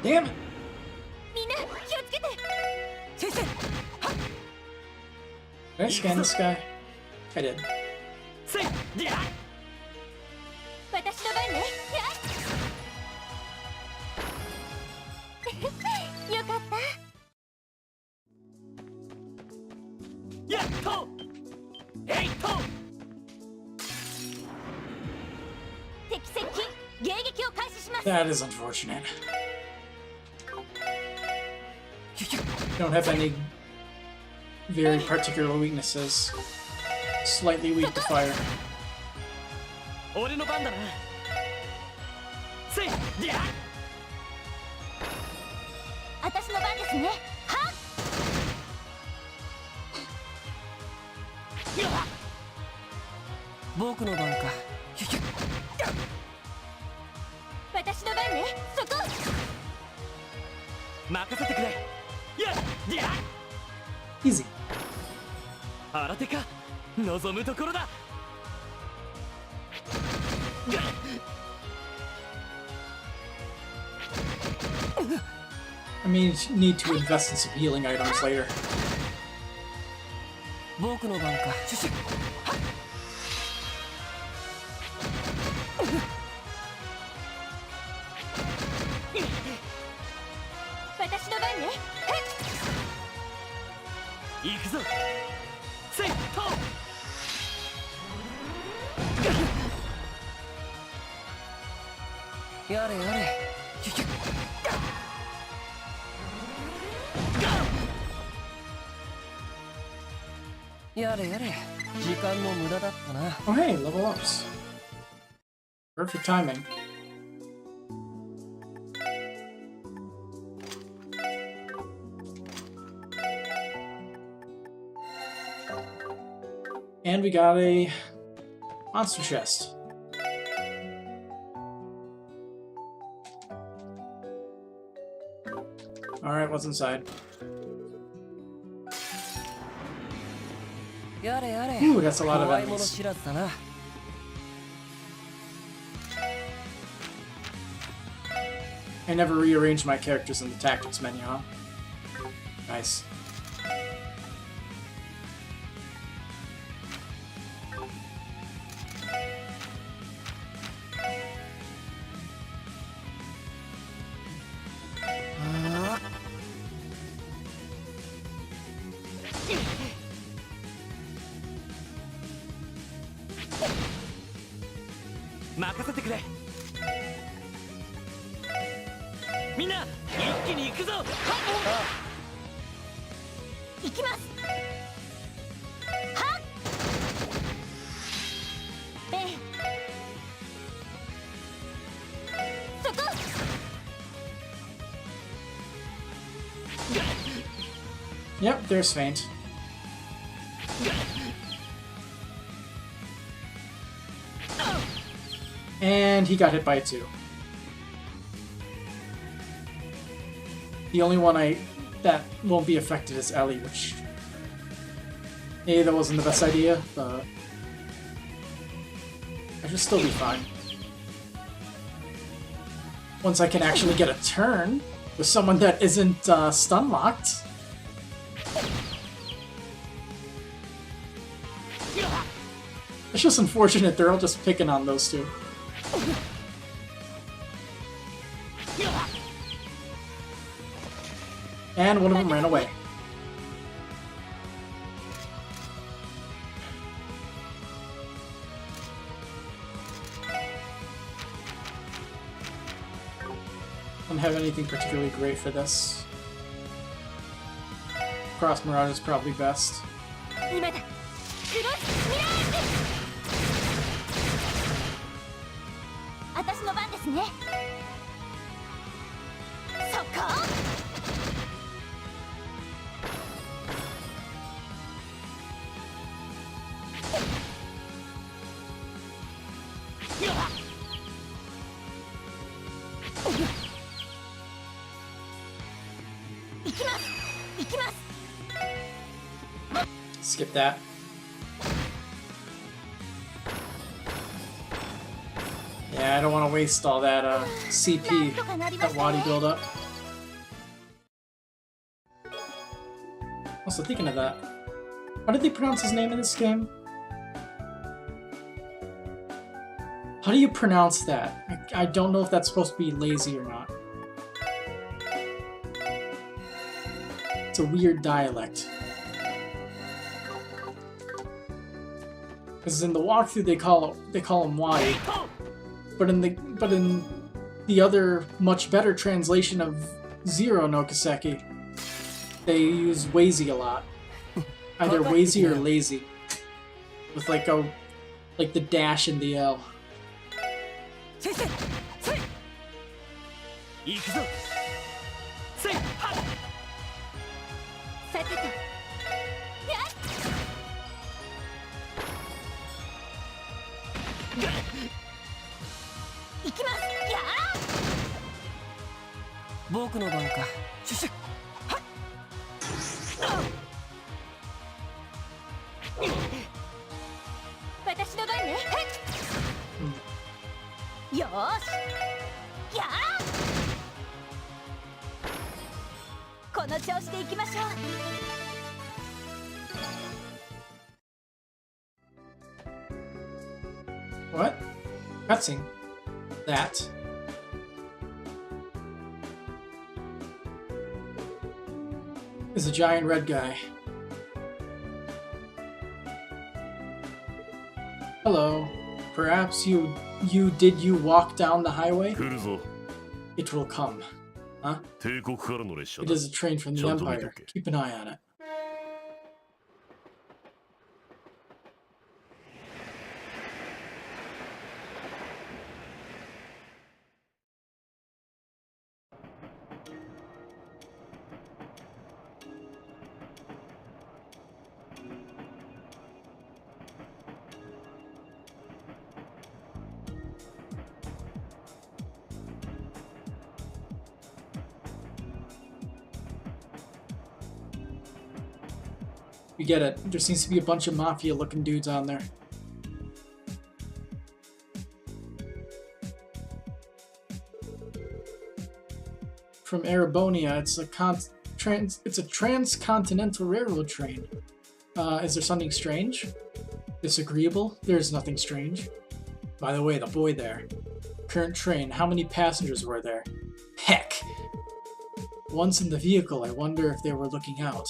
Damn it! Did I scan this guy? I did. That is unfortunate. Don't have any very particular weaknesses. Slightly weak to fire. 俺の番だな。せい、りゃ。私の番ですね。はっ。僕の番か。私の番ね。そこ。任せてくれ。や、りゃ。Easy. 新手か。望むところだ。I mean, you need to invest in some healing items later. 僕の番か。シュシュ。私の番ね。行くぞ。せい、と。やれやれ。やれやれ。時間の無駄だったな。Oh hey, level ups. Perfect timing. And we got a monster chest. Alright, what's inside? やれやれ。 Ooh, that's a lot of 怖いもの enemies. 知らずだな。I never rearranged my characters in the tactics menu, huh? Nice. Uh, 任せてくれ。みんな一気に行くぞ。行きます。はっ。そこ。 Yep, there's Faint. And he got hit by it too. The only one that won't be affected is Ellie, which maybe that wasn't the best idea, but I should still be fine. Once I can actually get a turn with someone that isn't stun locked. It's just unfortunate they're all just picking on those two. And one of them ran away. Don't have anything particularly great for this. Cross Mirage is probably best. 今だ。クロスミラージュ。私の番ですね。そこ。 Skip that. Yeah, I don't want to waste all that CP that Wadi build up. Also, thinking of that, how did they pronounce his name in this game? How do you pronounce that? I don't know if that's supposed to be lazy or not. It's a weird dialect. Because in the walkthrough they call him Wadi. But in the other much better translation of Zero no Kiseki, they use Wazy a lot. Either Wazy or Lazy. With like the dash and the L. What? Cutscene. That. Is a giant red guy. Hello. Perhaps you walk down the highway? It will come. Huh? It is a train from the Empire. Keep an eye on it. We get it. There seems to be a bunch of mafia-looking dudes on there. From Erebonia, it's a transcontinental railroad train. Is there something strange? Disagreeable? There's nothing strange. By the way, the boy there. Current train. How many passengers were there? Heck! Once in the vehicle, I wonder if they were looking out.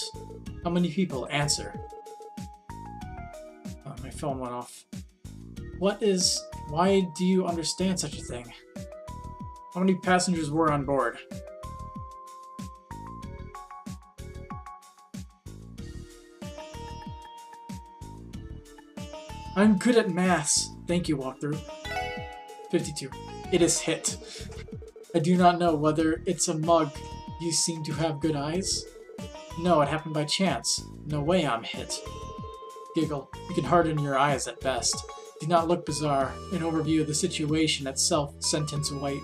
How many people? Answer. Oh, my phone went off. Why do you understand such a thing? How many passengers were on board? I'm good at maths. Thank you, walkthrough. 52. It is hit. I do not know whether it's a mug. You seem to have good eyes. No, it happened by chance. No way I'm hit. Giggle. You can harden your eyes at best. Do not look bizarre. An overview of the situation itself, sentence white.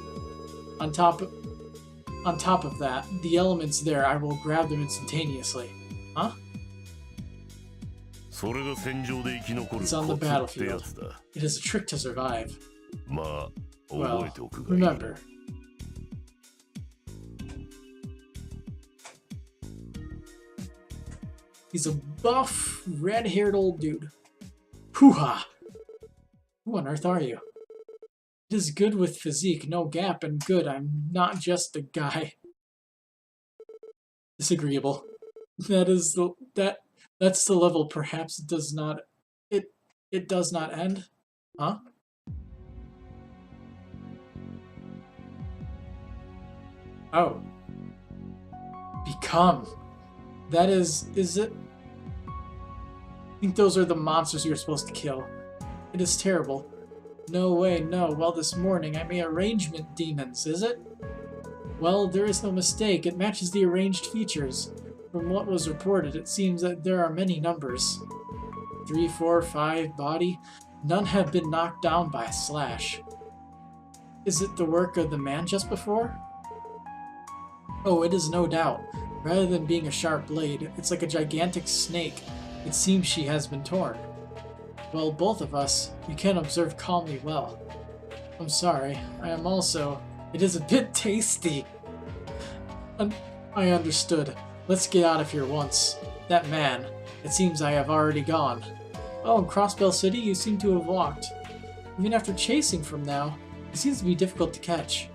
On top of that, the elements there, I will grab them instantaneously. Huh? It's on the battlefield. It is a trick to survive. Well, remember. He's a buff, red-haired old dude. Hoo-ha! Who on earth are you? It is good with physique, no gap, and good. I'm not just a guy. Disagreeable. That's the level. Perhaps it does not. It does not end. Huh? Oh. Become. That is it? I think those are the monsters you're supposed to kill. It is terrible. No way, no. Well, this morning I made arrangement demons, is it? Well, there is no mistake. It matches the arranged features. From what was reported, it seems that there are many numbers. 3, 4, 5, body. None have been knocked down by a slash. Is it the work of the man just before? Oh, it is no doubt. Rather than being a sharp blade, it's like a gigantic snake. It seems she has been torn. Well, both of us, you can observe calmly well. I'm sorry, I am also... It is a bit tasty. I understood. Let's get out of here once. That man, it seems I have already gone. Oh, in Crossbell City, you seem to have walked. Even after chasing from now, he seems to be difficult to catch.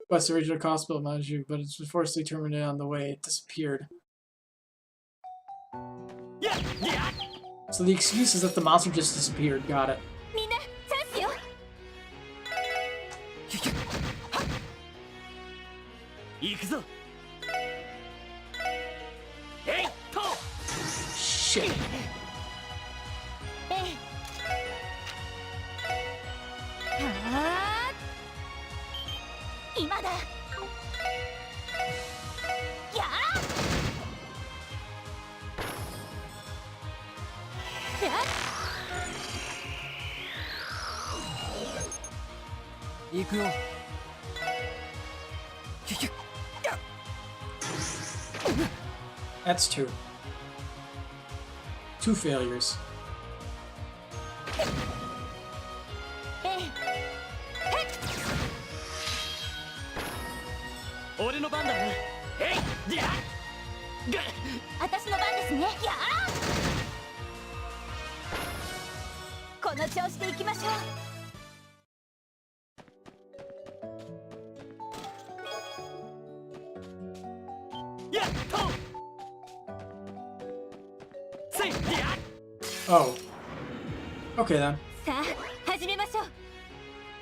Quest the original Crossbell Maju, but it's forcibly terminated on the way. It disappeared. So the excuse is that the monster just disappeared. Got it. みんなチャンスよ。行くぞ。えいと。Shit. ええ。はあ。今だ。やあ。やあ。行くよ。That's two. Two failures. ええ。俺の番だな。えい。や。私の番ですね。やあ。この調子でいきましょう。やっと。せい。や。 Oh. Okay then. さあ始めましょう。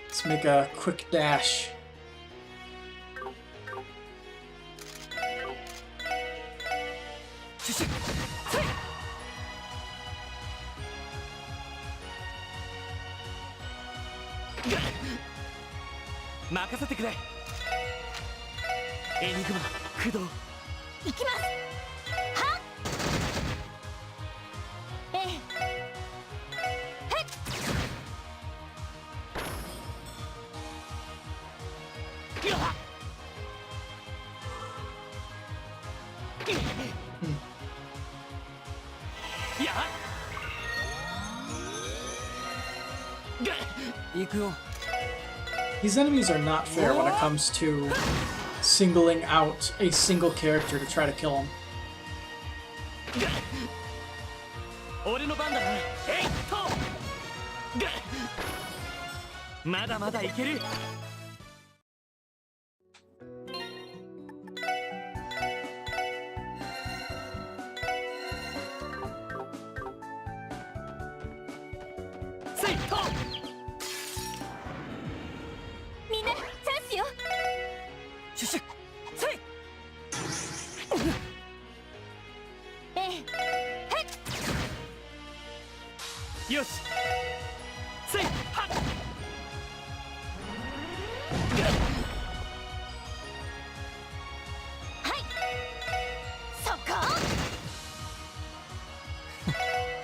Let's make a quick dash. シュシュ。せい。任せてくれ。エニグマ駆動。いきます。はっ。ええ。はっ。やっ。やっ。行くよ。 These enemies are not fair when it comes to singling out a single character to try to kill him. 俺の番だな。えいと。まだまだいける。せいと。みんなチャンスよ。シュシュ。せい。ええ。はっ。よし。せい。はっ。はい。そこ。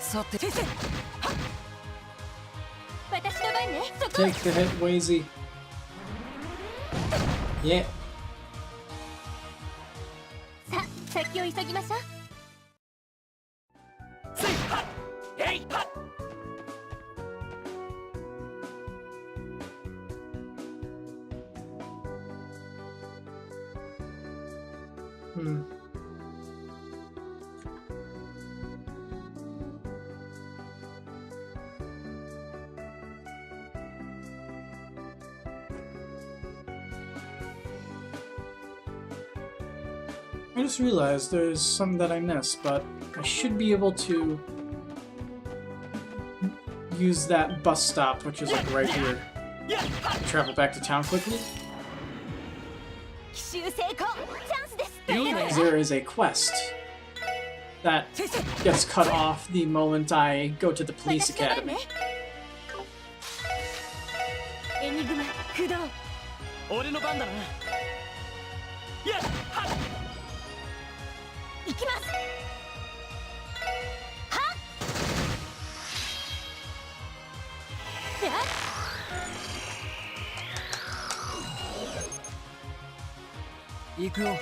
さて。先生。私の番ね。そこ。 Take the hit, Wazy. Yeah. さあ先を急ぎましょう。せい。はっ。えい。はっ。 Hmm. I just realized there's some that I missed, but I should be able to use that bus stop, which is like right here, to travel back to town quickly. 奇襲成功。チャンスです。 Because there is a quest that gets cut off the moment I go to the police 私の番 academy. ね。エニグマ駆動。俺の番だな。やっ。はっ。 いきます。はっ。やっ。行くよ。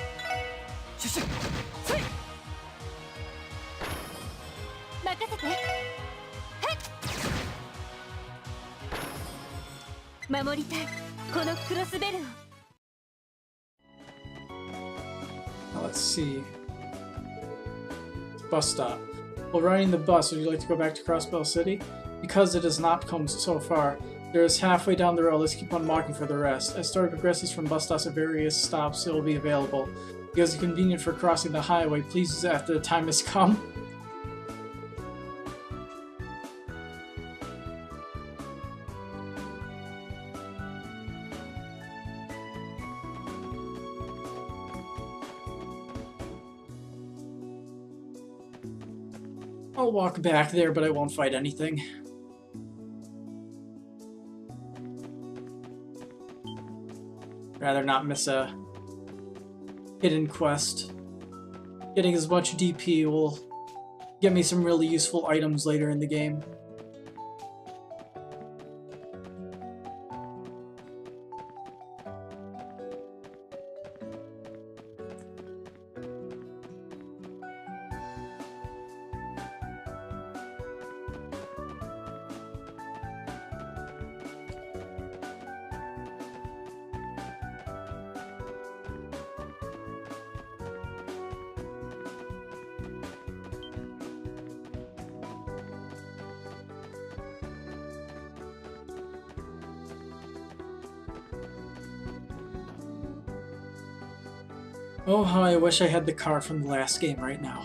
シュシュ。せい。任せて。はっ。守りたいこのクロスベルを。 Now let's see. Bus stop. While riding the bus, would you like to go back to Crossbell City? Because it has not come so far, there is halfway down the road. Let's keep on walking for the rest. As story progresses from bus stops at various stops, it will be available. Because it's convenient for crossing the highway, please use it after the time has come. I'll walk back there, but I won't fight anything. Rather not miss a hidden quest. Getting as much DP will get me some really useful items later in the game. Oh, how I wish I had the car from the last game right now.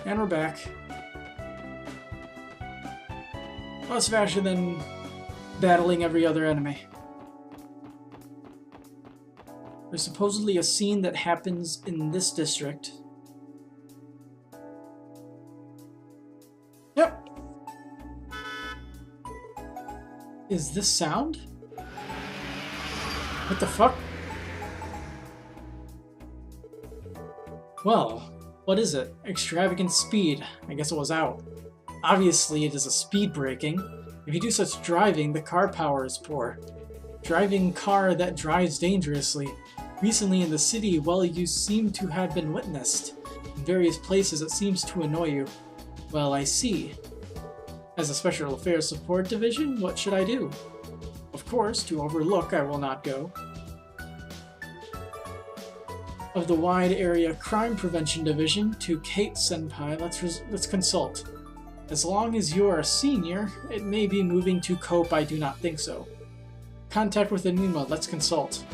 And we're back. Less faster than battling every other enemy. There's supposedly a scene that happens in this district. Yep. Is this sound? What the fuck? Well, what is it? Extravagant speed. I guess it was out. Obviously, it is a speed breaking. If you do such driving, the car power is poor. Driving car that drives dangerously. Recently in the city, well, you seem to have been witnessed. In various places, it seems to annoy you. Well, I see. As a Special Affairs Support Division, what should I do? Of course, to overlook, I will not go. Of the Wide Area Crime Prevention Division, to Kate Senpai, let's consult. As long as you are a senior, it may be moving to Cope, I do not think so. Contact with Enigma, let's consult.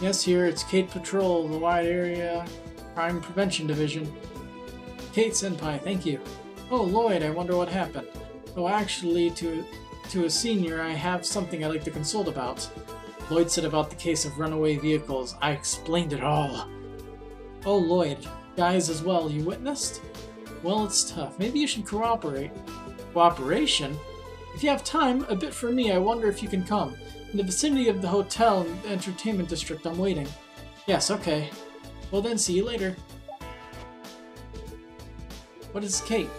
Yes, here, it's Kate Patrol, the Wide Area Crime Prevention Division. Kate Senpai, thank you. Oh, Lloyd, I wonder what happened. Oh, actually, to a senior, I have something I'd like to consult about. Lloyd said about the case of runaway vehicles. I explained it all. Oh, Lloyd, guys as well, you witnessed? Well, it's tough. Maybe you should cooperate. Cooperation? If you have time, a bit for me, I wonder if you can come. In the vicinity of the hotel and the entertainment district, I'm waiting. Yes, okay. Well then, see you later. What is Kate?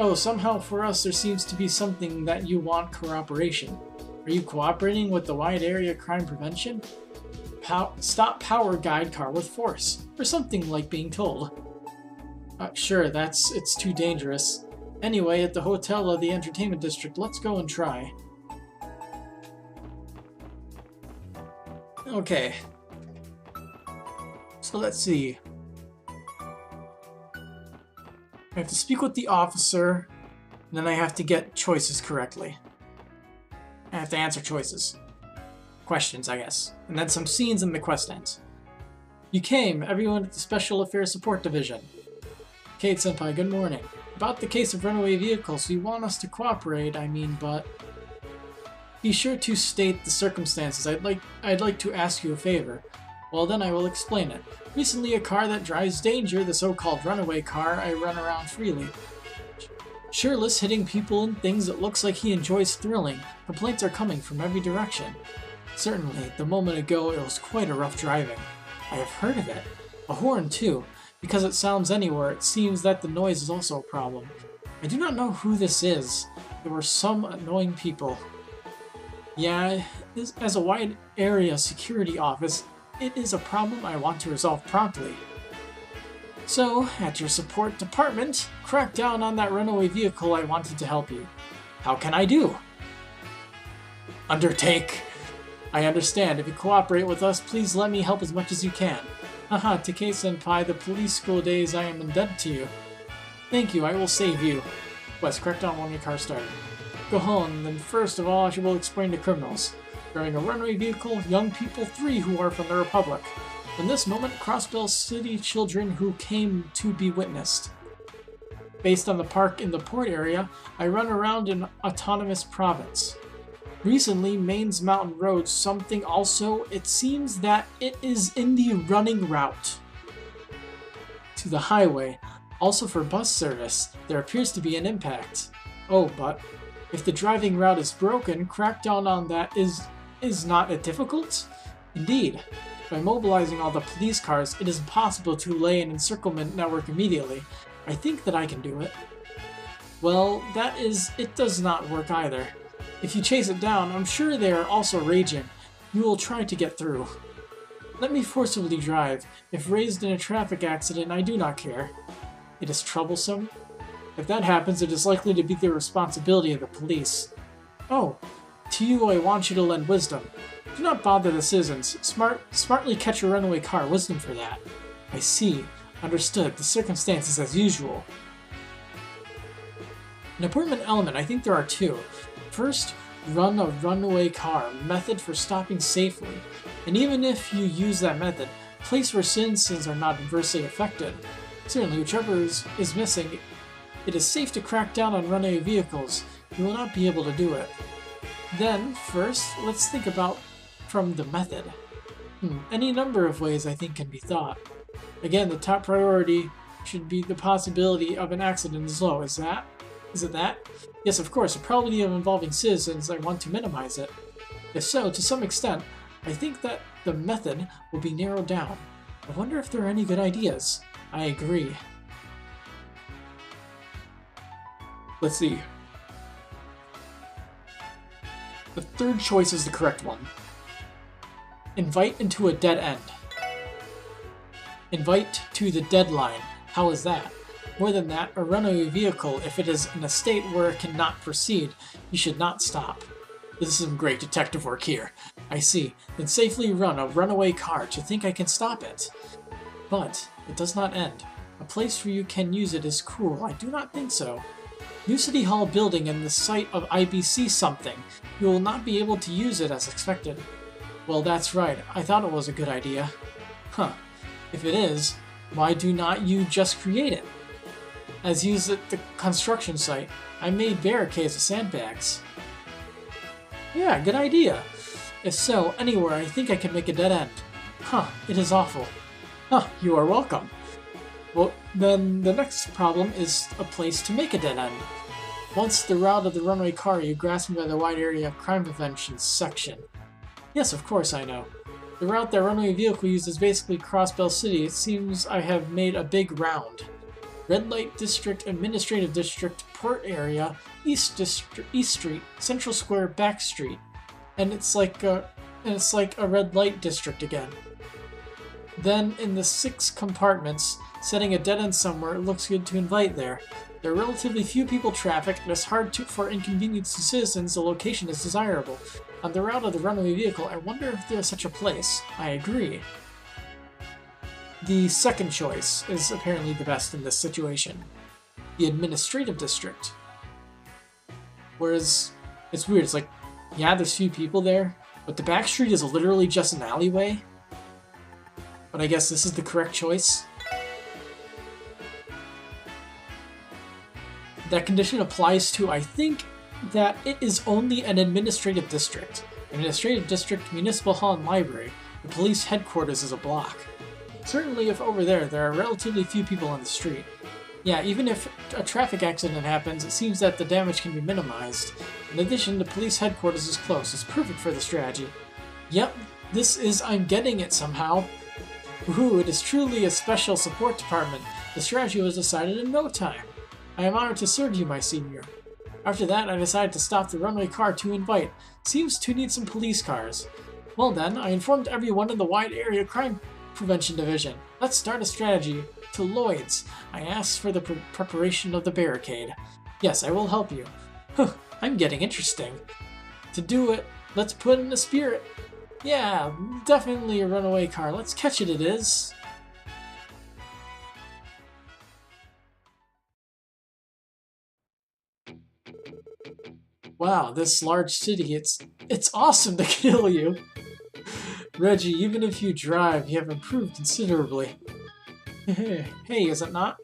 Oh, somehow for us there seems to be something that you want cooperation. Are you cooperating with the Wide Area Crime Prevention? Stop power guide car with force, or something like being told. Sure, it's too dangerous. Anyway, at the hotel of the entertainment district, let's go and try. Okay. So let's see. I have to speak with the officer, and then I have to get choices correctly. I have to answer choices. Questions, I guess. And then some scenes and the quest ends. You came, everyone at the Special Affairs Support Division. Kate Senpai, good morning. About the case of runaway vehicles, you want us to cooperate, but... Be sure to state the circumstances. I'd like to ask you a favor. Well, then I will explain it. Recently, a car that drives danger, the so-called runaway car, I run around freely. Shirtless, hitting people and things, it looks like he enjoys thrilling. Complaints are coming from every direction. Certainly, the moment ago, it was quite a rough driving. I have heard of it. A horn, too. Because it sounds anywhere, it seems that the noise is also a problem. I do not know who this is. There were some annoying people. Yeah, as a wide area security office, it is a problem I want to resolve promptly. So, at your support department, crack down on that runaway vehicle. I wanted to help you. How can I do? Undertake. I understand. If you cooperate with us, please let me help as much as you can. Haha, Takei-senpai, the police school days, I am indebted to you. Thank you, I will save you. Wes, crack down when your car started. Go home, then first of all, I will explain to criminals. Driving a runaway vehicle, young people 3 who are from the Republic. In this moment, Crossbell City children who came to be witnessed. Based on the park in the port area, I run around an autonomous province. Recently, Maine's Mountain Road something also, it seems that it is in the running route to the highway. Also for bus service, there appears to be an impact. Oh, but if the driving route is broken, crackdown on that is not difficult? Indeed. By mobilizing all the police cars, it is impossible to lay an encirclement network immediately. I think that I can do it. Well, it does not work either. If you chase it down, I'm sure they are also raging. You will try to get through. Let me forcibly drive. If raised in a traffic accident, I do not care. It is troublesome. If that happens, it is likely to be the responsibility of the police. Oh, to you I want you to lend wisdom. Do not bother the citizens. Smartly catch a runaway car. Wisdom for that. I see. Understood. The circumstances as usual. An important element, I think there are two. First, run a runaway car. Method for stopping safely. And even if you use that method, place where citizens are not adversely affected. Certainly, whichever is missing, it is safe to crack down on runaway vehicles. You will not be able to do it. Then, first, let's think about from the method. Any number of ways I think can be thought. Again, the top priority should be the possibility of an accident is low. Is it that? Yes, of course. The probability of involving citizens, I want to minimize it. If so, to some extent, I think that the method will be narrowed down. I wonder if there are any good ideas. I agree. Let's see. The third choice is the correct one. Invite into a dead end. Invite to the deadline. How is that? More than that, a runaway vehicle, if it is in a state where it cannot proceed, you should not stop. This is some great detective work here. I see. Then safely run a runaway car to think I can stop it. But it does not end. A place where you can use it is cool. I do not think so. New City Hall building and the site of IBC something. You will not be able to use it as expected. Well, that's right. I thought it was a good idea. Huh. If it is, why do not you just create it? As used at the construction site, I made barricades with sandbags. Yeah, good idea. If so, anywhere I think I can make a dead end. Huh, it is awful. Huh, you are welcome. Well, then the next problem is a place to make a dead end. Once the route of the runaway car, you grasp me by the wide area crime prevention section. Yes, of course I know. The route that runaway vehicle uses is basically Crossbell City. It seems I have made a big round. Red Light District, Administrative District, Port Area, East Street, Central Square, Back Street, and it's like a red light district again. Then in the 6 compartments, setting a dead end somewhere, it looks good to invite there. There are relatively few people traffic, and it's hard for inconvenience to citizens. The location is desirable. On the route of the runaway vehicle, I wonder if there is such a place. I agree. The second choice is apparently the best in this situation. The administrative district. Whereas, it's weird, it's like, yeah, there's few people there, but the back street is literally just an alleyway. But I guess this is the correct choice. That condition applies to, I think, that it is only an administrative district. Administrative district, municipal hall and library. The police headquarters is a block. Certainly if over there are relatively few people on the street. Yeah, even if a traffic accident happens, it seems that the damage can be minimized. In addition, the police headquarters is close. It's perfect for the strategy. Yep, I'm getting it somehow. Ooh, it is truly a special support department. The strategy was decided in no time. I am honored to serve you, my senior. After that, I decided to stop the runaway car to invite. Seems to need some police cars. Well then, I informed everyone in the wide area crime prevention division. Let's start a strategy. To Lloyd's, I asked for the preparation of the barricade. Yes, I will help you. I'm getting interesting. To do it, let's put in the spirit. Yeah, definitely a runaway car. Let's catch it is. Wow, this large city, it's awesome to kill you. Reggie, even if you drive, you have improved considerably. Hey, is it not?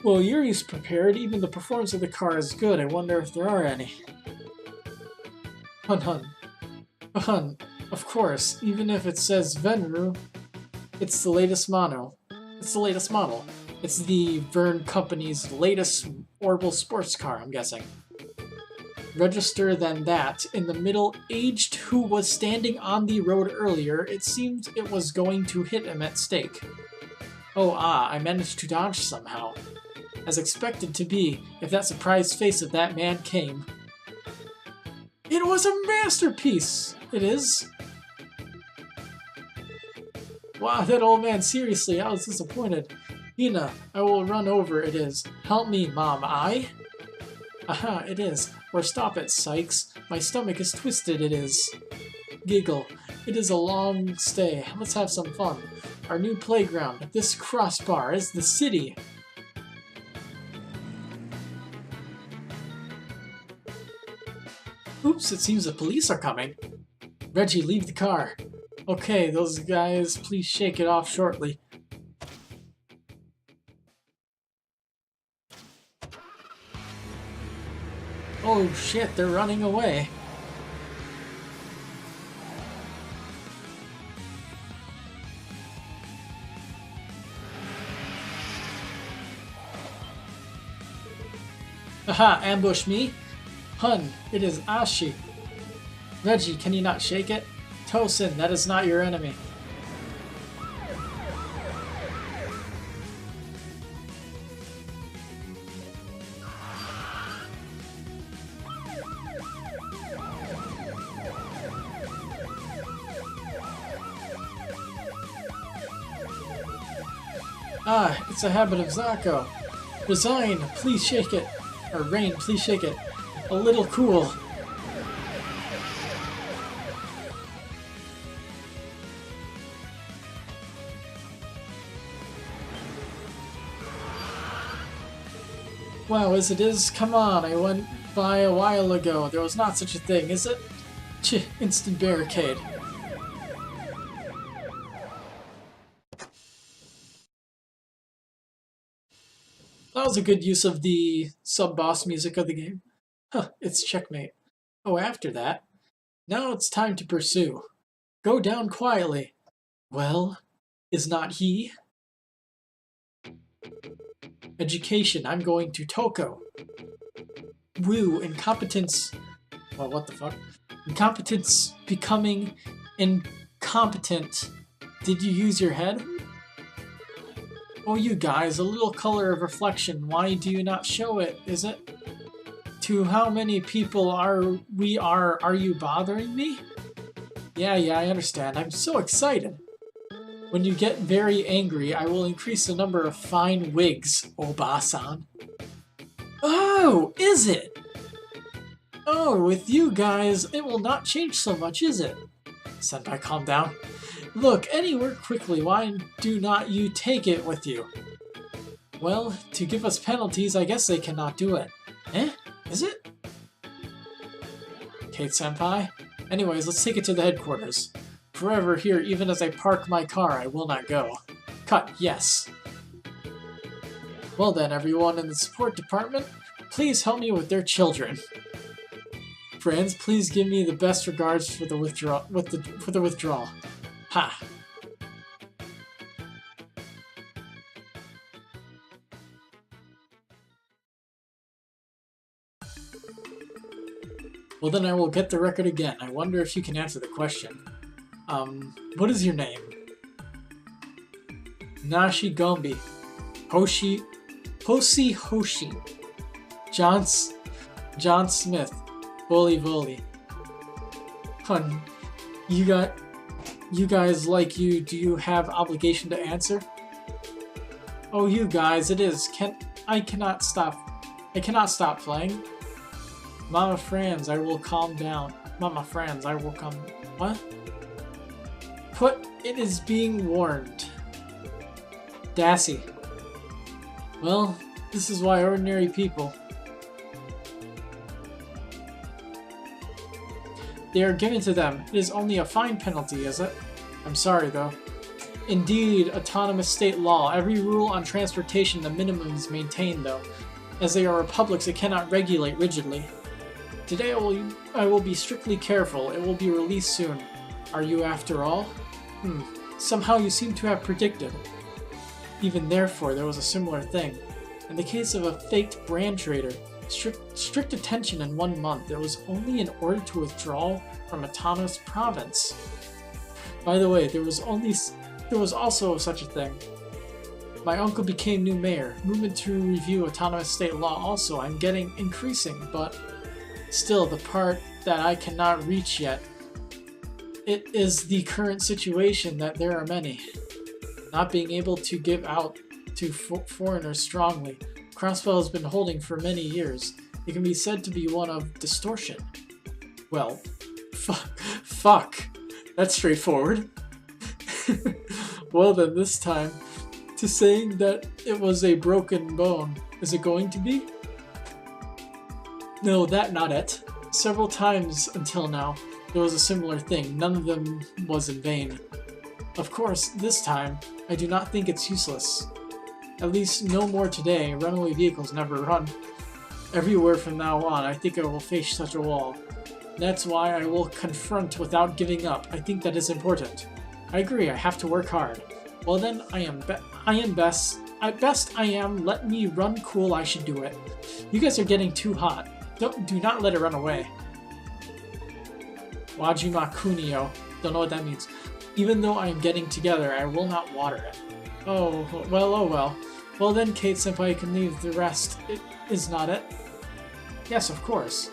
Well, Yuri's prepared. Even the performance of the car is good. I wonder if there are any. Hun. Of course, even if it says Venru, it's the latest model. It's the Verne Company's latest orbital sports car, I'm guessing. Register than that, in the middle-aged who was standing on the road earlier, it seemed it was going to hit him at stake. Oh I managed to dodge somehow. As expected to be, if that surprised face of that man came. It was a masterpiece! It is. Wow, that old man, seriously, I was disappointed. Hina, I will run over, it is. Help me, Mom, Aha, it is. Or stop it, Sykes. My stomach is twisted, it is. Giggle. It is a long stay. Let's have some fun. Our new playground. This crossbar is the city. Oops, it seems the police are coming. Reggie, leave the car. Okay, those guys, please shake it off shortly. Oh shit, they're running away. Aha, ambush me. Hun, it is Ashi. Reggie, can you not shake it? Tosin, that is not your enemy. Ah, it's a habit of Zako. Resign, please shake it. Or Rain, please shake it. A little cool. Wow, as it is? Come on, I went by a while ago. There was not such a thing, is it? Ch, instant barricade. That was a good use of the sub-boss music of the game. Huh, it's checkmate. Oh, after that. Now it's time to pursue. Go down quietly. Well, is not he? Education, I'm going to Toko. Woo, incompetence. Well, what the fuck? Incompetence becoming incompetent. Did you use your head? Oh, you guys, a little color of reflection. Why do you not show it, is it? To how many people are you bothering me? Yeah, I understand. I'm so excited. When you get very angry, I will increase the number of fine wigs, Oba-san. Oh, is it? Oh, with you guys, it will not change so much, is it? Senpai, calm down. Look, anywhere quickly, why do not you take it with you? Well, to give us penalties, I guess they cannot do it. Eh? Is it? Kate-senpai? Anyways, let's take it to the headquarters. Forever here, even as I park my car, I will not go. Cut, yes. Well then, everyone in the support department, please help me with their children. Friends, please give me the best regards for the withdrawal. Ha! Well then I will get the record again. I wonder if you can answer the question. What is your name? Nashi Gombi. Hoshi Hoshi. John Smith. Voli. Hun, you guys do you have obligation to answer? Oh, you guys, it is. I cannot stop playing. Mama Franz, I will calm down. Mama Franz, I will come. What? It is being warned. Dassy. Well, this is why ordinary people. They are given to them. It is only a fine penalty, is it? I'm sorry, though. Indeed, autonomous state law. Every rule on transportation, the minimum is maintained, though. As they are republics, it cannot regulate rigidly. Today I will be strictly careful. It will be released soon. Are you after all? Somehow you seem to have predicted. Even therefore, there was a similar thing. In the case of a faked brand trader, strict attention in 1 month. It was only in order to withdraw from autonomous province. By the way, there was also such a thing. My uncle became new mayor. Movement to review autonomous state law also. I'm getting increasing, but still the part that I cannot reach yet. It is the current situation that there are many. Not being able to give out to foreigners strongly. Crossbell has been holding for many years. It can be said to be one of distortion. Well, fuck. That's straightforward. Well then, this time, to saying that it was a broken bone. Is it going to be? No, not it. Several times until now, there was a similar thing. None of them was in vain. Of course, this time, I do not think it's useless. At least no more today. Runaway vehicles never run. Everywhere from now on, I think I will face such a wall. That's why I will confront without giving up. I think that is important. I agree, I have to work hard. Well then, I am best. At best, I am. Let me run cool, I should do it. You guys are getting too hot. Do not let it run away. Wajima Kunio. Don't know what that means. Even though I am getting together, I will not water it. Oh well. Well then, Kate-senpai can leave the rest. Is not it? Yes, of course.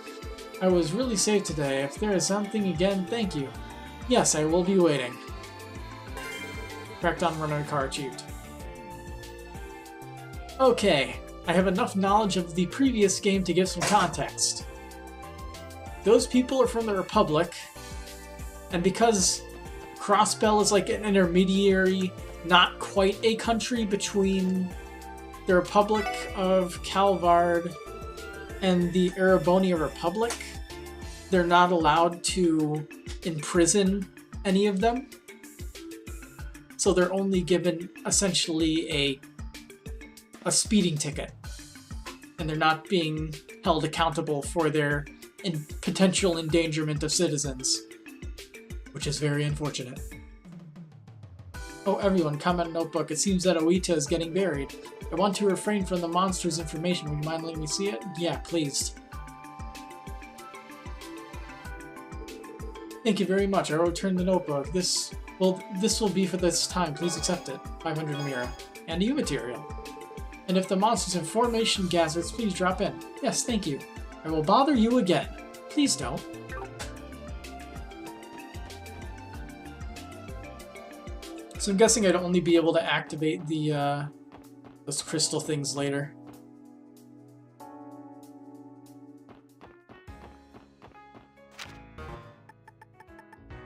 I was really safe today. If there is something again, thank you. Yes, I will be waiting. Crackdown runner car achieved. Okay, I have enough knowledge of the previous game to give some context. Those people are from the Republic, and because Crossbell is like an intermediary, not quite a country between the Republic of Calvard and the Erebonia Republic, they're not allowed to imprison any of them. So they're only given essentially a speeding ticket. And they're not being held accountable for their potential endangerment of citizens. Which is very unfortunate. Oh, everyone, comment notebook. It seems that Oita is getting buried. I want to refrain from the monster's information. Would you mind letting me see it? Yeah, please. Thank you very much. I will return the notebook. This will be for this time. Please accept it. 500 Mira. And you material. And if the monster's information gathers, please drop in. Yes, thank you. I will bother you again. Please don't. So I'm guessing I'd only be able to activate the those crystal things later.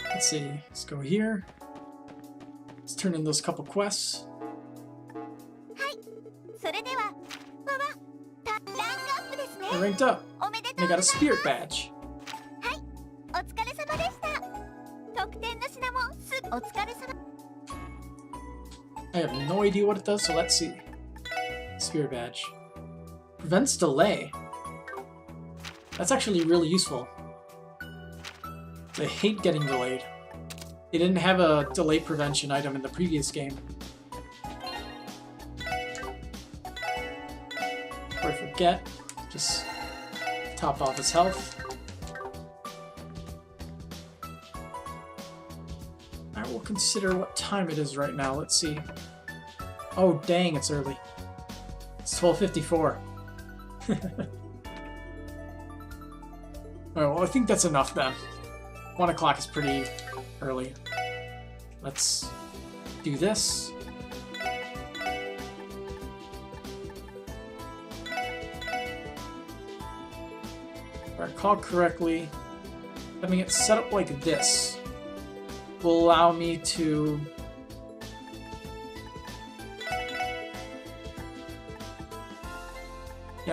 Let's see. Let's go here. Let's turn in those couple quests. I ranked up. I got a spirit badge. I have no idea what it does, so let's see. Spirit badge. Prevents delay. That's actually really useful. I hate getting delayed. They didn't have a delay prevention item in the previous game. Before I forget, just top off his health. I will consider what time it is right now. Let's see. Oh, dang, it's early. It's 12:54. Alright, well, I think that's enough then. 1 o'clock is pretty early. Let's do this. If I recall correctly, having it set up like this will allow me to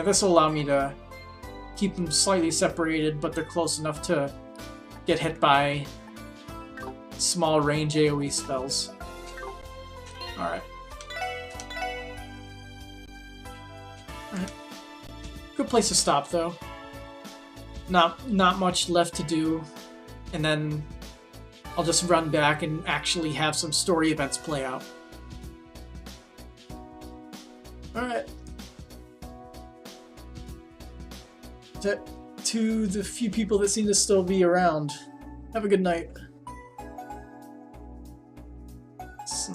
this will allow me to keep them slightly separated, but they're close enough to get hit by small range AoE spells. Alright. Alright. Good place to stop, though. Not much left to do. And then I'll just run back and actually have some story events play out. Alright. To the few people that seem to still be around, have a good night. I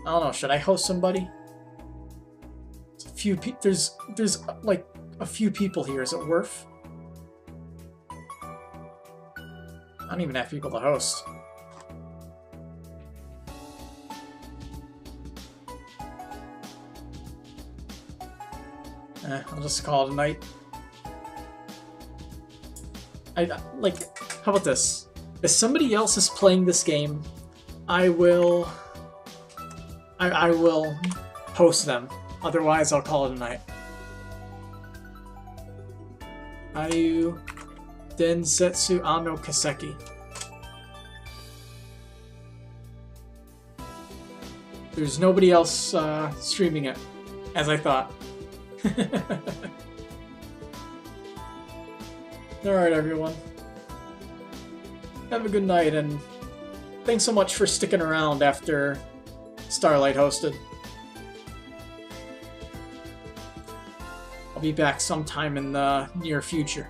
don't know, should I host somebody? There's like a few people here, is it worth? I don't even have people to host. I'll just call it a night. How about this? If somebody else is playing this game, I will host them. Otherwise, I'll call it a night. Ayu Densetsu Ano Kiseki. There's nobody else streaming it, as I thought. Alright, everyone. Have a good night, and thanks so much for sticking around after Starlight hosted. I'll be back sometime in the near future.